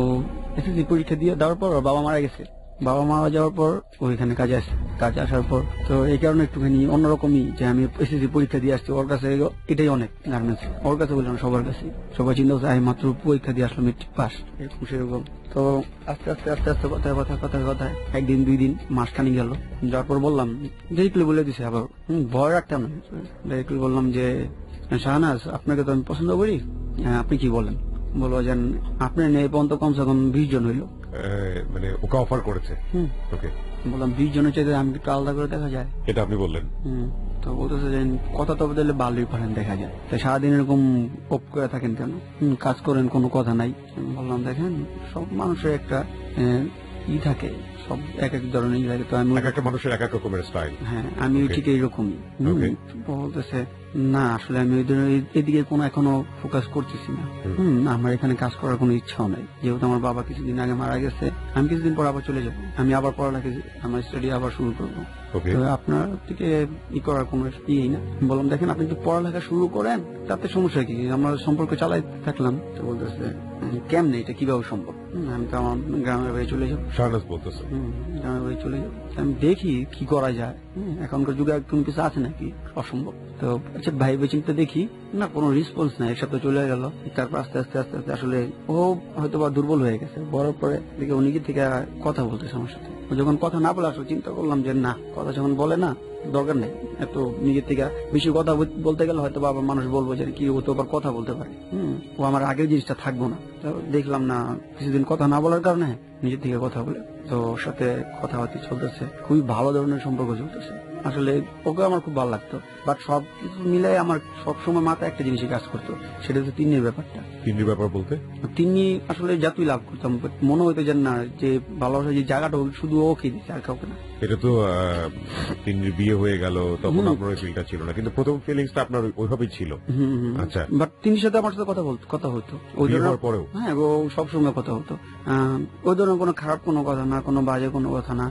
এসএসসি পরীক্ষা দিয়ে দেওয়ার পর ওর বাবা মারা গেছে। বাবা মারা যাওয়ার পর ওইখানে কাজে আসে, কাজে আসার পর তো এই কারণে একটুখানি অন্যরকমই, যে আমি এসএসসি পরীক্ষা দিয়ে আসছি, ওর কাছে এটাই অনেক গার্মেন্টস, ওর কাছে বললাম সবার কাছে, সবাই চিন্তা করছে আমি মাত্র পরীক্ষা দিয়ে আসলাম মেট্রিক পাস, এরকম সেরকম। তো আস্তে আস্তে আস্তে আস্তে কথায় একদিন 2 দিন মাসখানি গেল, যাওয়ার পর বললাম ডাইরেক্টলি বলে দিছে, আবার ভয় রাখতাম না, ডাইরেক্টলি বললাম যে শাহনাজ আপনাকে তো আমি পছন্দ করি, আপনি কি বলেন? বলবো যে আপনার নেই পর্যন্ত কমসে কম 20 জন হইলো, মানে ওকে অফার করেছে। ওকে, বললাম 20 জনের চাইতে আমি একটু আলাদা করে দেখা যায়, এটা আপনি বললেন। তো বলতেছে যে কথা তো বদলে ভালোই পারেন দেখা যায়, তাই সারাদিন এরকম অপ করে থাকেন কেন, কাজ করেন কোনো কথা নাই। বললাম দেখেন সব মানুষের একটা থাকে, সব এক এক ধরনের থাকে, তো আমি একটা মানুষের এক এক রকমের স্টাইল। হ্যাঁ আমি ঠিক এইরকমই। বলতেছে না আসলে আমি এদিকে কোনো এখনো ফোকাস করতেছি না, আমার এখানে কাজ করার কোনো ইচ্ছাও নাই, যেহেতু আমার বাবা কিছুদিন আগে মারা গেছে, আমি কিছুদিন পর আবার চলে যাবো, আমি আবার পড়ালেখা আমার স্টাডি আবার শুরু করবো, আপনার থেকে ই করার কোনো ইয়েই না। বললাম দেখেন আপনি যদি পড়ালেখা শুরু করেন তাতে সমস্যা কি, আমরা সম্পর্ক চালাই থাকলাম। তো বলতেছে কেমনে, এটা কিভাবে সম্ভব, আমি তো আমার গ্রামের বাড়ি চলে যাবো, শাহনাজ বলতেছে গ্রামের বাড়ি চলে যাবো, আমি দেখি কি করা যায়, এখনকার যুগে কোনো কিছু আছে নাকি অসম্ভব। তো আচ্ছা ভাই চিন্তা দেখি, না কোনো রেসপন্স নাই, এক সপ্তাহ চলে গেল, তারপর আস্তে আস্তে আস্তে আস্তে আসলে ও হয়তো বা দুর্বল হয়ে গেছে, বড় পরে দেখে ও নিজে থেকে কথা বলতেছে আমার সাথে। যখন কথা না বলে আসলে চিন্তা করলাম যে না, কথা যখন বলে না দরকার নেই এত নিজের থেকে বেশি কথা বলতে গেলে হয়তো বাবা মানুষ বলবো যে কি ও তো আবার কথা বলতে পারে, ও আমার আগের জিনিসটা থাকবো না। তো দেখলাম না কিছুদিন কথা না বলার কারণে নিজের থেকে কথা বলে, তো ওর সাথে কথাবার্তা চলতেছে, খুবই ভালো ধরনের সম্পর্ক চলতেছে। আসলে ওকে আমার খুব ভালো লাগতো, বাট সব কিছু মিলে আমার সবসময় মাথায় একটা জিনিসই কাজ করতো, সেটা হচ্ছে তিন্নির ব্যাপারটা। তিন্নির ব্যাপার বলতে তিন্নি আসলে যতই লাভ করতাম মনে হইতো যে না, যে ভালোবাসা যে জায়গাটা শুধু ওকে দিচ্ছে আর কাউকে না। এটা তো তিন্নির বিয়ে হয়ে গেল, তখন আপনার ওই ফিলটা ছিল না, কিন্তু প্রথম ফিলিংসটা আপনার ওইভাবেই ছিল। আচ্ছা, বাট তিন্নির সাথে আমার সাথে কথা হতো ওই পরেও, হ্যাঁ ও সবসময় কথা হতো, ওই ধরনের কোনো খারাপ কোনো কথা না, কোনো বাজে কোনো কথা না,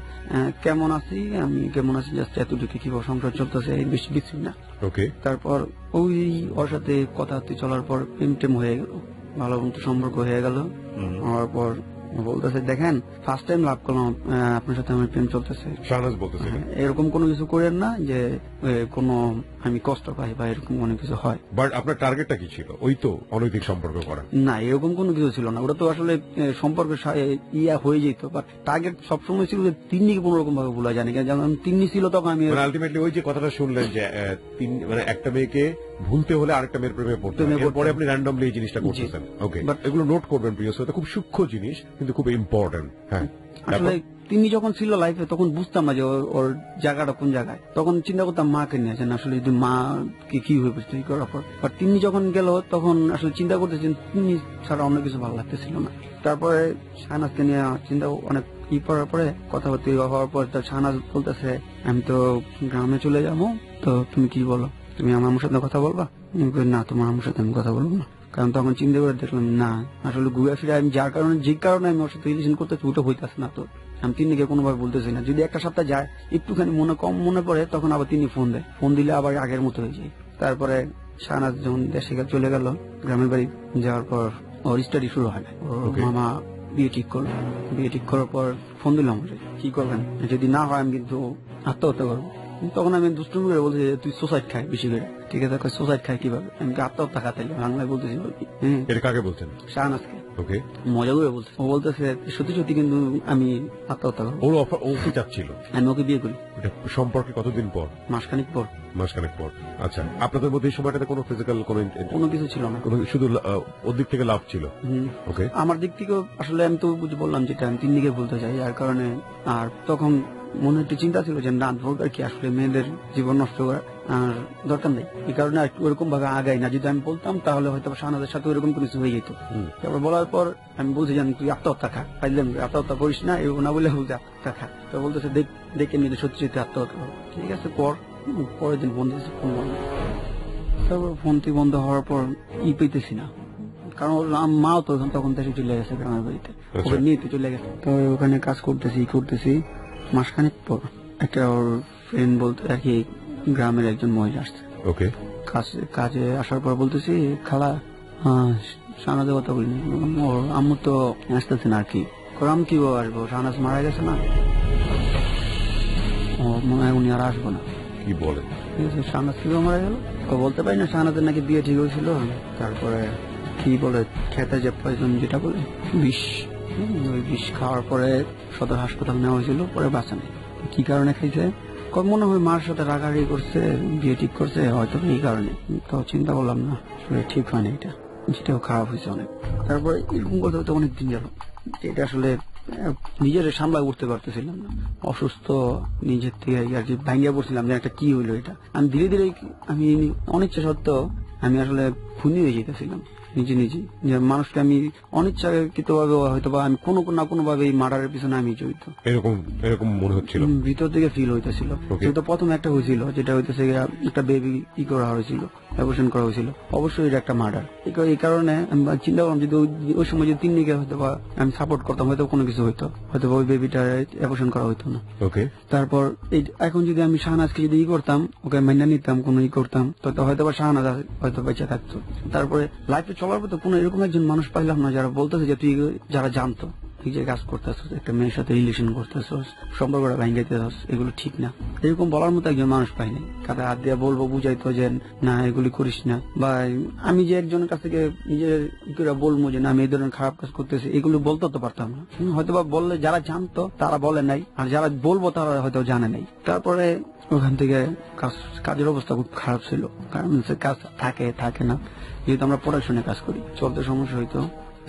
কেমন আছি আমি কেমন আছি জাস্ট এতটুকু, কিভাবে সংসার চলতেছে এই বেশি কিছু না। ওকে, তারপর ওই ওর সাথে কথা চলার পর প্রেম টেম হয়ে গেল, ভালো মতো সম্পর্ক হয়ে গেল, হওয়ার পর বলতেছে দেখেন ফার্স্ট টাইম লাভ করলাম আপনার সাথে আমার প্রেম চলতেছে, শাহনাজ বলতেছে এরকম কোনো কিছু করেন না যে কোনো আমি কষ্ট পাই বা এরকম অনেক কিছু হয়। বাট আপনার টার্গেটটা কি ছিল? ওই তো অনৈতিক সম্পর্ক করা? না এরকম কোনো কিছু ছিল না, ওটা তো আসলে সম্পর্ক ইয়া হয়ে যেত, বাট টার্গেট সবসময় ছিল যে তিন্নিকে কোনো রকম ভাবে ভুলা যায়নি, যেমন তিন্নি ছিল তখন আমি আলটিমেটলি ওই যে কথাটা শুনলেন যে মানে একটা মেয়েকে ভুলতে হলে আরেকটা মেয়ের প্রেমে পড়তে হবে, এরপরে আপনি র্যান্ডমলি এই জিনিসটা করতেছেন। ওকে, বাট এগুলো নোট করবেন প্রিয় শ্রোতা, খুব সূক্ষ্ম জিনিস কিন্তু খুব ইম্পর্টেন্ট। হ্যাঁ, আসলে তিনি যখন ছিল লাইফে তখন বুঝতাম না যে ওর জায়গাটা কোন জায়গায়, তখন চিন্তা করতাম মাকে নিয়ে আসেন, আসলে যদি মা কি হয়ে বুঝতে করার পর, বাট তিনি যখন গেল তখন আসলে চিন্তা করতেছেন তিনি ছাড়া অন্য কিছু ভালো লাগতেছিল না। তারপরে শাহনাজকে নিয়ে চিন্তা অনেক করার পরে কথাবার্তা হওয়ার পর শাহনাজ বলতেছে আমি তো গ্রামে চলে যাবো, তো তুমি কি বলো, তুমি আমার সাথে কথা বলবা? না তোমার আমার সাথে আমি কথা বলবো না, কারণ তখন চিন্তা করে দেখলাম না আসলে ঘুরে ফিরে আমি যে কারণে আমি ওর সাথে রিলেশন করতেছি ওটা হইতেছে না, তো আমি তিন্নিকে কোনোভাবে বলতেছি না, যদি একটা সপ্তাহ যায় একটুখানি কম মনে পড়ে তখন আবার তিনি ফোন দিলে আবার আগের মতো হয়ে যায়। তারপরে শাহনাজ যখন দেশে চলে গেল গ্রামের বাড়ি যাওয়ার পর ওর স্টাডি শুরু হয়, ওর মামা বিয়ে ঠিক করলো, বিয়ে ঠিক করার পর ফোন দিলাম কি করবেন, যদি না হয় আমি কিন্তু আত্মহত্যা করবো। তখন আমি দুষ্টুমি করে বলছি তুই সুসাইড খাই বেশি করে, ঠিক আছে সুসাইড খাই কিভাবে, আমি আত্মহত্যা খাতে বাংলায় বলতেছি। এটা কাকে বলছেন? শাহনাজকে। ওকে, মজা করে বলছে, ও বলতেছে সত্যি সত্যি কিন্তু আমি আত্মহত্যা করবো। ওর অফার ও কি চাচ্ছিল? আমি ওকে বিয়ে করি। সম্পর্কে কতদিন পর? মাসখানেক পর। মাসখানেক পর, আচ্ছা। আপনাদের মধ্যে এই সময়টাতে কোনো ফিজিক্যাল কোনো কিছু ছিল না, শুধু ওর দিক থেকে লাভ ছিল? ওকে, আমার দিক থেকে আসলে আমি তো বললাম যেটা আমি তিন্নিকে বলতে চাই, যার কারণে আর তখন মনে একটু চিন্তা ছিল যে না দরকার কি আসলে মেয়েদের জীবন নষ্ট করা আর দরকার নেই, এই কারণে আর ওরকম ভাবে আগাই না। যদি আমি বলতাম তাহলে হয়তো শাহনাজের সাথে ওরকম কিছু হয়ে যেত। তারপর বলার পর আমি বলছি যে তুই আত্মহত্যা খা, পাইলাম আত্মহত্যা করিস না, এই না বলে বলতে আত্মহত্যা খা। তো বলতেছে দেখে নিলে সত্যি সত্যি আত্মহত্যা করো। ঠিক আছে, পরের দিন বন্ধ হয়েছে, ফোন বন্ধ। তারপর ফোনটি বন্ধ হওয়ার পর পেতেছি না, কারণ ওর মাও তো তখন দেশে চলে গেছে গ্রামের বাড়িতে, ওকে নিয়ে তো চলে গেছে। তো ওখানে কাজ করতেছি মাসখানেক পর একটা ওর ফ্রেন্ড বলতে আর কি গ্রামের একজন মহিলা আসছে। ওকে, কাজে আসার পর বলতেছি খালা শাহনাজের কথা বলিনি, ওর আম্মু তো আসতেছে না আর কি। আমি কি আসবো, শাহনাজ মারা গেছে না, ও মনে হয় উনি আর আসবো না। কি বলে? শাহনাজ কিভাবে মারা গেল বলতে পারি না, শাহনাজের নাকি বিয়ে ঠিক হয়েছিল, তারপরে কি বলে খেতে যে পয়জন যেটা বলে বিষ, ওই বিষ খাওয়ার পরে সদর হাসপাতাল নেওয়া হয়েছিল, পরে বাঁচা নেই। কি কারণে খাইছে মনে হয় মার সাথে রাগারাগি করছে, বিয়ে ঠিক করছে হয়তো এই কারণে। তো চিন্তা করলাম না ঠিক হয়নি, এটা যেটাও খারাপ হয়েছে অনেক। তারপরে এরকম করতে হতে অনেক দিন গেল, এটা আসলে নিজের সামলা উঠতে পারতেছিলাম না, অসুস্থ নিজের থেকে আর কি ভাঙ্গিয়া পড়ছিলাম যে একটা কি হইলো এটা। আমি ধীরে ধীরে আমি অনিচ্ছা সত্ত্বেও আমি আসলে খুনি হয়ে যেতেছিলাম নিজে নিজে, যে মানুষকে আমি অনিচ্ছাকৃত ভাবে হয়তো বা আমি কোনো না কোনো ভাবে এই মার্ডারের পিছনে আমি জড়িত, এরকম মনে হচ্ছিল, ভিতর থেকে ফিল হইতেছিল। তো প্রথম একটা হয়েছিল যেটা হইতেছে একটা বেবি করা হয়েছিল, অ্যাবর্শন করা হয়েছিল, অবশ্যই এটা একটা মার্ডার। এই কারণে আমি চিন্তা করলাম যদি ওই সময় যদি 3 দিকে হয়তো বা আমি সাপোর্ট করতাম হয়তো কোনো কিছু হইতো, হয়তো ওই বেবিটা অ্যাবর্শন করা হইতো না। তারপর এখন যদি আমি শাহনাজকে যদি করতাম, ওকে মাইনা নিতাম, কোনো করতাম, তো হয়তো বা শাহনাজ হয়তো বেঁচে থাকতো। তারপরে লাইফে চলার পর তো কোনো এরকম একজন মানুষ পাইলাম না যারা বলতেছে যে তুই যারা জানতো তুই যে কাজ করতেছ, একটা মেয়ের সাথে রিলেশন করতেছ, সম্পর্কটা ভাঙ্গাইতেছ, এগুলো ঠিক না, এরকম বলার মতো একজন মানুষ পাইনি। কাছে হাত দিয়ে বলবো বুঝাইতো যে না এগুলি করিস না, বা আমি যে একজনের কাছ থেকে নিজের বলবো যে না আমি এই ধরনের খারাপ কাজ করতেছি, এগুলো বলতে তো পারতাম না। হয়তো বা বললে যারা জানতো তারা বলে নাই, আর যারা বলবো তারা হয়তো জানে নাই। তারপরে ওখান থেকে কাজের অবস্থা খুব খারাপ ছিল, কারণ কাজ থাকে না, যেহেতু আমরা পড়াশোনায় কাজ করি, চলতে সমস্যা হইতো।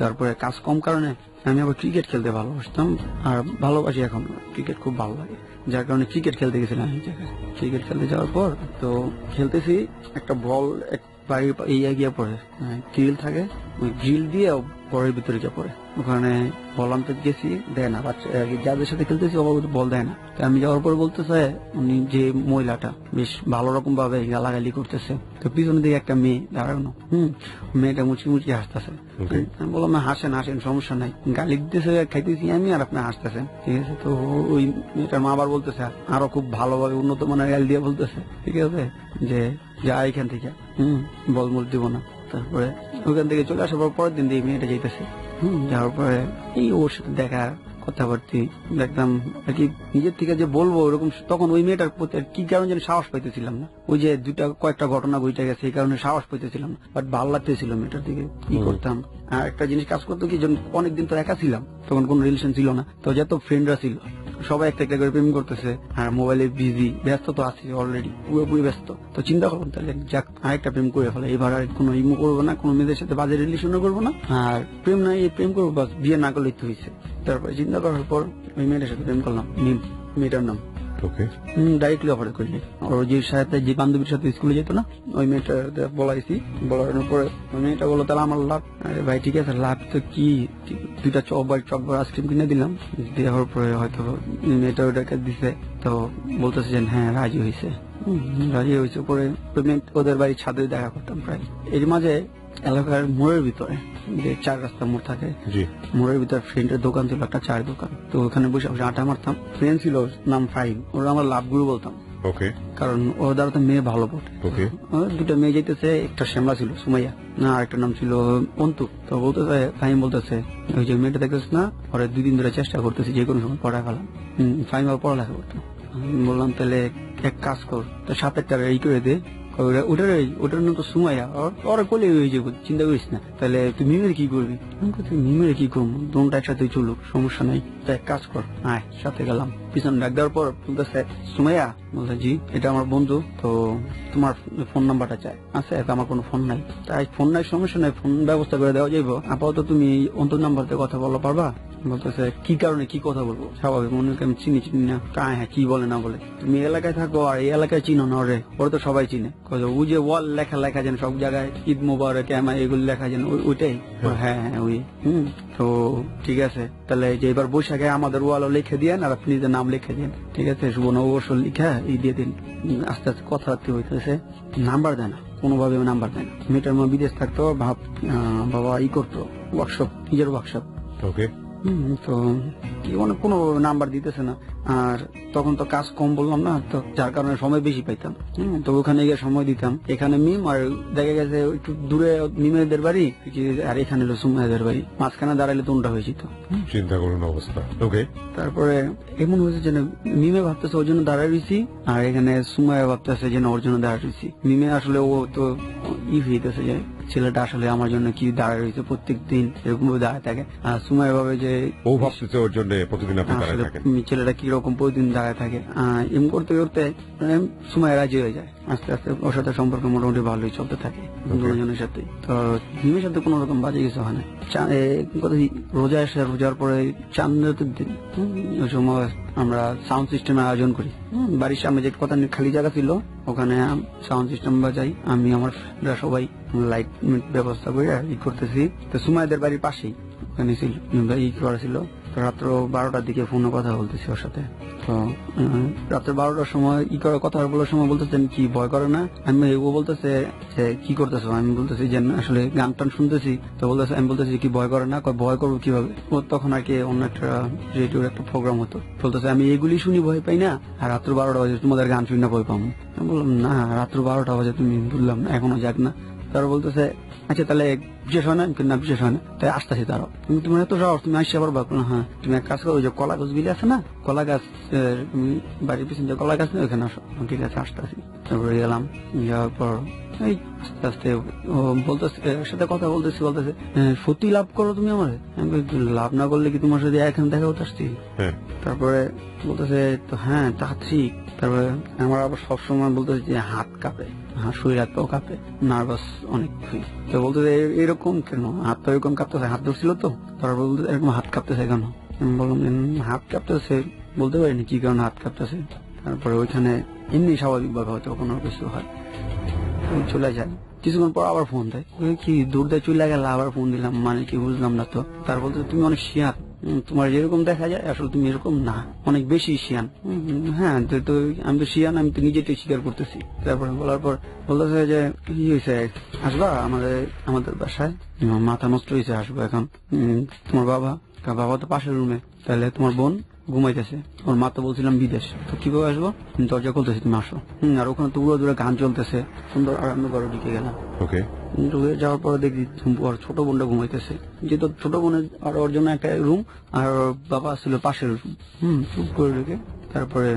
তারপরে কাজ কম কারণে আমি আবার ক্রিকেট খেলতে ভালোবাসতাম, আর ভালোবাসি এখন, ক্রিকেট খুব ভালো লাগে, যার কারণে ক্রিকেট খেলতে গেছিলাম এই জায়গায়। ক্রিকেট খেলতে যাওয়ার পর তো খেলতেছি, একটা বল বাড়ির গিয়ে পড়ে, গ্রিল থাকে, ওই গ্রিল দিয়ে ঘরের ভিতরে গিয়ে পড়ে। ওখানে বল আনতে গেছি, দেয় না, যাদের সাথে খেলতেছি বল দেয় না। আমি যাওয়ার পর বলতেছে উনি যে মহিলাটা বেশ ভালো রকম ভাবে গালাগালি করতেছে, তো পিছনে দিকে একটা মেয়ে দাঁড়ানো, মেয়েটা মুচকি হাসতেছে। আমি বললাম হাসেন সমস্যা নাই, গালি দিতেছে খাইতেছি আমি আর আপনি হাসতেছেন, ঠিক আছে। তো ওই মেয়েটার মা আবার বলতেছে আরো খুব ভালোভাবে উন্নত মানের গালি দিয়ে বলতেছে, ঠিক আছে, যে যা এখান থেকে বলমল দিব না। তারপরে ওখান থেকে চলে আসার পর পরের দিন দিয়ে মেয়েটা যাইতেছে, যাওয়ার পরে এই ওর সাথে দেখা কথাবার্তি দেখতাম আর কি, নিজের থেকে যে বলবো ওরকম, তখন ওই মেয়েটার প্রতি কি কারণ যেন সাহস পাইতেছিলাম না, ওই যে কয়েকটা ঘটনা ঘটে গেছে এই কারণে সাহস পাইতেছিলাম না, বাট ভালো লাগতেছিল মেয়েটার দিকে কি করতাম। আর একটা জিনিস কাজ করতো কি, অনেকদিন তো একা ছিলাম, তখন কোন রিলেশন ছিল না, তো যত ফ্রেন্ডরা ছিল সবাই একটা একটা করে প্রেম করতেছে, আর মোবাইলে বিজি, ব্যস্ত তো আছে অলরেডি, পুরোপুরি ব্যস্ত। তো চিন্তা করলাম তাহলে যাক আরেকটা প্রেম করে ফেলে, এবার আর কোনো ইমো করবো না, কোনো মেয়েদের সাথে বাজে রিলেশনও করবো না, আর প্রেম নাই প্রেম করবো, বাস বিয়ে না করলেই তো হয়েছে। তারপরে চিন্তা করার পর ওই মেয়েটার সাথে প্রেম করলাম, মেয়েটার নাম ডাইরেক্টলি অফার করিনি, ওর যে সাথে যে বান্ধবীর সাথে স্কুলে যেত না, ওই মেয়েটা বলাইছি, বলানোর পরে ওই মেয়েটা বললো তাহলে আমার লাভ। আরে ভাই ঠিক আছে, লাভ তো কি, 2টা চকবার আইসক্রিম কিনে দিলাম, দেওয়ার পরে হয়তো মেয়েটা ওটাকে দিছে, তো বলতেছে যে হ্যাঁ রাজি হয়েছে, পরে ওদের বাড়ির ছাদে দেখা করতাম প্রায়। এর মাঝে এলাকার মোড়ের ভিতরে যে 4 রাস্তা মোড় থাকে, মোড়ের ভিতরে ফ্রেন্ডের দোকান ছিল, একটা চায়ের দোকান, তো ওখানে বসে আটা মারতাম। ফ্রেন্ড ছিল নাম ফাইন, ওরা আমরা লাভগুলো বলতাম, কারণ ওর দ্বারা তো মেয়ে ভালো পড়ে। 2টা মেয়ে যেতেছে, একটা শ্যামলা ছিল সুমাইয়া, না আরেকটা নাম ছিল অন্তু। তো বলতেছে ফাইন বলতেছে ওই যে মেয়েটা দেখতেছ না, ওরা 2 দিন ধরে চেষ্টা করতেছি যে কোনো সময় পড়া ফেলাম। ফাইন পড়ালেখা করতাম, বললাম তাহলে এক কাজ কর, তো 7-8 এই করে দে, ওটার নাম তো সুমাইয়া, ওরা কোলে হয়ে যাবো, চিন্তা করিস না। তাহলে তুই মিমের কি করবি? মিমের কি করবো, দুটা একসাথে চলুক, সমস্যা নাই, তো এক কাজ কর আয়। সাথে গেলাম, পিছনে ডাক দেওয়ার পর বলতেছে সুমাইয়া, বলছে জি এটা আমার বন্ধু, তো তোমার ফোন নাম্বারটা চাই। আচ্ছা আমার কোনো ফোন নাই, তাই ফোন নাই সমস্যা নাই, ফোন ব্যবস্থা করে দেওয়া যাইব, আপাতত তুমি অন্তর নাম্বার দিয়ে কথা বলা পারবা? বলতেছে কি কারণে কি কথা বলবো, স্বাভাবিক মনে করি আমি চিনি না, হ্যাঁ কি বলে না বলে, তুমি এলাকায় থাকো আর এই এলাকায় চিনো না ওরে, ওরা তো সবাই চিনে, ওই যে ওয়াল লেখা যেন সব জায়গায় ঈদ মোবারক এগুলো লেখা যেন ওইটাই, হ্যাঁ ওই তো ঠিক আছে তাহলে যে এবার বৈশাখে আমাদের ওয়ালও লিখে দিয়েন আর আপনি নিজের নাম লিখে দিন, ঠিক আছে, শুভ নববর্ষ লিখে দিয়ে দিন। আস্তে আস্তে কথাবার্তা হইতেছে, নাম্বার দেয় না, কোনোভাবে নাম্বার দেয় না। মেয়েটার মা বিদেশ থাকতো, বাবা করতো ওয়ার্কশপ, নিজের ওয়ার্কশপ, ওকে। তো কোনো নাম্বার দিতেছে না, আর তখন তো কাজ কম বললাম না, তো যার কারণে সময় বেশি পাইতাম। তো ওখানে গিয়ে সময় দিতাম, এখানে মিম আর দেখা গেছে একটু দূরে মিমেদের বাড়ি আর এখানে হলো সুমাইয়াদের বাড়ি, মাঝখানে দাঁড়াইলে তোনটা হয়ে যেত, চিন্তা করুন অবস্থা। ওকে, তারপরে এমন হয়েছে যে মিমে ভাবতেছে ওর জন্য দাঁড়ায় রয়েছি আর এখানে সুমাইয়া ভাবতেছে যে ওর জন্য দাঁড়ায় রয়েছি। মিমে আসলে ও তো হইতেছে যে ছেলেটা আসলে আমার জন্য কি দাঁড়ায় রয়েছে, প্রত্যেক দিন এরকম দাঁড়ায় থাকে, আর সুমাইয়া ভাবে যে ও ভাবতেছে ওর জন্য প্রতিদিন আপনি দাঁড়ায় থাকেন, ছেলেটা কিরকম প্রতিদিন দাঁড়ায় থাকে। এম করতে করতে সুমাইয়া রাজি হয়ে যায়, আস্তে আস্তে ওর সাথে সম্পর্ক মোটামুটি ভালোই চলতে থাকে দুজনের সাথে। তো মিমের সাথে কোন রকম বাজে কিছু হয় না। রোজা এসে রোজার পরে চাঁদের দিন ওই সময় আমরা সাউন্ড সিস্টেমের আয়োজন করি, বাড়ির সামনে যে কথা খালি জায়গা ছিল ওখানে সাউন্ড সিস্টেম বাজাই, আমি আমার সবাই লাইট ব্যবস্থা করে করতেছি। তো সুমাইয়াদের বাড়ির পাশেই ওখানে ছিল করেছিল। তো রাত্র 12টার দিকে ফোনে কথা বলতেছি ওর সাথে। তো রাত্রে 12টার সময় কথা বলার সময় বলতেছেন কি ভয় করে না, আমি ও বলতেছে যে কি করতেছো, আমি বলতেছি যে আসলে গান টান শুনতেছি। তো বলতেছে, আমি বলতেছি কি ভয় করে না, ভয় করবো কিভাবে, ও তখন আর কি অন্য একটা রেডিওর একটা প্রোগ্রাম হতো, বলতেছে আমি এগুলি শুনি ভয় পাই না, আর রাত্র 12টা বাজে তোমাদের গান শুনি না ভয় পাবো। আমি বললাম না রাত্র 12টা বাজে তুমি, বললাম না এখনো যাক না। তারা বলতেছে আচ্ছা তাহলে বিশেষ হয় না, না বিশেষ হয় না, তাই আসতেছি তারা, তোমার এত সাহস তুমি আসতে পারবা? হ্যাঁ তুমি এক কাজ করো, ওই যে কলা গাছ বিলে আছে না, কলা গাছ তুমি বাড়ির পিছনে যে কলা গাছ নেই ওখানে আসো। ঠিক আছে আসতেছি। তারপরে গেলাম, যাওয়ার পর এই আস্তে আস্তে বলতেছে, সাথে কথা বলতেছি, সত্যি লাভ করো তুমি আমার, লাভ না করলে কি তোমার সাথে এখানে দেখা হতে আসছি? তারপরে বলতেছে তো হ্যাঁ তা ঠিক। তারপরে আমার আবার সবসময় বলতেছে যে হাত কাঁপে, শরীর হাত পাও কাঁপে, নার্ভাস অনেক। তো বলতেছে এরকম কেন, হাত তো এরকম কাঁপতেছে, হাত ধরছিল তো, তারপর বলতে এরকম হাত কাঁপতেছে কেন? বললাম হাত কাঁপতেছে, বলতে পারিনি কি কারণে হাত কাঁপতেছে। তারপরে ওইখানে এমনি স্বাভাবিক ভাবে হয়তো কোনো কিছু হয়, চলে যায়। কিছুক্ষণ পর আবার ফোন দেয়, কি দূর দিয়ে চলে গেল, আবার ফোন দিলাম, মানে কি বুঝলাম না। তো তার বলতে তুমি অনেক শিয়ান, তোমার যেরকম দেখা যায় আসলে তুমি এরকম না, অনেক বেশি শিয়ান। হ্যাঁ তো আমি তো শিয়ান, আমি তো নিজেটাই স্বীকার করতেছি। তারপরে বলার পর বলতেছে যে কি হয়েছে, আসবা আমাদের বাসায়, মাথা নষ্ট হয়েছে, আসবো এখন। তোমার বাবা তো পাশের রুমে, তাহলে তোমার বোন ঘুমাইতেছে, ওর মা তো বলছিলাম বিদেশ, তো কিভাবে আসবো, দরজা খুলতেছি তুমি আসো। আর ওখানে তো দূরে গান চলতেছে, সুন্দর আরাম করে ঢুকে গেলাম। যাওয়ার পরে দেখি ছোট বোনটা ঘুমাইতেছে, যেহেতু ছোট বোনের আর ওর জন্য একটা রুম, আর বাবা ছিল পাশের রুম। চুপ করে ঢুকে তারপরে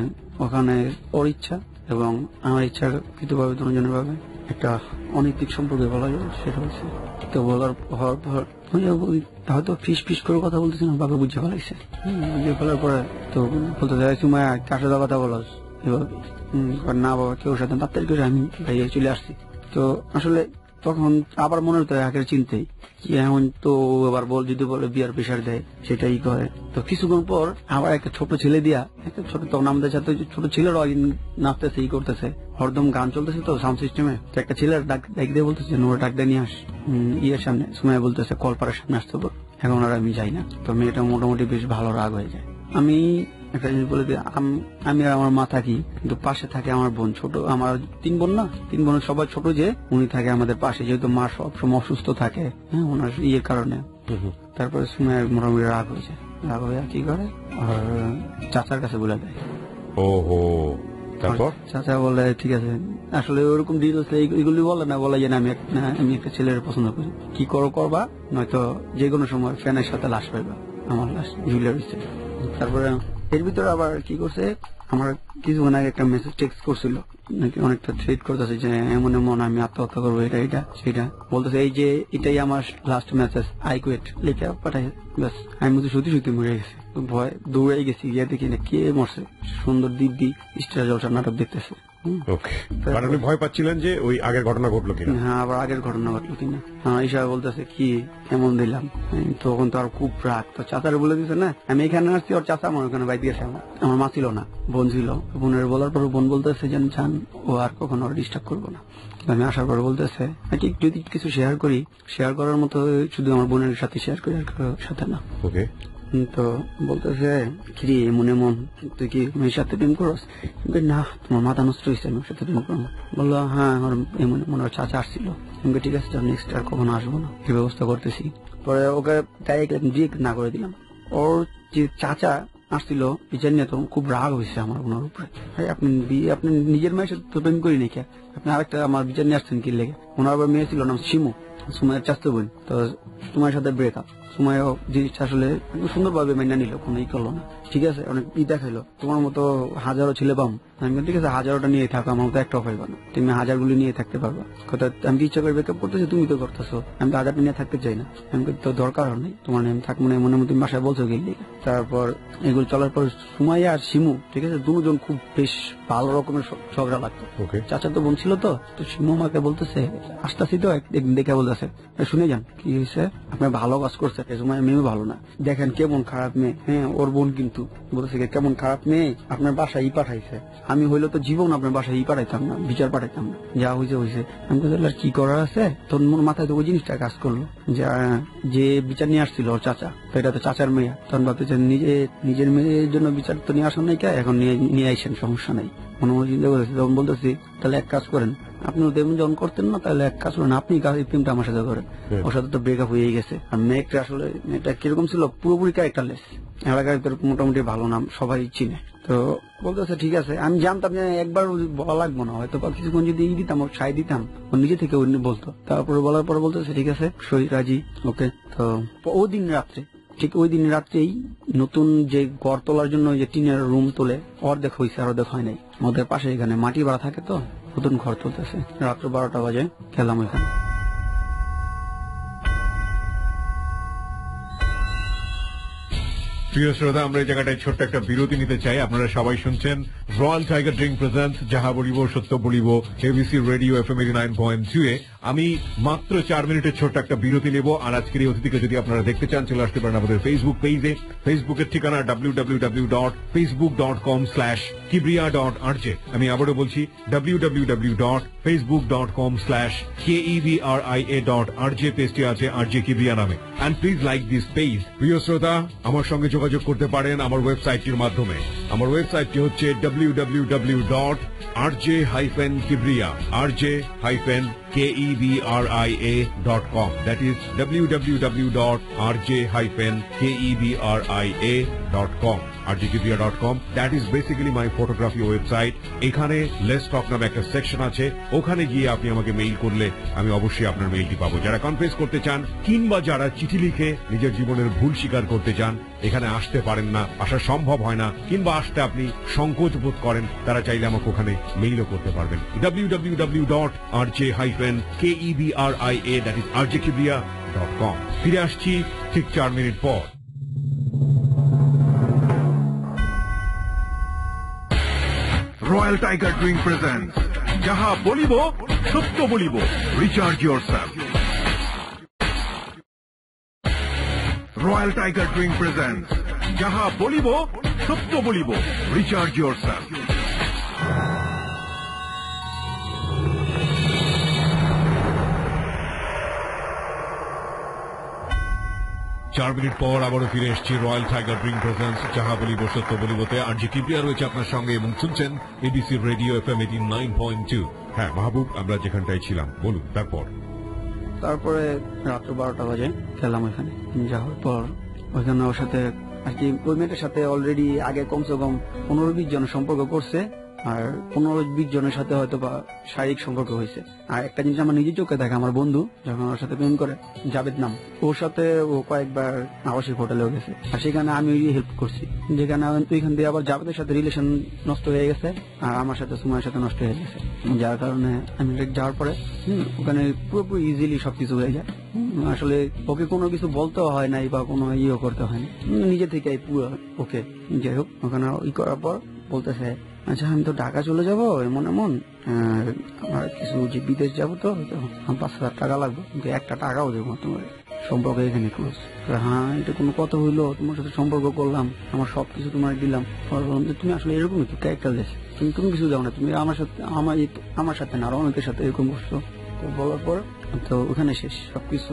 ওখানে ওর ইচ্ছা এবং আমার ইচ্ছা কৃতভাবে দুজনের ভাবে একটা অনৈতিক সম্পর্কে বলা যায়, সেটা হচ্ছে। তো হওয়ার পর হয়তো ফিস করে কথা বলতেছিলাম, বাবা বুঝে ফেলাইছে। বুঝে ফেলার পরে তো বলতে চাই তুমি কার সাথে কথা বলো এভাবে, না বাবা কেউ সাথে, তাড়াতাড়ি করে আমি ভাইয়া চলে আসছি। তো আসলে তখন আবার মনে হতো আগের চিন্তাই কি এমন তো এবার যদি বলে বিয়ার প্রেশার দেয় সেটাই করে। তো কিছুক্ষণ পর আবার একটা ছোট ছেলে দিয়া, একটা ছোট, তখন আমাদের সাথে ছোট ছেলেরাও নাচতেছে, করতেছে, হরদম গান চলতেছে তো সাউন্ড সিস্টেমে। তো একটা ছেলের ডাক দিয়ে বলতেছে নোরা ডাক দিয়ে নিয়ে আস ইয়ের সামনে, সময় বলতেছে কলপাড়ার সামনে আসতে বল। এখন আর আমি যাই না। তো মেয়েটা মোটামুটি বেশ ভালো রাগ হয়ে যায়। আমি একটা জিনিস বলে দিই, আমি আর আমার মা থাকি, কিন্তু পাশে থাকে আমার বোন, ছোট, আমার 3 বোন না, 3 বোনের সবাই ছোট, যে উনি থাকে আমাদের পাশে, যেহেতু মা সবসময় অসুস্থ থাকে, হ্যাঁ ওনার ইয়ের কারণে। তারপরে সময় মোটামুটি রাগ হয়েছে, রাগ হয়ে কি করে আর চাচার কাছে বলে দেয়। তারপর চাচা বলে ঠিক আছে, আসলে ওরকম ডিটেলস এগুলি বলে না, বলা যায় না আমি একটা ছেলের পছন্দ করি, কি করবা, নয়তো যে কোনো সময় ফ্যানের সাথে লাশ পাইবা, আমার লাশ ঝুলে রয়েছে। তারপরে এর ভিতরে আবার কি করছে, আমার কিছুক্ষণ আগে একটা মেসেজ টেক্সট করছিল, নাকি অনেকটা থ্রেট করতেছে যে এমন আমি আত্মহত্যা করবো, এটা সেটা বলতেছে। এই যে এটাই আমার লাস্ট মেসেজ, আই কুইট লিখে পাঠাই। ব্যাস আমি বলতে সত্যি মরে গেছি, ভয় দৌড়াই গেছি, গিয়ে দেখি না কে মরছে, সুন্দর দিব্যি স্টার জলসার নাটক দেখতেছে। ওকে, কারণ আপনি ভয় পাচ্ছিলেন যে ওই আগের ঘটনা ঘটলো কিনা। হ্যাঁ, আবার আগের ঘটনা ঘটলো কিনা। হিসাবে বলতেছে কি কেমন দিলাম, তখন তো আর খুব রাগ। তো চাচারে বলে দিছে না আমি এখানে আসছি, ওর চাচা আমার ওখানে বাইরে গেছে। আমার মা ছিল না, বোন ছিল। বোনের বলার পর বোন বলতেছে যে চান ও আর কখনো ডিস্টার্ব করবো না। আমি আসার পর বলতেছে নাকি যদি কিছু শেয়ার করি, শেয়ার করার মতো শুধু আমার বোনের সাথে শেয়ার করি, আর সাথে না। ওকে, তো বলতেছে কি মনে মন তুই কি মেয়ের সাথে প্রেম করস? না, তোমার মাথা নষ্ট হয়েছে, আমি ওর সাথে প্রেম করবো। বললো হ্যাঁ আমার মনে মনে চাচা আসছিল। ঠিক আছে, নেক্সট আর কখনো আসবো না, কি ব্যবস্থা করতেছি। পরে ওকে ডিরেক্ট না করে দিলাম। ওর যে চাচা আসছিল বিচার নিয়ে, তো খুব রাগ হয়েছে আমার ওনার উপরে। আপনি নিজের মেয়ের সাথে তো প্রেম করি নাকি, আপনি আরেকটা আমার বিচার নিয়ে আসছেন কি লেগে? ওনার আবার মেয়ে ছিল নাম শিমু, সুমাইয়ের চাচতো বোন। তো তোমার সাথে ব্রেকআপ। সময় জিনিসটা আসলে সুন্দরভাবে মেনে নিল, কোনো ই করলো না। ঠিক আছে, অনেক দেখাইলো তোমার মতো হাজারো ছেলে পাম। আমি ঠিক আছে, হাজারোটা নিয়ে থাকো, আমার মতো একটাও পাইবা না, তুমি হাজারগুলি নিয়ে থাকতে পারবা। কথা আমি কি ইচ্ছা করে ব্রেকআপ করতেছি, তুমি তো করতেছো, আমি তো হাজারটা নিয়ে থাকতে চাই না। আমি তো দরকার নেই তোমার, আমি থাকবো না মনে মতো বাসায় বলছো গেলি। তারপর এগুলো চলার পর সুমাইয়া আর শিমু, ঠিক আছে, দুজন খুব বেশ ভালো রকমের ঝগড়া লাগতো। চাচা তো বোন ছিল, তো শিমু আমাকে বলতেছে আসতেছি তো একদিন দেখে বলতেছে শুনে যান কি হয়েছে, আপনার ভালো কাজ করছে, সময় মেয়ে ভালো না, দেখেন কেমন খারাপ মেয়ে। হ্যাঁ, ওর বোন কিন্তু বলতেছে কেমন খারাপ মেয়ে, আপনার বাসায় পাঠাইছে। আমি হইলো তো জীবন আপনার বাসায় পাঠাইতাম না, বিচার পাঠাইতাম না, যা হয়েছে হয়েছে। আমি বললাম কি করার আছে, তোর মাথায় তো ওই জিনিসটা কাজ করলো যে বিচার নিয়ে আসছিল ওর চাচা, তো এটা তো চাচার মেয়ে। তখন ভাবতেছে নিজের মেয়ের জন্য বিচার তো নিয়ে আসেন নাই, কে এখন নিয়ে আইসেন, সমস্যা নাই। মনে মনে চিন্তা করেছি, তখন বলতেছি তাহলে এক কাজ করেন, আপনি তেমন যখন করতেন না, তাহলে এক কাজ করেন, আপনি প্রেমটা আমার সাথে করেন। ওর সাথে তো ব্রেকআপ হয়ে গেছে। আর মেয়েটা আসলে মেয়েটা কিরকম ছিল, পুরোপুরি ক্যারেক্টারলেস, এলাকায় মোটামুটি ভালো নাম, সবাই চিনে। তো বলতেছে ঠিক আছে, আমি জানতাম যে একবার বলা লাগবো না, হয়তো কিছুক্ষণ যদি দিতাম, ওর ছাই দিতাম, ও নিজে থেকে ও বলতো। তারপরে বলার পরে বলতেছে ঠিক আছে সই রাজি, ওকে। তো ওই দিন রাত্রে, ঠিক ওই দিন রাত্রেই নতুন যে ঘর তোলার জন্য যে টিনের রুম তোলে, অর্ধেক হয়েছে আর অর্ধেক হয় নাই। আমাদের পাশে এখানে মাটি ভাড়া থাকে, তো নতুন ঘর তুলতেছে। রাত্র 12টা বাজে খেলাম এখানে। প্রিয় শ্রোতা, আমরা এই জায়গাটায় ছোট্ট একটা বিরতি নিতে চাই। আপনারা সবাই শুনছেন রয়্যাল টাইগার ড্রিঙ্ক প্রেজেন্টস যাহা বলিব সত্য বলিব, এবিসি রেডিও FM 89.2 এ। আমি মাত্র 4 মিনিটের ছোট্ট একটা বিরতি নেব। আর আজকের এই অতিথিকে যদি আপনারা দেখতে চান, চলে আসতে পারেন আমাদের ফেসবুক পেজে। ফেসবুকের ঠিকানা www.facebook.com/kibria.rj। আমি আবারও বলছি www.facebook.com/kebria.rj। পেজটি আছে RJ Kibria নামে। And please like this page. প্রিয় শ্রোতা, আমার সঙ্গে যোগাযোগ করতে পারেন আমার ওয়েবসাইটটির মাধ্যমে। আমার ওয়েবসাইটটি হচ্ছে www.rj-kebria.com। That is www.rj-kebria.com। rjkibria.com। That is basically my photography website। এখানে লেটস টক নামে একটা সেকশন আছে, ওখানে গিয়ে আপনি আমাকে মেইল করলে আমি অবশ্যই আপনার মেইলটি পাবো। যারা কনফেস করতে চান কিংবা যারা চিঠি লিখে নিজের জীবনের ভুল স্বীকার করতে চান, এখানে আসতে পারেন না, আসা সম্ভব হয় না, কিংবা আসতে আপনি সংকোচ বোধ করেন, তারা চাইলে আমাকে ওখানে মেইলও করতে পারবেন। www.rj-kebria, that is rjkibria.com। ফিরে আসছি ঠিক 4 মিনিট পর। রয়্যাল টাইগার ড্রিঙ্ক প্রেজেন্টস যাহা বলিব সত্য বলিব, recharge yourself. Royal tiger drink presents যাহা বলিব সত্য বলিব, রিচার্জ ইয়োরসেলফ। 4 মিনিট পর আবারও ফিরে এসেছি রয়্যাল টাইগার ড্রিঙ্ক প্রেজেন্টস যাহা বলিব সত্য বলিবতে। RJ Kibria রয়েছে আপনার সঙ্গে এবং শুনছেন এবিসি রেডিও FM 89.2। হ্যাঁ মাহবুব, আমরা যেখানটায় ছিলাম, বলুন তারপরে রাত্র 12টা বাজে খেলাম এখানে। যাওয়ার পর ওইখানে ওর সাথে আর কি, ওই মেয়েটার সাথে অলরেডি আগে কমসে কম 15-20 জনের সম্পর্ক করছে, আর 15-20 জনের সাথে হয়তো বা শারীরিক সম্পর্ক হয়েছে। আর একটা জিনিস আমার নিজের চোখে দেখা, আমার বন্ধু যখন ওর সাথে প্রেম করে, জাবেদ নাম, ওর সাথে ও কয়েকবার আবাসিক হোটেলেও গেছে, আর সেখানে আমি হেল্প করছি। যেখানে ওইখান দিয়ে আবার জাবেদের সাথে রিলেশন নষ্ট হয়ে গেছে, আর আমার সাথে সময়ের সাথে নষ্ট হয়ে গেছে, যার কারণে আমি যাওয়ার পরে ওখানে পুরোপুরি ইজিলি সবকিছু হয়ে যায়। আসলে ওকে কোনো কিছু বলতেও হয় নাই বা কোনো ইয়েও করতে হয় না, নিজে থেকে পুরো ওকে। যাই হোক, ওখানে ই করার পর বলতেছে আচ্ছা আমি তো ঢাকা চলে যাবো এমন এমন, আমার কিছু যে বিদেশ যাবো তো 5,000 টাকা লাগবে, কিন্তু একটা টাকাও দেবো তোমার, সম্পর্ক এখানে ক্লোজ। হ্যাঁ এটা কোনো কথা হইলো, তোমার সাথে সম্পর্ক করলাম, আমার সবকিছু তোমার দিলাম, বললাম যে তুমি আসলে এরকমই তো ক্যারেক্টার লেস, তুমি কিছু যাও না, তুমি আমার সাথে না আরো অনেকের সাথে এরকম করছো। তো বলার পর তো ওখানে শেষ, সবকিছু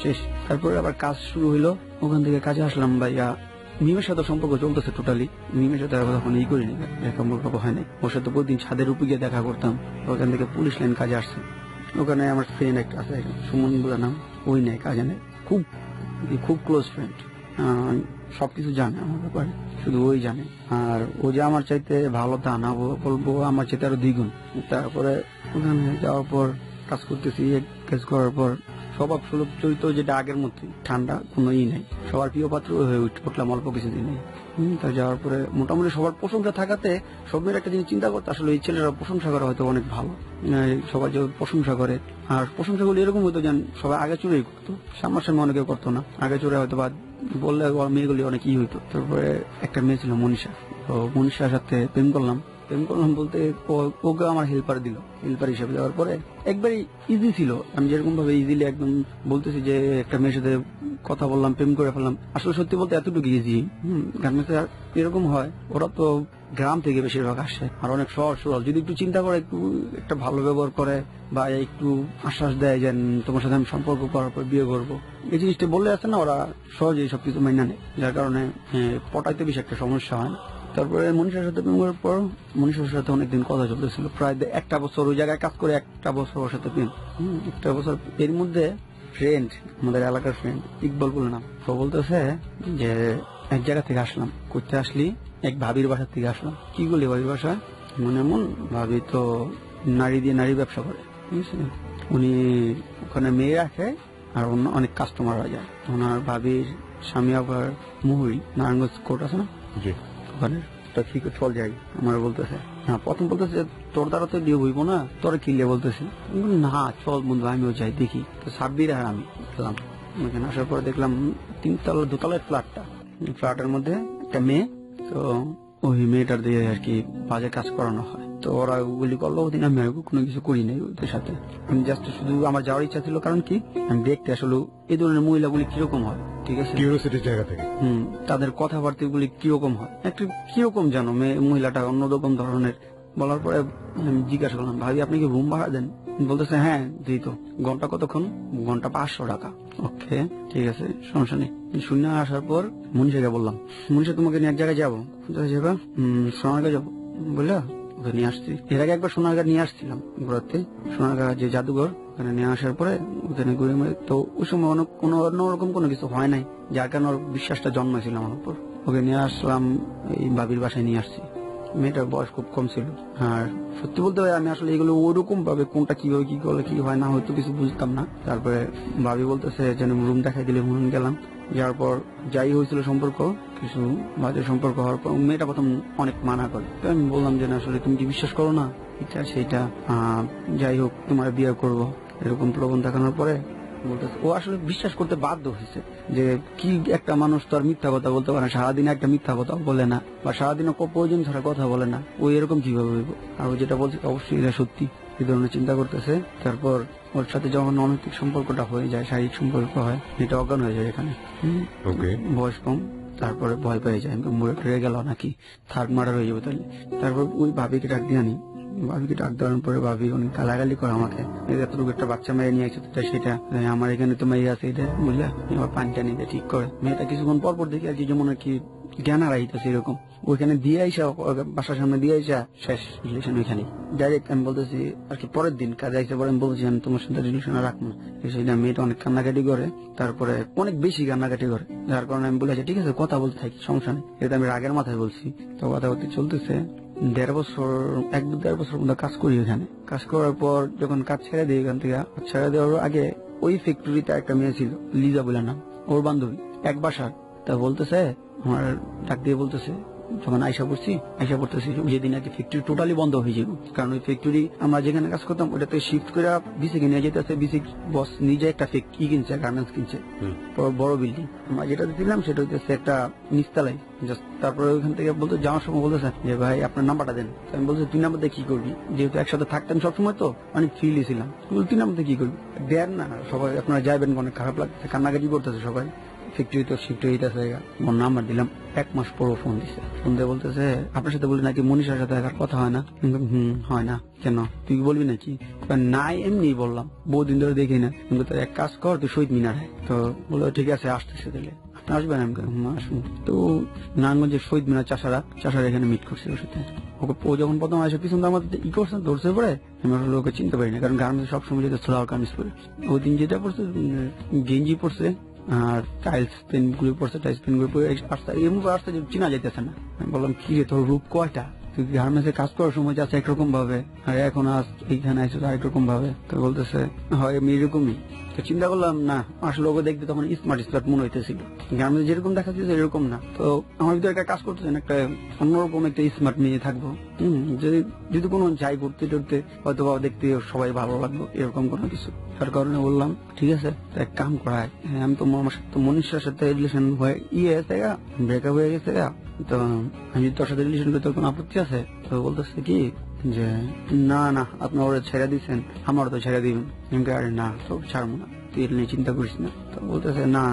শেষ। তারপরে আবার কাজ শুরু হইলো, ওখান থেকে কাজে আসলাম ভাইয়া। মিমের সাথে সম্পর্ক চলতেছে টোটালি, মিমের সাথে তখন এই করিনি, সম্পর্ক হয় নাই। ওর সাথে প্রতিদিন ছাদের উপরে গিয়ে দেখা করতাম। ওখান থেকে পুলিশ লাইন কাজে আসছে, ওখানে আমার ফ্রেন্ড একটা আছে সুমন বলে নাম, ওই নেই কাজে নেই, খুব ক্লোজ ফ্রেন্ড, সবকিছু জানে আমার ব্যাপারে, শুধু ওই জানে। আর ও যে আমার চাইতে ভালো তা না, বলবো আমার চাইতে আরো দ্বিগুণ। তারপরে ওখানে যাওয়ার পর কাজ করতেছি, কাজ করার পর স্বভাব সুলভ চরিত্র যেটা আগের মধ্যে, ঠান্ডা কোনো নাই, সবার প্রিয় পাত্র হয়ে উঠলাম অল্প কিছুদিন। তাই যাওয়ার পরে মোটামুটি সবার প্রশংসা থাকাতে সবের একটা জিনিস চিন্তা করতে, আসলে এই ছেলেরা প্রশংসা করা হয়তো অনেক ভালো, সবাই যে প্রশংসা করে। আর প্রশংসাগুলো এরকম হইতো যেন সবাই আগে চুরেই করতো, সামনাসামনি অনেকে করতো না, আগে চুরে হয়তো বা বললে মেয়েগুলি অনেক ই হইতো। তারপরে একটা মেয়ে ছিল মনীষা, তো মনীষার সাথে প্রেম করলাম বলতে ওকে আমার হেল্পার দিল, হেল্পার হিসেবে দেওয়ার পরে একবারই ইজি ছিল। আমি যেরকম ভাবে ইজিলি একদম বলতেছি যে একটা মেয়ের সাথে কথা বললাম, প্রেম করে ফেললাম, আসলে সত্যি বলতে এতটুকু ইজি। গার্মেন্টসে এরকম হয়, ওরা তো গ্রাম থেকে বেশিরভাগ আসে, আর অনেক সহজ সরল, যদি একটু চিন্তা করে, একটু একটা ভালো ব্যবহার করে বা একটু আশ্বাস দেয় যে তোমার সাথে আমি সম্পর্ক করার পর বিয়ে করবো, এই জিনিসটা বললে আছে না, ওরা সহজেই সবকিছু মাইনা নেয়, যার কারণে পটাইতে বেশি একটা সমস্যা হয় না। তারপরে মনীষার সাথে প্রেম করার পর মনীষার সাথে অনেকদিন কথা চলতেছিল, প্রায় 1 বছর ওই জায়গায় কাজ করে 1 বছর ওর সাথে প্রেম। 1 বছর এর মধ্যে ফ্রেন্ড, আমাদের এলাকার ফ্রেন্ড ইকবাল বলে নাম, তো বলতেছে যে এক জায়গা থেকে আসলাম, করতে আসলি এক ভাবির বাসার থেকে আসলাম। কি বলি ভাবির বাসা, মনে এমন ভাবি তো নারী দিয়ে নারী ব্যবসা করে, বুঝছেন, উনি ওখানে মেয়ে রাখে আর অন্য অনেক কাস্টমাররা যায়। ওনার ভাবির স্বামী আবার মুহুরি নারায়ণগঞ্জ কোর্ট আছে না, ওখানে ঠিক চল যাই। আমার বলতেছে না, প্রথম বলতেছে তোর দ্বারা তো বিয়ে হইব না, তোর কিনলে বলতেছি না, চল বন্ধু আমিও যাই দেখি। তো সাব্বির আর আমি গেলাম, ওখানে আসার পরে দেখলাম 3তলা 2তলার ফ্ল্যাটের মধ্যে একটা মেয়ে, তো ওই মেয়েটার দিয়ে আর কি বাজে কাজ করানো হয়। তো ওরা ওগুলি করলো, ওদিন আমি কোনো কিছু করি নাই ওদের সাথে, আমি জাস্ট শুধু আমার যাওয়ার ইচ্ছা ছিল, কারণ কি আমি দেখতে আসলে এই ধরনের মহিলাগুলি কিরকম হয়, ঠিক আছে, কিউরিওসিটির জায়গা থেকে তাদের কথাবার্তা গুলি কিরকম হয়, একটু কিরকম জানো মহিলাটা অন্যরকম ধরনের। বলার পরে আমি জিজ্ঞাসা করলাম, ভাবি আপনি কি রুম ভাড়া দেন? বলতেছে হ্যাঁ দিই তো। ঘন্টা কতক্ষণ? ঘন্টা 500 টাকা। ওকে ঠিক আছে, সমস্যা নেই। শূন্য আসার পর মনীষাকে বললাম, মনীষা তোমাকে নিয়ে এক জায়গায় যাবো, কোথায় যাবা? সোনারগাঁ যাবো বললা, ওকে নিয়ে আসছি। এর আগে একবার সোনারগাঁ নিয়ে আসছিলাম ঘুরাতে, সোনারগাঁ যে জাদুঘর, ওখানে নিয়ে আসার পরে ওখানে ঘুরে মেরে, তো ওই সময় অন্যরকম কোনো কিছু হয় নাই, যার কারণে ওর বিশ্বাসটা জন্মেছিল আমার উপর। ওকে নিয়ে আসলাম, এই ভাবির বাসায় নিয়ে আসছি। মেয়েটার বয়স খুব কম ছিল, আর সত্যি বলতে হয় আমি আসলে এগুলো ওরকম ভাবে কোনটা কিভাবে কি করলে কি হয় না হয়তো কিছু বুঝতাম না। তারপরে ভাবি বলতেছে যেন রুম দেখাই দিলে রুম গেলাম, যাওয়ার পর যাই হয়েছিল সম্পর্ক, কিছু বাজে সম্পর্ক হওয়ার পর মেয়েটা প্রথম অনেক মানা করে। আমি বললাম যে আসলে তুমি কি বিশ্বাস করো না এটা সেইটা, যাই হোক তোমার বিয়ে করবো, এরকম প্রলোভন দেখানোর পরে বলতেছে ও আসলে বিশ্বাস করতে বাধ্য হয়েছে যে কি একটা মানুষ তো আর মিথ্যা কথা বলতে পারে না, সারাদিন একটা মিথ্যা কথা বলে না, বা সারাদিন প্রয়োজন ছাড়া কথা বলে না, ও এরকম কিভাবে হইব, আর ও যেটা বলছে অবশ্যই এটা সত্যি, এই ধরনের চিন্তা করতেছে। তারপর ওর সাথে যখন অনৈতিক সম্পর্কটা হয়ে যায়, শারীরিক সম্পর্ক হয়, এটা অজ্ঞান হয়ে যায় এখানে, বয়স কম, তারপরে ভয় পেয়ে যায় মরে টরে গেল নাকি থার্ড মার্ডার হয়ে যাবে তাহলে। তারপর ওই ভাবিকে ডাক দিয়ে আনি, ভাবিকে ডাক দেওয়ার পরে ভাবি অনেক গালাগালি করে আমাকে, এতটুকু একটা বাচ্চা মেয়ে নিয়ে আসছে সেটা আমার এখানে তো মেয়ে আছে এটা বুঝলা, এবার পানিটা নিতে ঠিক করে। মেয়েটা কিছুক্ষণ পরপর দেখি আর কি যেমন আর কি জ্ঞান হারাইতেছে এরকম, ওইখানে দিয়ে আইসা বাসার সামনে দিয়ে আইসা শেষ রিলেশন ওইখানে ডাইরেক্ট। আমি বলতেছি আর কি পরের দিন কাজে আইসা পরে আমি বলছি আমি তোমার সাথে রিলেশন রাখবো না, সেটা মেয়েটা অনেক কান্নাকাটি করে, তারপরে অনেক বেশি কান্নাকাটি করে, যার কারণে আমি বলেছি ঠিক আছে কথা বলতে থাকি সমস্যা নেই, এটা আমি রাগের মাথায় বলছি। তো কথা বলতে চলতেছে 1.5 বছর 1-1.5 বছর মধ্যে কাজ করি এখানে। কাজ করার পর যখন কাজ ছেড়ে দিই এখান থেকে, ছেড়ে দেওয়ার আগে ওই ফ্যাক্টরিতে একটা মেয়ে ছিল লিজা বলে নাম, ওর বান্ধবী এক বাসার, তা বলতেছে আমার ডাক দিয়ে বলতেছে যখন আইসা পড়তেছি যেদিন আর কি ফ্যাক্টরি টোটালি বন্ধ হয়ে যাবে, কারণ ওই ফ্যাক্টরি আমরা যেখানে কাজ করতাম ওটাতে শিফট করে বিসিকে নিয়ে যেতেছে। বিসি বস নিজে একটা ফ্যাক্টরি কিনছে, গার্মেন্টস কিনছে, বড় বিল্ডিং। আমরা যেটা দিলাম সেটা হচ্ছে একটা নিচতলায়। তারপরে ওইখান থেকে বলতে যাওয়ার সময় বলতেছে যে ভাই আপনার নাম্বারটা দেন। আমি বলছি তুই নাম্বার দিয়ে কি করবি, যেহেতু একসাথে থাকতাম সবসময় তো অনেক ফিলি ছিলাম, তুই নাম্বার দিয়ে কি করবি, দেন না। সবাই আপনারা যাবেন, অনেক খারাপ লাগছে, কান্নাকাটি করতেছে সবাই, ফ্যাক্টরি তো শিফট হয়ে যেতেছে। আমার নাম্বার দিলাম, 1 মাস পরও ফোন দিছে। ফোন দিয়ে বলতেছে আপনার সাথে বলি নাকি মনীষার সাথে দেখার কথা হয় না। হয় না কেন, তুই বলবি নাকি? নাই এমনি বললাম, বহুদিন ধরে দেখি না, কিন্তু তোর এক কাজ কর, তুই শহীদ মিনারে। তো বললো ঠিক আছে আসতেছে, দিলে আসবেন। আমি আসুন। তো নারায়ণগঞ্জের শহীদ মিনার চাষারা এখানে মিট করছে ওর সাথে। ও যখন প্রথম আসে পিছন আমার করছে ধরছে পরে, আমি আসলে ওকে চিনতে পারি না, কারণ গার্মেন্টস সবসময় যেতে স্লোয়ার কামিজ পরে। ওই দিন যেটা পড়ছে গেঞ্জি পড়ছে আর টাইলস পেন গুলো পড়ছে, টাইলস পেন গুলো পরে আসতে চিনা যাইতেছে না। আমি বললাম কি রে তোর রূপ কয়টা, তুই গার্মেন্টসে কাজ করার সময় যাচ্ছে একরকম ভাবে, আর এখন এইখানে আসছে আরেক রকম ভাবে। তো বলতেছে হয় আমি এরকমই। তো চিন্তা করলাম না, আসলে ওকে দেখতে তখন স্মার্ট মনে হইতেছিল, গার্মেন্টস যেরকম দেখা যাচ্ছে এরকম না। তো আমার ভিতরে একটা কাজ করতেছেন, একটা অন্যরকম একটা স্মার্ট নিয়ে থাকবো। যদি কোনো যাই করতে টরতে হয়তো দেখতে সবাই ভালো লাগলো, এরকম কোনো কিছু। তার কারণে বললাম ঠিক আছে এক কাম করায়, আমি তো আমার সাথে মনীষার সাথে রিলেশন হয়ে গেছে, ব্রেকআপ হয়ে গেছে, তো আমি তোর সাথে রিলেশন করতে কোনো আপত্তি আছে? তো বলতেছে কি যে না না আপনার ওরা ছেড়ে দিচ্ছেন, আমারও তো ছেড়ে দিবেন। আরে না তো ছাড়বো না, তুই এটা নিয়ে চিন্তা করিস না। তো বলতেছে না।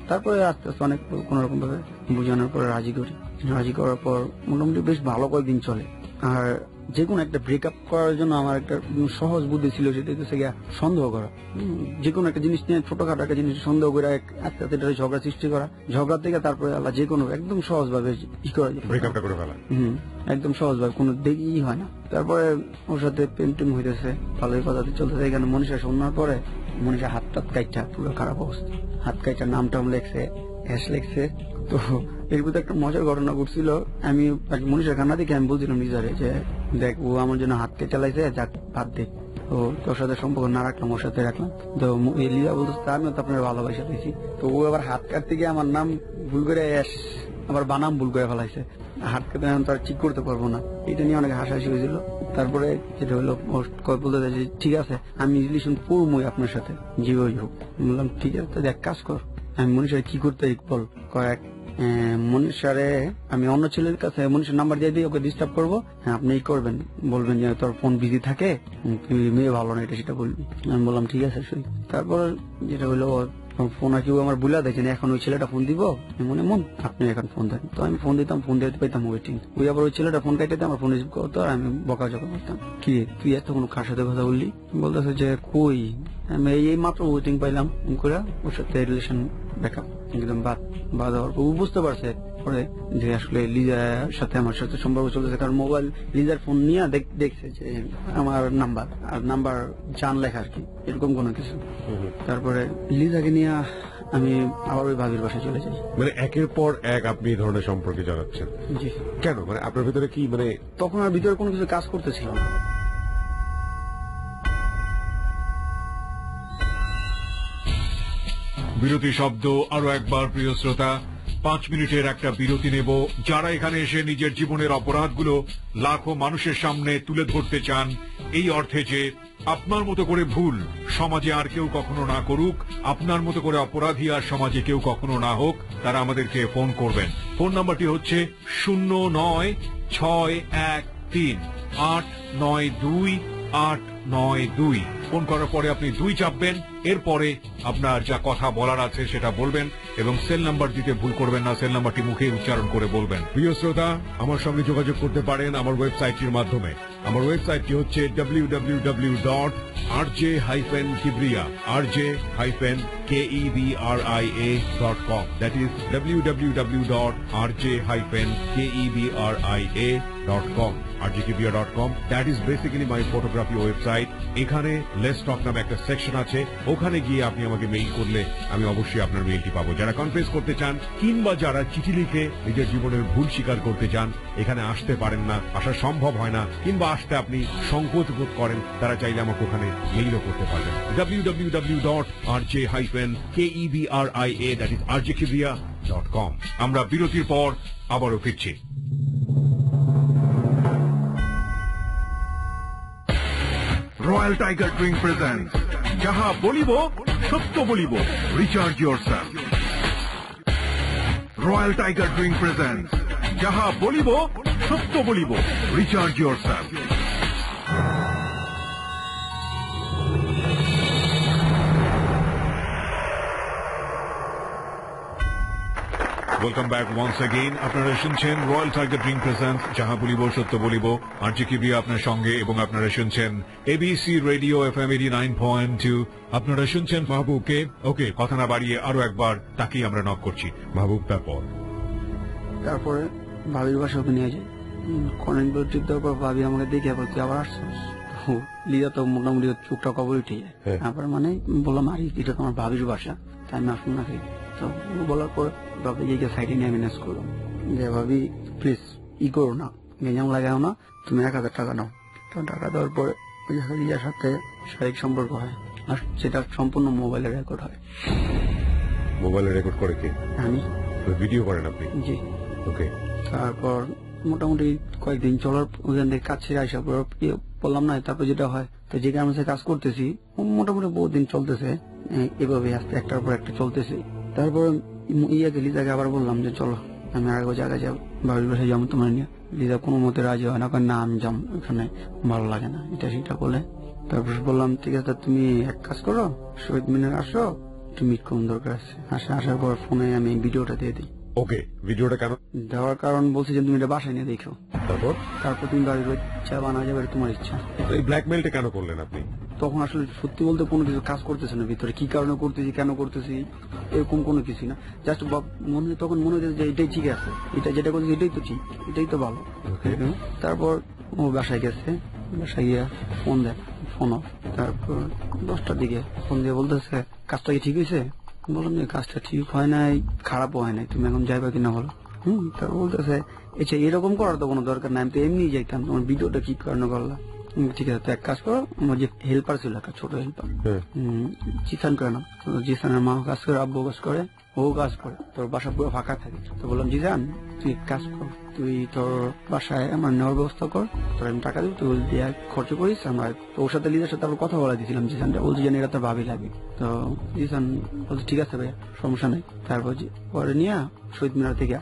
তারপরে আস্তে আস্তে অনেক কোন রকম ভাবে বোঝানোর পরে রাজি করার পর মোটামুটি বেশ ভালো কয়েকদিন চলে। আর যে কোনো একটা ব্রেকআপ করার জন্য আমার একটা সহজ বুদ্ধি ছিল, সেটা হচ্ছে সন্দেহ করা। যে কোনো একটা জিনিস নিয়ে ছোটখাটো একটা জিনিস সন্দেহ করে আস্তে আস্তে ঝগড়া সৃষ্টি করা, ঝগড়া থেকে তারপরে আল্লাহ যে কোনো একদম সহজ ভাবে ব্রেকআপটা করে ফেলা, একদম সহজ ভাবে, কোনো দেরি হয় না। তারপরে ওর সাথে প্রেম টেম হইতেছে, ভালোই কথা চলতেছে। এখানে মনীষা শোনার পরে মনীষা হাত কাইটা পুরো খারাপ অবস্থা, হাত কাইটা নাম লেখছে, লেখছে। তো এর ভিতরে একটা মজার ঘটনা ঘটছিল। আমি মনীষার কান্না দেখে আমি বলছিলাম নিজেরে যে দেখ ও আমার জন্য হাত কেটে চালাইছে, যাক ভাত দেখ, তো তোর সাথে সম্পর্ক না রাখলাম, ওর সাথে রাখলাম। তো লিজা বলতেছে আমিও তো আপনার ভালোবাসা পেয়েছি। তো ও আবার হাত কাটতে গিয়ে আমার নাম ভুল করে আবার বানাম ভুল করে ফেলাইছে, হাত কাটতে তো আর ঠিক করতে পারবো না। এটা নিয়ে অনেক হাসাহাসি হয়েছিল। তারপরে যেটা হলো বলতে চাইছে ঠিক আছে আমি রিলেশন করবোই আপনার সাথে, যেভাবেই হোক। বললাম ঠিক আছে তো এক কাজ কর, আমি মনীষারে কি করতে বল। কয়েক মনীষারে আমি অন্য ছেলের কাছে মনীষার নাম্বার দিয়ে দিই, ওকে ডিস্টার্ব করবো। হ্যাঁ আপনি করবেন, বলবেন যে তোর ফোন বিজি থাকে, তুই মেয়ে ভালো না, এটা সেটা বলবি। আমি বললাম ঠিক আছে। তারপর যেটা হলো ফোন আর কেউ আমার বুলা দেখেন, এখন ওই ছেলেটা ফোন দিব মনে আপনি এখন ফোন দেন। তো আমি ফোন দিতাম, ফোন দিতে পাইতাম ওয়েটিং। ওই আবার ওই ছেলেটা ফোন কাটাতে আমার ফোন রিসিভ করতো, আর আমি বকাঝকা করতাম, কি তুই এতক্ষণ কার সাথে কথা বললি? বলতেছে যে কই আমি এই মাত্র ওয়েটিং পাইলাম করে, ওর সাথে রিলেশন ব্রেকআপ একদম বাদ হওয়ার পর বুঝতে পারছে পরে যে আসলে লিজার সাথে আমার সাথে সম্পর্ক চলতেছে, কারণ মোবাইল লিজার ফোন নিয়ে দেখছে যে আমার নাম্বার জান লেখা আর কি, এরকম কোনো কিছু। তারপরে লিজাকে নিয়ে আমি আবার ওই ভাবির বাসায় চলে যাই। মানে একের পর এক আপনি এই ধরনের সম্পর্কে জানাচ্ছেন? জি। কেন, মানে আপনার ভিতরে কি, মানে তখন আর ভিতরে কোনো কিছু কাজ করতেছিল না। বিরতি শব্দ আরো একবার, প্রিয় শ্রোতা 5 মিনিটের একটা বিরতি নেব। যারা এখানে এসে নিজের জীবনের অপরাধগুলো লাখো মানুষের সামনে তুলে ধরতে চান, এই অর্থে যে আপনার মতো করে ভুল সমাজে আর কেউ কখনো না করুক, আপনার মতো করে অপরাধী আর সমাজে কেউ কখনো না হোক, তারা আমাদেরকে ফোন করবেন। ফোন নাম্বারটি হচ্ছে 096113892892। ফোন করার পরে আপনি 2 চাপবেন, এরপরে আপনার যা কথা বলার আছে সেটা বলবেন, এবং সেল নাম্বার দিতে ভুল করবেন না, সেল নাম্বারটি মুখে উচ্চারণ করে বলবেন। প্রিয় শ্রোতা, আমার সঙ্গে যোগাযোগ করতে পারেন আমার ওয়েবসাইটটির মাধ্যমে। আমার ওয়েবসাইটটি হচ্ছে www.rj-kebria.com। That is www.rj-kebria.com। rjkebria.com, that is basically my photography website. এখানে লেটস টক নামে একটা সেকশন আছে, ওখানে গিয়ে আপনি আমাকে মেইল করলে আমি অবশ্যই আপনার মেইলটি পাবো। যারা কনফেস করতে চান কিংবা যারা চিঠি লিখে নিজের জীবনের ভুল স্বীকার করতে চান, এখানে আসতে পারেন না, আসা সম্ভব হয় না, কিংবা আসতে আপনি সংকোচ বোধ করেন, তারা চাইলে আমাকে ওখানে মেইলও করতে পারবেন। www.rj-kebria, that is rjkebria.com। আমরা বিরতির পর আবারও ফিরছি। রয়্যাল টাইগার ড্রিঙ্ক প্রেজেন্টস যাহা বলিব সত্য বলিব, recharge yourself. Royal tiger drink presents যাহা বলিব সত্য বলিব, recharge yourself. Welcome back once again. আপনারা শুনছেন রয়্যাল টাইগার ড্রিঙ্ক প্রেজেন্টস যাহা বলিব সত্য বলিব, আরজি কিবরিয়া আপনার সঙ্গে, এবং আপনারা শুনছেন এবিসি রেডিও FM 89.2। আপনারা শুনছেন মাহবুবকে। ওকে, কথা না বাড়িয়ে আরো একবার তাকেই আমরা নক করছি। মাহবুব, তারপরে ভাবির বাসা ওকে নিয়ে যাই। কনেকগুলো ট্রিপ দেওয়ার পর ভাবি আমাকে দেখে আবার তুই আবার আসছিস। লিজা তো মোটামুটি চোখটা কবর উঠে যায়। তারপর মানে বললাম আরে এটা তোমার ভাবির বাসা, তাই আমি আসুন না। তো বলার পর ভাবি গিয়ে সাইডে নিয়ে ম্যানেজ করলাম যে ভাবি প্লিজ করো না, গেঞ্জাম লাগাও না, তুমি 1000 টাকা নাও। তো টাকা দেওয়ার পরে রিয়ার সাথে শারীরিক সম্পর্ক হয়, আর সেটা সম্পূর্ণ মোবাইলে রেকর্ড হয়। মোবাইলে রেকর্ড করে কে? আমি। ভিডিও করেন আপনি? জি। ওকে। তারপর মোটামুটি কয়েকদিন চলার ওখান থেকে কাজ ছেড়ে আসা পর বললাম না, তারপর যেটা হয় তো যে গার্মেন্টসে কাজ করতেছি মোটামুটি বহু দিন চলতেছে এভাবে, আস্তে একটার পর একটা চলতেছে। তারপর ইয়াকে লিজাকে আবার বললাম যে চলো আমি আরেক জায়গায় যাবো, ভাবির বাসায় যাবো তোমার নিয়ে। লিজা কোনো মতে রাজি হয় না, না আমি যাবো, ওখানে ভালো লাগে না, এটা সেটা বলে। তারপর বললাম ঠিক আছে তুমি এক কাজ করো, শহীদ মিনার আসো, একটু মিট করুন দরকার আছে। আসার পর ফোনে আমি ভিডিওটা দিয়ে দিই। ওকে, ভিডিওটা কেন দেওয়ার কারণ বলছি যে তুমি এটা বাসায় নিয়ে দেখো, তারপর তুমি বাড়ির যাবা না যাবে তোমার ইচ্ছা। এই ব্ল্যাকমেইলটা কেন করলেন আপনি? তখন আসলে সত্যি বলতে কোনো কিছু কাজ করতেছে না ভিতরে, কি কারণে করতেছি কেন করতেছি এরকম কোনো কিছু না, জাস্ট তখন মনে হচ্ছে যে এটাই ঠিক আছে, এটা যেটা করতেছি এটাই তো ঠিক, এটাই তো ভালো। তারপর ও বাসায় গেছে, বাসায় গিয়ে ফোন দেয়, ফোন অফ। তারপর 10টার দিকে ফোন দিয়ে বলতেছে কাজটা কি ঠিক হয়েছে? বললাম যে কাজটা ঠিক হয় নাই, খারাপও হয় নাই, তুমি এখন যাইবা কিনা বলো। তারপর বলতেছে আচ্ছা এরকম করার তো কোনো দরকার নাই, আমি তো এমনি যাইতাম, তোমার ভিডিওটা কি কারণে করলা? ঠিক আছে, তো এক কাজ করো, আমার যে হেল্পার ছিল একটা ছোট হেল্পার জিসান করে না, জিসানের মা কাজ করে, আব্বু কাজ করে, ও কাজ করে, তোর বাসা পুরো ফাঁকা থাকে। তো বললাম জিসান তুই কাজ কর, তুই তোর বাসায় আমার নেওয়ার ব্যবস্থা কর, তোর আমি টাকা দিব, তুই দিয়ে খরচ করিস। আমরা তো ওর সাথে লিজার সাথে আবার কথা বলা দিয়েছিলাম, জিসানটা বলছি যে এটা তোর ভাবি লাগে। তো জিসান বলছে ঠিক আছে ভাইয়া সমস্যা নেই। তারপর পরে নিয়ে শহীদ মিনার থেকে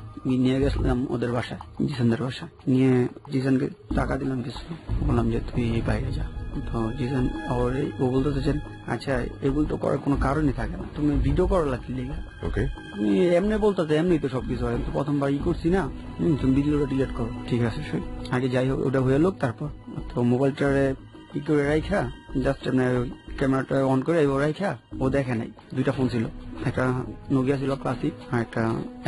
নিয়ে গেছিলাম ওদের বাসায়, জিসানদের বাসায় নিয়ে জিসানকে টাকা দিলাম কিছু, বললাম যে তুই বাইরে যা। তো জিসান ও বলতেছেন আচ্ছা এগুলো তো করার কোনো কারণই থাকে না, তুমি ভিডিও করো লাগছে লিগা, তুমি এমনি বলতেছে এমনি তো সবকিছু হয়, প্রথমবার করছি না, তুমি ভিডিওটা ডিলিট করো। ঠিক আছে আগে যাই হোক ওটা হয়ে লোক। তারপর তো মোবাইলটারে কি করে রাইখা জাস্ট ক্যামেরাটা অন করে এবার রাইখা, ও দেখে নাই, দুইটা ফোন ছিল, একটা নোকিয়া ছিল ক্লাসিক আর একটা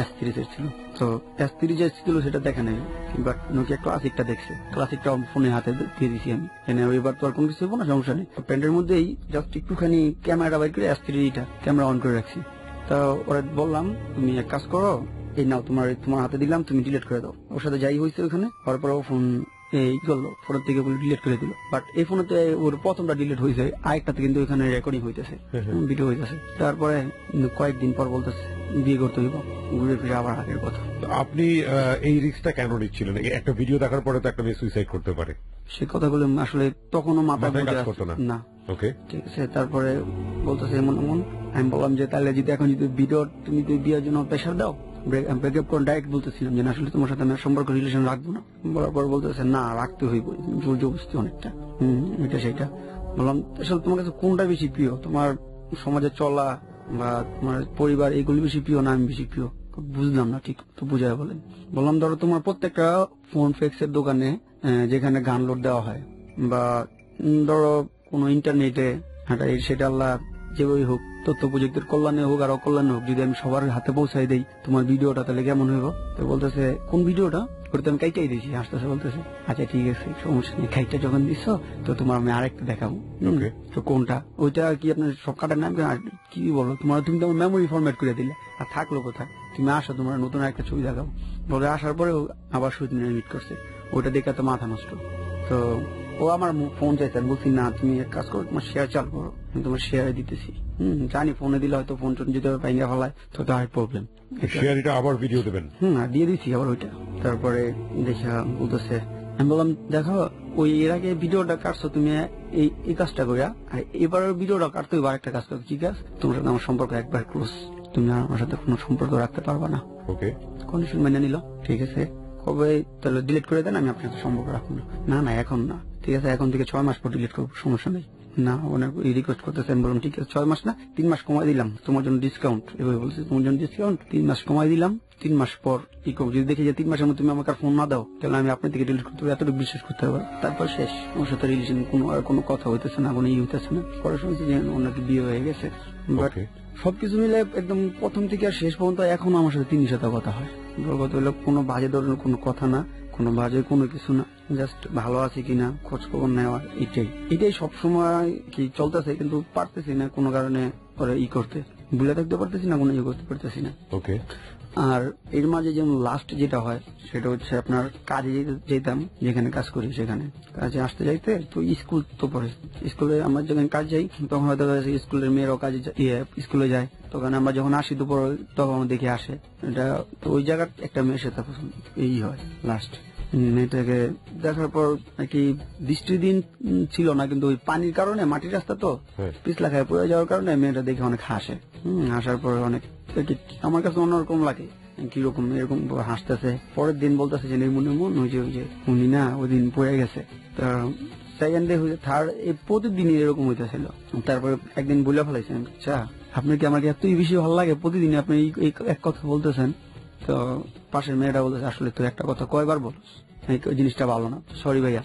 S30 ছিল। তো S30 যে ছিল সেটা দেখে নাই, বাট নোকিয়া ক্লাসিকটা দেখছে, ক্লাসিকটা ফোনে হাতে দিয়ে দিছি আমি, এনে এবার তো আর কোনো কিছু হবো না, সমস্যা নেই। প্যান্টের মধ্যেই জাস্ট একটুখানি ক্যামেরাটা বাইর করে S30টা ক্যামেরা অন করে রাখছি। তো ওরা বললাম তুমি এক কাজ করো, এই নাও তোমার হাতে দিলাম, তুমি ডিলিট করে দাও। ওর সাথে যাই হয়েছে ওখানে হওয়ার পর ও ফোন এই করলো, ফোনের থেকে ডিলিট করে দিল। বাট এই ফোনেতে ওর প্রথমটা ডিলিট হয়েছে, আরেকটাতে কিন্তু এখানে রেকর্ডিং হইতেছে, ভিডিও হইতেছে। তারপরে কয়েকদিন পর বলতেছে বিয়ে করতে হইব, ঘুরে ফিরে আবার আগের কথা। আপনি এই রিস্কটা কেন নিচ্ছিলেন? একটা ভিডিও দেখার পরে তো একটা মেয়ে সুইসাইড করতে পারে, সে কথাগুলো আসলে তখনও মাথায় কাজ করতো না। ওকে ঠিক আছে। তারপরে বলতেছে এমন এমন, আমি বললাম যে তাহলে যদি এখন যদি ভিডিও তুমি বিয়ের জন্য প্রেশার দাও, ব্রেকআপ করে ডাইরেক্ট বলতেছিলাম যে আসলে তোমার সাথে আমি সম্পর্ক রিলেশন রাখবো না। বলার পর বলতেছে না রাখতে হইব, জোর জবরদস্তি অনেকটা, এটা সেটা। বললাম আসলে তোমার কাছে কোনটা বেশি প্রিয়, তোমার সমাজে চলা বা তোমার পরিবার, এইগুলো বেশি প্রিয় না আমি বেশি প্রিয়? বুঝলাম না ঠিক, তো বুঝাই বলেন। বললাম ধরো তোমার প্রত্যেকটা ফোন ফেক্সের দোকানে যেখানে গান লোড দেওয়া হয়, বা ধরো কোন ইন্টারনেটে সেটা আল্লাহ যেভাবে হোক, তথ্য প্রযুক্তির কল্যাণে হোক আর অকল্যাণে হোক, যদি আমি সবার হাতে পৌঁছাই দেই তোমার ভিডিওটা, তাহলে কেমন হইব? তো বলতেছে কোন ভিডিওটা? ওটা আমি কাইটাই দিয়েছি, হাসতেছে, বলতেছে আচ্ছা ঠিক আছে সমস্যা নেই, খাইটা যখন দিচ্ছ তো তোমার আমি আরেকটা দেখাবো। তো কোনটা? ওইটা কি আপনার সব কাটার নাম কি বলো, তুমি তোমার মেমোরি ফরম্যাট করে দিলে, আর থাকলো কোথায়? তুমি আসো, তোমার নতুন একটা ছবি দেখাবো। বলে আসার পরে আবার শহীদ মিনার মিট করছে, ওইটা দেখে তো মাথা নষ্ট। তো ও আমার ফোন চাইছে, বলছি না তুমি এক কাজ করো, তোমার শেয়ার চাল করো, আমি তোমার শেয়ারে দিতেছি। জানি ফোনে দিলে হয়তো ফোন টোন যদি ভাঙা ফেলায় তো আর প্রবলেম, শেয়ার এটা আবার ভিডিও দেবেন। আর দিয়ে দিচ্ছি আবার ওইটা। তারপরে দেখা বলতেছে আমি বললাম দেখো ওই এর আগে ভিডিওটা কাটছো তুমি এই কাজটা করিয়া, আর এবার ভিডিওটা কাটতে হবে আরেকটা কাজ করো। কি কাজ? তোমার সাথে আমার সম্পর্ক একবার ক্লোজ, তুমি আর আমার সাথে কোনো সম্পর্ক রাখতে পারবা না। ওকে, কন্ডিশন মেনে নিল। ঠিক আছে, কবে তাহলে ডিলিট করে দেন, আমি আপনার সাথে সম্পর্ক রাখবো না। না না এখন না, ঠিক আছে এখন থেকে 6 মাস পর ডিলিট করবো, সমস্যা নেই। না অনেক রিকোয়েস্ট করতেছেন, বললাম ঠিক আছে 6 মাস না 3 মাস কমাই দিলাম তোমার জন্য ডিসকাউন্ট, এভাবে বলছি তোমার জন্য ডিসকাউন্ট 3 মাস কমাই দিলাম। 3 মাস পর কি করবো, যদি দেখি যে 3 মাসের মধ্যে তুমি আমাকে ফোন না দাও তাহলে আমি আপনার থেকে ডিলিট করতে হবে, এতটুকু বিশ্বাস করতে হবে। তারপর শেষ, ওর সাথে রিলেশন কোনো কথা হইতেছে না, কোনো হইতেছে না। পরে শুনছি যে ওনাকে বিয়ে হয়ে গেছে। বাট সবকিছু মিলে একদম প্রথম থেকে আর শেষ পর্যন্ত এখনো আমার সাথে 3 সাথে কথা হয়। কথা হলো কোনো বাজে ধরনের কোনো কথা না, কোনো বাজে কোনো কিছু না, জাস্ট ভালো আছে কিনা খোঁজ খবর নেওয়া, এটাই সবসময় কি চলতেছে, কিন্তু পারতেছি না কোনো কারণে ওরা করতে, ভুলে থাকতে পারতেছি না, কোনো করতে পারতেছি না। ওকে। আর এর মাঝে যেমন লাস্ট যেটা হয় সেটা হচ্ছে আপনার কাজে যেতাম, যেখানে কাজ করি সেখানে কাজে আসতে যাইতে তো স্কুল তো পড়ে, স্কুলে আমরা যখন কাজ যাই তখন হয়তো স্কুলের মেয়েরাও কাজে স্কুলে যায়, তখন আমরা যখন আসি দুপুর তখন দেখে আসে এটা, তো ওই জায়গার একটা মেয়ের সাথে এই হয় লাস্ট। মেয়েটাকে দেখার পর নাকি বৃষ্টির দিন ছিল না, কিন্তু ওই পানির কারণে মাটির রাস্তা তো পিছলা খায় পড়ে যাওয়ার কারণে মেয়েটা দেখে অনেক হাসে। হাসার পরে অনেক আমার কাছে অন্যরকম লাগে, কিরকম এরকম হাসতেছে। পরের দিন বলতেছে যে মনে মন ওই যে উনি না ওই দিন পড়ে গেছে। সেকেন্ড ডে হয়েছে থার্ড, প্রতিদিনই এরকম হইতেছিল। তারপরে একদিন বলে ফেলাইছেন, আচ্ছা আপনার কি আমাকে এতই বেশি ভালো লাগে প্রতিদিন আপনি এই এক কথা বলতেছেন? তো পাশের মেয়েটা বলতেছে আসলে তুই একটা কথা কয়বার বলস, এই জিনিসটা ভালো না, সরি ভাইয়া।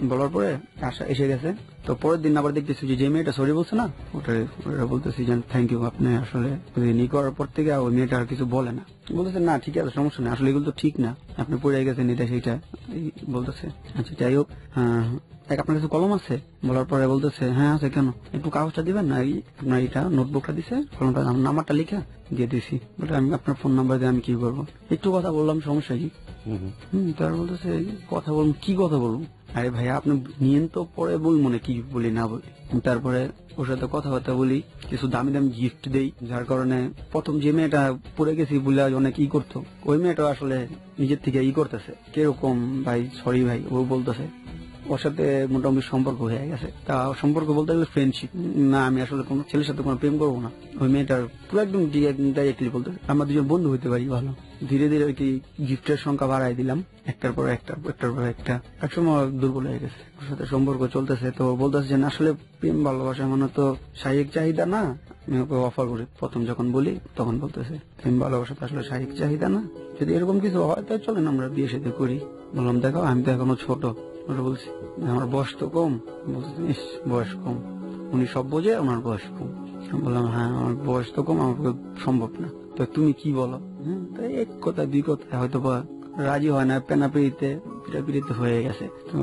বলার পরে আশা এসে গেছে। তো পরের দিন আবার দেখতেছি যে মেয়েটা সরি বলছে না, ওটা বলতেছি যে থ্যাংক ইউ, আপনি আসলে করার পর থেকে ওই মেয়েটা আর কিছু বলে না, বলতেছে না ঠিক আছে সমস্যা নেই, আসলে এগুলো তো ঠিক না, আপনি পড়ে গেছেন এটা সেইটা বলতেছে। আচ্ছা যাই হোক, আপনার কাছে কলম আছে? বলার পরে বলতেছে হ্যাঁ আছে, কেন একটু কাগজটা দিবেন না, আপনার এটা নোটবুকটা দিছে, কলমটা নাম্বারটা লিখে দিয়ে দিছি, বলে আমি আপনার ফোন নাম্বার দিয়ে আমি কি করবো, একটু কথা বললাম সমস্যা কি। তার বলতেছে কথা বলুন, কি কথা বলুন? আরে ভাইয়া আপনি নিয়েন তো পরে বল মনে কি বলি না বলি। তারপরে ওর সাথে কথাবার্তা বলি, কিছু দামি দামি গিফট দেই, যার কারণে প্রথম যে মেয়েটা পড়ে গেছি বলে অনেক করতো, ওই মেয়েটা আসলে নিজের থেকে করতেছে কিরকম ভাই সরি ভাই, ও বলতেছে ওর সাথে মোটামুটি সম্পর্ক হয়ে গেছে। তা সম্পর্ক বলতে গেলে ফ্রেন্ডশিপ না, আমি আসলে কোনো ছেলের সাথে কোনো প্রেম করবো না। ওই মেয়েটার পুরো একদম ডাইরেক্টলি বলতে আমরা দুজন বন্ধু হইতে পারি ভালো। ধীরে ধীরে আর কি গিফটের সংখ্যা বাড়াই দিলাম, একটার পর একটা একটার পর একটা, একসময় দুর্বল হয়ে গেছে। ওর সাথে সম্পর্ক চলতেছে, তো বলতেছে যে আসলে প্রেম ভালোবাসা মানে তো শারীরিক চাহিদা না। আমি ওকে অফার করি, প্রথম যখন বলি তখন বলতেছে প্রেম ভালোবাসা তো আসলে শারীরিক চাহিদা না, যদি এরকম কিছু হয় তাহলে চলেন আমরা বিয়ে সাথে করি। বললাম দেখো আমি তো এখনো ছোট, বলছি আমার বয়স তো কম, বলছিস বয়স কম, উনি সব বোঝে আমার বয়স কম। বললাম হ্যাঁ আমার বয়স তো কম, আমার সম্ভব না, তো তুমি কি বলো? এক কথা দুই কথা হয়তো রাজি হয় না, পেনাপিড়িতে পিটাপিড়িতে হয়ে গেছে। তো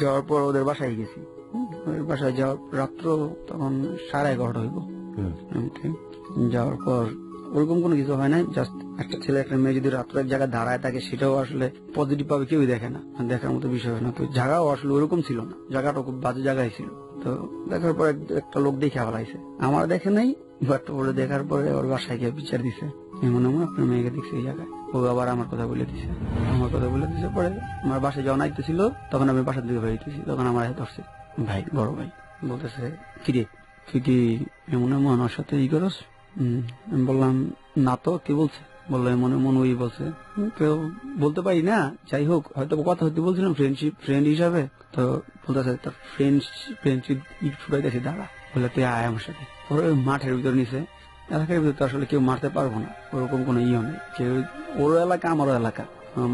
যাওয়ার পর ওদের বাসায় গেছি, ওদের বাসায় যাওয়ার রাত্র তখন 11:30 হইব। যাওয়ার পর ওরকম কোনো কিছু হয় না, জাস্ট একটা ছেলে একটা মেয়ে যদি রাত্রে এক জায়গায় দাঁড়ায় থাকে সেটাও আসলে পজিটিভ ভাবে কেউই দেখে না, দেখার মতো বিষয় হয় না। তো জায়গাও আসলে ওরকম ছিল না, জায়গাটা খুব বাজে জায়গায় ছিল। তো দেখার পর একটা লোক দেখে ফেলাইছে, আমার দেখে নাই, বাট ওরা দেখার পরে ওর বাসায় গিয়ে বিচার দিছে, এমন এমন আপনার মেয়েকে দেখছে এই জায়গায়। ও আবার আমার কথা বলে দিছে, পরে আমার বাসায় যখন আইতেছিল তখন আমি বাসার দিকে বেরিয়েছি, তখন আমার হাতে ধরছে ভাই, বড় ভাই, বলতেছে কিরে তুই কি এমন এমন ওর সাথে করস? আমি বললাম না তো, কি বলছে? বললো মনে মন ওই বলছে, কেউ বলতে পারি না, যাই হোক হয়তো কথা হইতে বলছিলাম ফ্রেন্ড হিসাবে। তো বলতেছে তার ফ্রেন্ডশিপ ছুটাইতেছি দাঁড়া, বলে তুই আয় আমার সাথে। ওর মাঠের ভিতর নিছে, এলাকার ভিতর তো আসলে কেউ মারতে পারবো না, ওরকম কোনো নেই, কেউ ওর এলাকা আমারও এলাকা,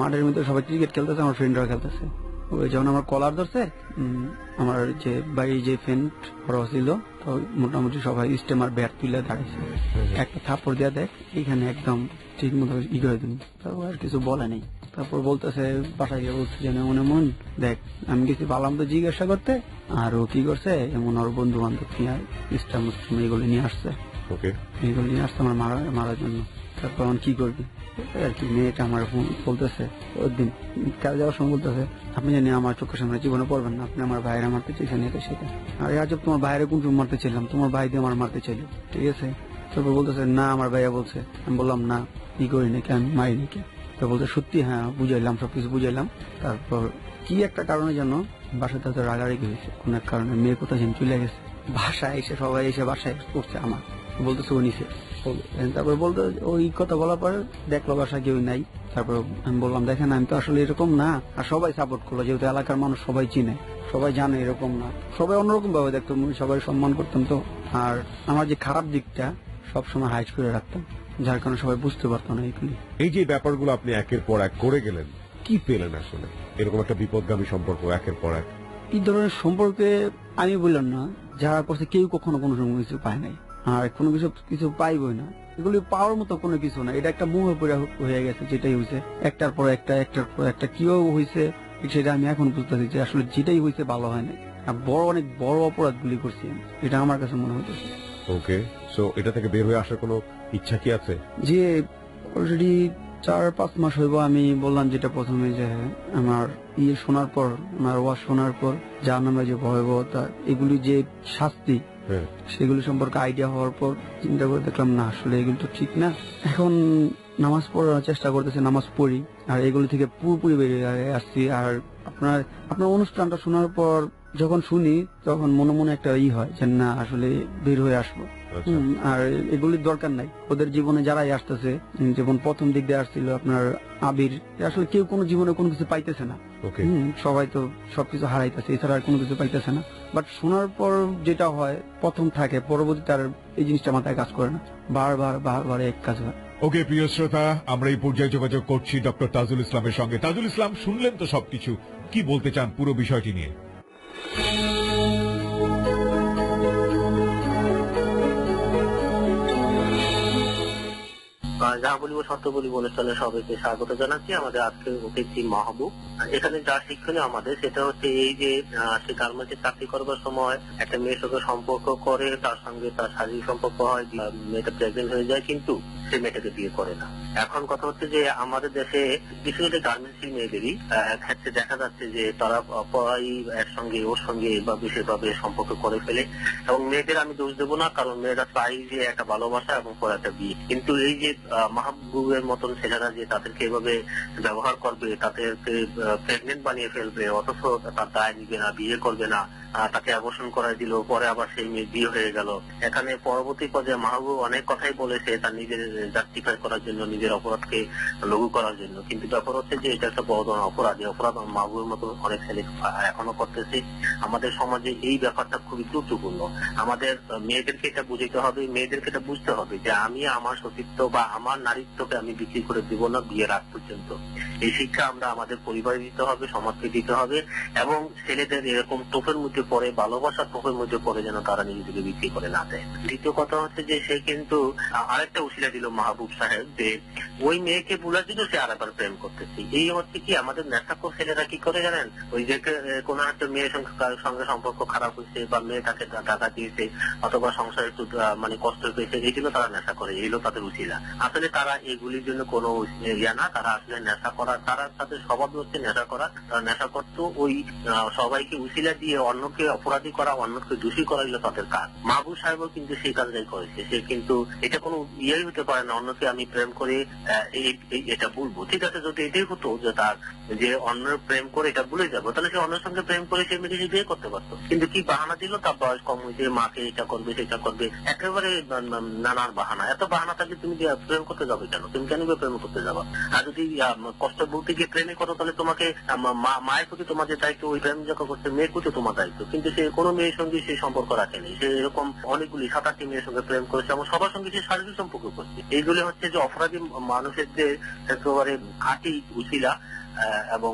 মাঠের ভিতরে সবাই ক্রিকেট খেলতেছে, আমার ফ্রেন্ডরা খেলতেছে। ওই যখন আমার কলার ধরছে, আমার যে বাড়ি যে ফ্রেন্ড ওরা ছিল, তো মোটামুটি সবাই স্টেমার ব্যাট তুলে দাঁড়িয়েছে, একটা থাপ্পড় দিয়া দেখ এখানে একদম ঠিক মতো করে দিন, তারপর আর কিছু বলে নেই। তারপর বলতেছে বাসায় গিয়ে বলছে যে মনে মন দেখ আমি কিছু পালাম তো জিজ্ঞাসা করতে, আর ও কি করছে এমন ওর বন্ধু বান্ধব নিয়ে স্টাম এগুলো নিয়ে আসছে, এগুলো নিয়ে আসছে আমার মারার জন্য। তারপর আমার কি করবি আর কি, মেয়েটা আমার বলতেছে ওর দিন কাজ যাওয়ার সময় বলতেছে আপনি জানি আমার চোখের সামনে জীবনে পড়বেন না, আপনি আমার ভাইরা মারতে চাইছেন এটা সেটা। আর আজব তোমার ভাইরে কোন মারতে চাইলাম, তোমার ভাই দিয়ে আমার মারতে চাইল, ঠিক আছে। তারপর বলতেছে না আমার ভাইয়া বলছে। আমি বললাম না কি করি নাকি, আমি মারি নাকি? তো বলতে সত্যি হ্যাঁ বুঝাইলাম, সবকিছু বুঝাইলাম। তারপর কি একটা কারণে যেন বাসাতে হয়তো রাগারাগি হয়েছে, কোন এক কারণে মেয়ে কোথায় যেন চলে গেছে। বাসায় এসে সবাই এসে বাসায় করছে আমার, বলতেছে ও নিছে। তারপরে বলতে ওই কথা বলার পরে দেখলো বাসা কেউ নাই। তারপর আমি বললাম দেখেন আমি তো আসলে এরকম না। আর সবাই সাপোর্ট করলো, যেহেতু এলাকার মানুষ সবাই চিনে, সবাই জানে এরকম না, সবাই অন্যরকম ভাবে দেখতো, সবাই সম্মান করতাম। তো আর আমার যে খারাপ দিকটা সবসময় হাইড করে রাখতাম, যার কারণে সবাই বুঝতে পারতো না এগুলি। এই যে ব্যাপারগুলো আপনি একের পর এক করে গেলেন, কি পেলেন আসলে এরকম একটা বিপদগামী সম্পর্ক একের পর এক? এই ধরনের সম্পর্কে আমি বললাম না, যারা করছে কেউ কখনো কোনো সময় কিছু পায় নাই, আর কোনো কিছু পাইবই না। এগুলি পাওয়ার মতো কোনো কিছু না, এটা একটা মোহে পড়ে হয়ে গেছে। যেটাই হয়েছে একটার পর একটা কিও হয়েছে, সেটা আমি এখন বুঝতেছি যে আসলে যেটাই হয়েছে ভালো হয় না। অনেক বড় অপরাধগুলি করছি, এটা আমার কাছে মনে হইতেছে। ওকে, সো এটা থেকে বের হয়ে আসার কোনো ইচ্ছা কি আছে? যে অলরেডি 4-5 মাস হইব, আমি বললাম যেটা প্রথমে, যে আমার শোনার পর, আমার ওয়াজ শোনার পর জাহান্নামের যে ভয়াবহতা, এগুলি যে শাস্তি, সেগুলি সম্পর্কে আইডিয়া হওয়ার পর চিন্তা করে দেখলাম না আসলে এগুলি তো ঠিক না। এখন নামাজ পড়ার চেষ্টা করতেছি, নামাজ পড়ি, আর এগুলি থেকে পুরোপুরি বেরিয়ে আসছি। আর আপনার অনুষ্ঠানটা শোনার পর যখন শুনি তখন মনে মনে একটা হয় যে না আসলে বের হয়ে আসবো। আর এগুলির দরকার নাই, ওদের জীবনে যারাই আসতেছে, যেমন প্রথম দিক দিয়ে আসছিল আপনার আবির, আসলে কেউ কোনো জীবনে কোনো কিছু পাইতেছে না, সবাই তো সবকিছু হারাইতেছে, এছাড়া আর কোনো কিছু পাইতেছে না। বাট শোনার পর যেটা হয়, প্রথম থাকে, পরবর্তীতে আর এই জিনিসটা মাথায় কাজ করে না, বারবার এক কাজ হয়। ওকে প্রিয় শ্রোতা, আমরা এই পর্যায়ে যোগাযোগ করছি ডক্টর তাজুল ইসলামের সঙ্গে। তাজুল ইসলাম, শুনলেন তো সবকিছু, কি বলতে চান পুরো বিষয়টি নিয়ে? যা বলিব সত্য বলিব অনুষ্ঠানে সবাইকে স্বাগত জানাচ্ছি। আমাদের আজকের অতিথি মাহবুব। এখানে যা শিক্ষণীয় আমাদের সেটা হচ্ছে এই যে সে গার্মেন্টসে চাকরি করবার সময় একটা মেয়ের সঙ্গে সম্পর্ক করে, তার সঙ্গে তার শারীরিক সম্পর্ক হয়, মেয়েটা প্রেগনেন্ট হয়ে যায়, কিন্তু সে মেয়েটাকে বিয়ে করে না। এখন কথা হচ্ছে যে আমাদের দেশে বিশেষ করে গার্মেন্টস মেয়েদেরই ক্ষেত্রে দেখা যাচ্ছে যে তারা পড়াই এর সঙ্গে ওর সঙ্গে বা বিশেষভাবে সম্পর্ক করে ফেলে, এবং মেয়েদের আমি দোষ দেবো না, কারণ মেয়েরা চাই যে একটা ভালোবাসা এবং পরে একটা বিয়ে। কিন্তু এই যে মাহবুবের মতন ছেলেরা যে তাদেরকে এভাবে ব্যবহার করবে, তাদেরকে প্রেগনেন্ট বানিয়ে ফেলবে, অথচ তার দায় নিবে না, বিয়ে করবে না, তাকে অ্যাবর্শন করাই দিল, পরে আবার সেই মেয়ে বিয়ে হয়ে গেল। এখানে পরবর্তী পর্যায়ে মাহবুব অনেক কথাই বলেছে তার নিজের জাস্টিফাই করার জন্য, নিজের অপরাধকে লঘু করার জন্য, কিন্তু ব্যাপার হচ্ছে যে এটা একটা বড় ধরনের অপরাধ। এই অপরাধ মাহবুবের মতো অনেক ছেলে এখনো করতেছে। আমাদের সমাজে এই ব্যাপারটা খুবই গুরুত্বপূর্ণ। আমাদের মেয়েদেরকে এটা বুঝতে হবে, মেয়েদেরকে এটা বুঝতে হবে যে আমি আমার সতীত্ব বা আমার নারীত্বকে আমি বিক্রি করে দিব না বিয়ের আগ পর্যন্ত। এই শিক্ষা আমরা আমাদের পরিবারে দিতে হবে, সমাজকে দিতে হবে, এবং ছেলেদের এরকম টোপের মধ্যে পড়ে, ভালোবাসার টোপের মধ্যে পড়ে যেন তারা নিজেদেরকে বিক্রি করে না দেয়। দ্বিতীয় কথা হচ্ছে যে সে কিন্তু আরেকটা উশিলা দিল মাহবুব সাহেব, যে ওই মেয়েকে বলার জন্য সে আরেকবার প্রেম করতেছে। এই হচ্ছে কি আমাদের নেশাখোর ছেলেরা কি করে জানেন, ওই যে কোন একটা মেয়ের সঙ্গে সম্পর্ক খারাপ হয়েছে বা মেয়ে তাকে টাকা দিয়েছে অথবা সংসারে একটু মানে কষ্ট পেয়েছে, এই জন্য তারা নেশা করে, এই হলো তাদের উশিলা। আসলে তারা এগুলির জন্য কোনো ইয়া না, তারা আসলে নেশা করা, তারা তাদের স্বভাব হচ্ছে নেশা করা। তারা নেশা করতো ওই সবাইকে উশিলা দিয়ে অন্যকে অপরাধী করা, অন্যকে দোষী করা, হলো তাদের কাজ। মাহবুব সাহেবও কিন্তু সেই কাজটাই করেছে। সে কিন্তু এটা কোনো ইয়েই হতে পারে না অন্যকে আমি প্রেম করে এটা বলবো। ঠিক আছে, যদি এটাই হতো যে তার যে অন্যের প্রেম করে এটা ভুলে যাবো, তাহলে সে অন্যের সঙ্গে প্রেম করে সে মেয়েকে বিয়ে করতে পারতো। কিন্তু কি বাহানা দিল, তার বয়স কম হয়েছে, মাকে এটা করবে সেটা করবে, একেবারে নানান বাহানা। এত বাহানা থাকলে তুমি প্রেম করতে যাবে কেন? তুমি কেন প্রেম করতে যাবা? আর যদি কষ্ট বলতে গিয়ে প্রেমে করো, তাহলে তোমাকে মায়ের প্রতি তোমার যে দায়িত্ব, ওই প্রেম যখন করছে মেয়ের প্রতি তোমার দায়িত্ব। কিন্তু সে কোনো মেয়ের সঙ্গে সেই সম্পর্ক রাখেনি। সে এরকম অনেকগুলি 7-8টি মেয়ের সঙ্গে প্রেম করেছে এবং সবার সঙ্গে সে শারীরিক সম্পর্ক করছে। এইগুলি হচ্ছে যে অপরাধী মানুষের যে একেবারে খাঁটি উশিলা এবং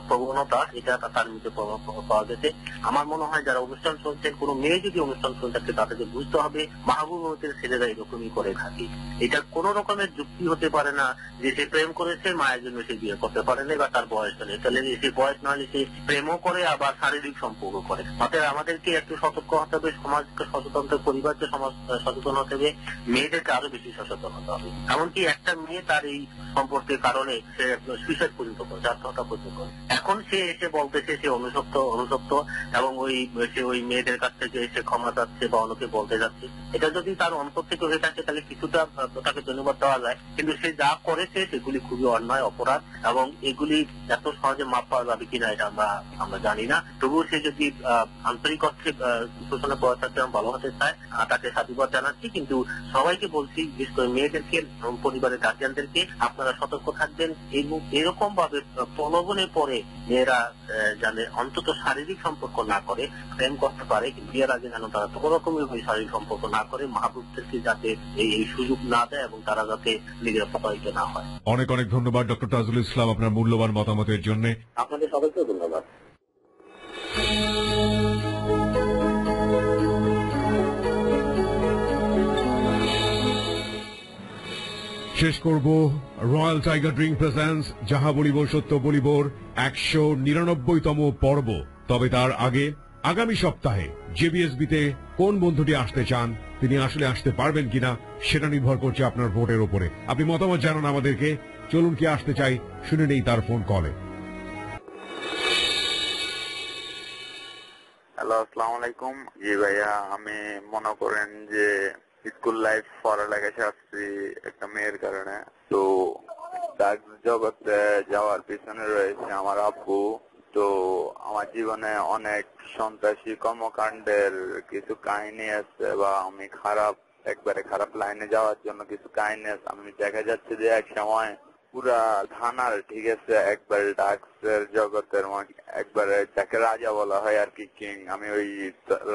প্রবণতা, এটা তার মধ্যে পাওয়া গেছে। আমার মনে হয় যারা অনুষ্ঠান শুনছেন, কোনো মেয়ে যদি অনুষ্ঠান শুনে থাকে তাদেরকে বুঝতে হবে মাহবুবের ছেলেরা এরকমই করে থাকে। এটা কোন রকমের যুক্তি হতে পারে না যে সে প্রেম করেছে মায়ের জন্য সে বিয়ে করতে পারে না, বা তার বয়স নেই, তাহলে সে বয়স না হলে সে প্রেমও করে আবার শারীরিক সম্পর্ক করে। অতএব আমাদেরকে একটু সতর্ক হতে হবে, সমাজকে সচেতন হতে হবে, পরিবারকে সচেতন হতে হবে, মেয়েদেরকে আরো বেশি সচেতন হতে হবে। এমনকি একটা মেয়ে তার এই সম্পর্কের কারণে সে সুইসাইড পর্যন্ত করে। আত্মহত্যা করতে পারে। এখন সে এসে বলতেছে সে অনুতপ্ত এবং সে ওই মেয়েদের কাছ থেকে এসে ক্ষমা চাচ্ছে বা অন্যকে বলতে যাচ্ছে। এটা যদি তার অন্তর থেকে হয়ে থাকে তাহলে কিছুটা তাকে ধন্যবাদ দেওয়া যায়, কিন্তু সে যা করেছে সেগুলি খুবই অন্যায়, অপরাধ, এবং এগুলি এত সহজে মাপ পাওয়া যাবে কিনা এটা আমরা জানি না। তবুও সে যদি আন্তরিক অর্থে সূচনা করে থাকে এবং ভালো হতে চায় তাকে সাধুবাদ জানাচ্ছি। কিন্তু সবাইকে বলছি, বিশেষ করে মেয়েদেরকে, পরিবারের গার্জিয়ানদেরকে, আপনারা সতর্ক থাকবেন এবং এরকম ভাবে প্রলোভনে পড়ে মেয়েরা জানে অন্তত শারীরিক সম্পর্ক না করে, প্রেম করতে পারে, বিয়ের আগে যেন তারা কোনো রকমের শারীরিক সম্পর্ক না করে, মাহবুবদেরকে যাতে এই সুযোগ না দেয় এবং তারা যাতে নিজেরা প্রতারিত না হয়। অনেক অনেক ধন্যবাদ ডক্টর তাজুল ইসলাম আপনার মূল্যবান মতামতের জন্য। আপনাদের সবাইকে ধন্যবাদ। শেষ করব রয়্যাল টাইগার ড্রিঙ্ক প্রেজেন্স যাহা বলিব সত্য বলিবর 199তম পর্ব। তবে তার আগে আগামী সপ্তাহে জেবিএসবিতে কোন বন্ধুটি আসতে চান, তিনি আসলে আসতে পারবেন কিনা সেটা নির্ভর করছে আপনার ভোটের উপরে। আপনি মতামত জানান আমাদেরকে। চলুন কি আসতে চাই শুনে নেই তার ফোন কলে। হ্যালো, আসসালামু আলাইকুম। জি ভাইয়া, আমি মনে করেন যে স্কুল লাইফ পড়ালেখা আসছি একটা মেয়ের কারণে, তো ড্রাগস জগতে যাওয়ার পিছনে রয়েছে আমার আব্বু। তো আমার জীবনে অনেক সন্ত্রাসী কর্মকাণ্ডের কিছু কাহিনী আছে, বা আমি একবারে খারাপ লাইনে যাওয়ার জন্য কিছু কাহিনী আছে। আমি দেখা যাচ্ছে যে এক সময় পুরা থানার, ঠিক আছে, একবার ড্রাগসের জগতের একবারে যাকে রাজা বলা হয় আর কি, কিং, আমি ওই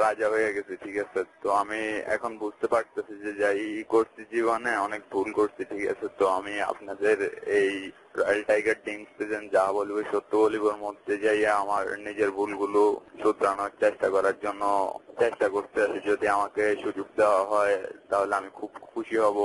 রাজা হয়ে গেছি, ঠিক আছে। তো আমি এখন বুঝতে পারতেছি যে যাই করছি জীবনে অনেক ভুল করছি, ঠিক আছে। তো আমি আপনাদের এই রয়্যাল টাইগার ড্রিঙ্কস প্রেজেন্স যা বলবো সত্য বলিবর মধ্যে যাইয়া আমার নিজের ভুলগুলো শুধরানোর চেষ্টা করার জন্য চেষ্টা করতে আছি। যদি আমাকে সুযোগ দেওয়া হয় তাহলে আমি খুব খুশি হব।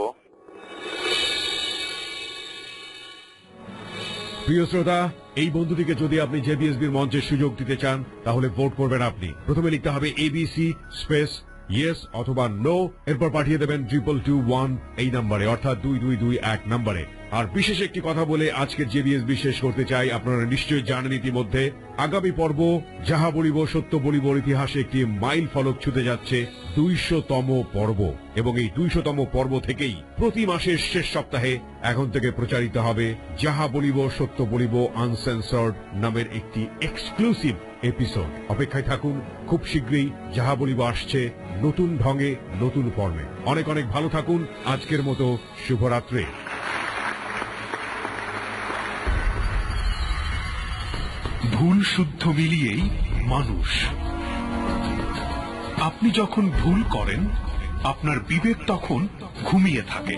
প্রিয় শ্রোতা, এই বন্ধুটিকে যদি আপনি জেবিএসবির মঞ্চে সুযোগ দিতে চান তাহলে ভোট করবেন আপনি। প্রথমে লিখতে হবে ABC স্পেস ইয়েস অথবা নো, এরপর পাঠিয়ে দেবেন 2221 এই নম্বরে, অর্থাৎ 2221 নম্বরে। আর বিশেষ একটি কথা বলে আজকের জেবিএসবি শেষ করতে চাই। আপনারা নিশ্চয়ই জানেন ইতিমধ্যে আগামী পর্ব যাহা বলিব সত্য বলিবর ইতিহাসে একটি মাইল ফলক ছুঁতে যাচ্ছে 200তম পর্ব, এবং এই 200তম পর্ব থেকেই প্রতি মাসের শেষ সপ্তাহে এখন থেকে প্রচারিত হবে যাহা বলিব সত্য বলিব আনসেন্সর্ড নামের একটি এক্সক্লুসিভ এপিসোড। অপেক্ষায় থাকুন, খুব শীঘ্রই যাহা বলিব আসছে নতুন ঢঙে, নতুন ফর্মে। অনেক অনেক ভালো থাকুন। আজকের মতো শুভরাত্রি। ভুল শুদ্ধ মিলিয়েই মানুষ। আপনি যখন ভুল করেন আপনার বিবেক তখন ঘুমিয়ে থাকে।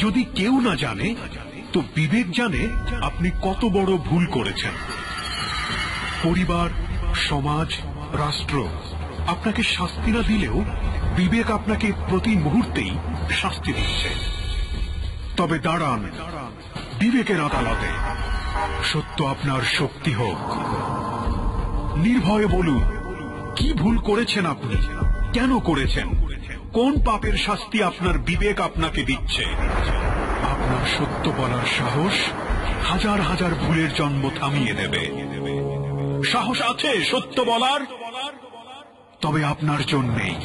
যদি কেউ না জানে তো বিবেক জানে আপনি কত বড় ভুল করেছেন। পরিবার, সমাজ, রাষ্ট্র আপনাকে শাস্তি না দিলেও বিবেক আপনাকে প্রতি মুহূর্তেই শাস্তি দিচ্ছে। তবে দাঁড়ান বিবেকের আদালতে, সত্য আপনার শক্তি হোক। নির্ভয়ে বলুন কি ভুল করেছেন আপনি, কেন করেছেন, কোন পাপের শাস্তি আপনার বিবেক আপনাকে দিচ্ছে। আপনার সত্য বলার সাহস হাজার হাজার ভুলের জন্ম থামিয়ে দেবে। সাহস আছে সত্য বলার? তবে আপনার জন্যেই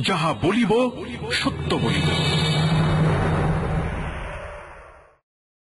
যাহা বলিব সত্য বলিব।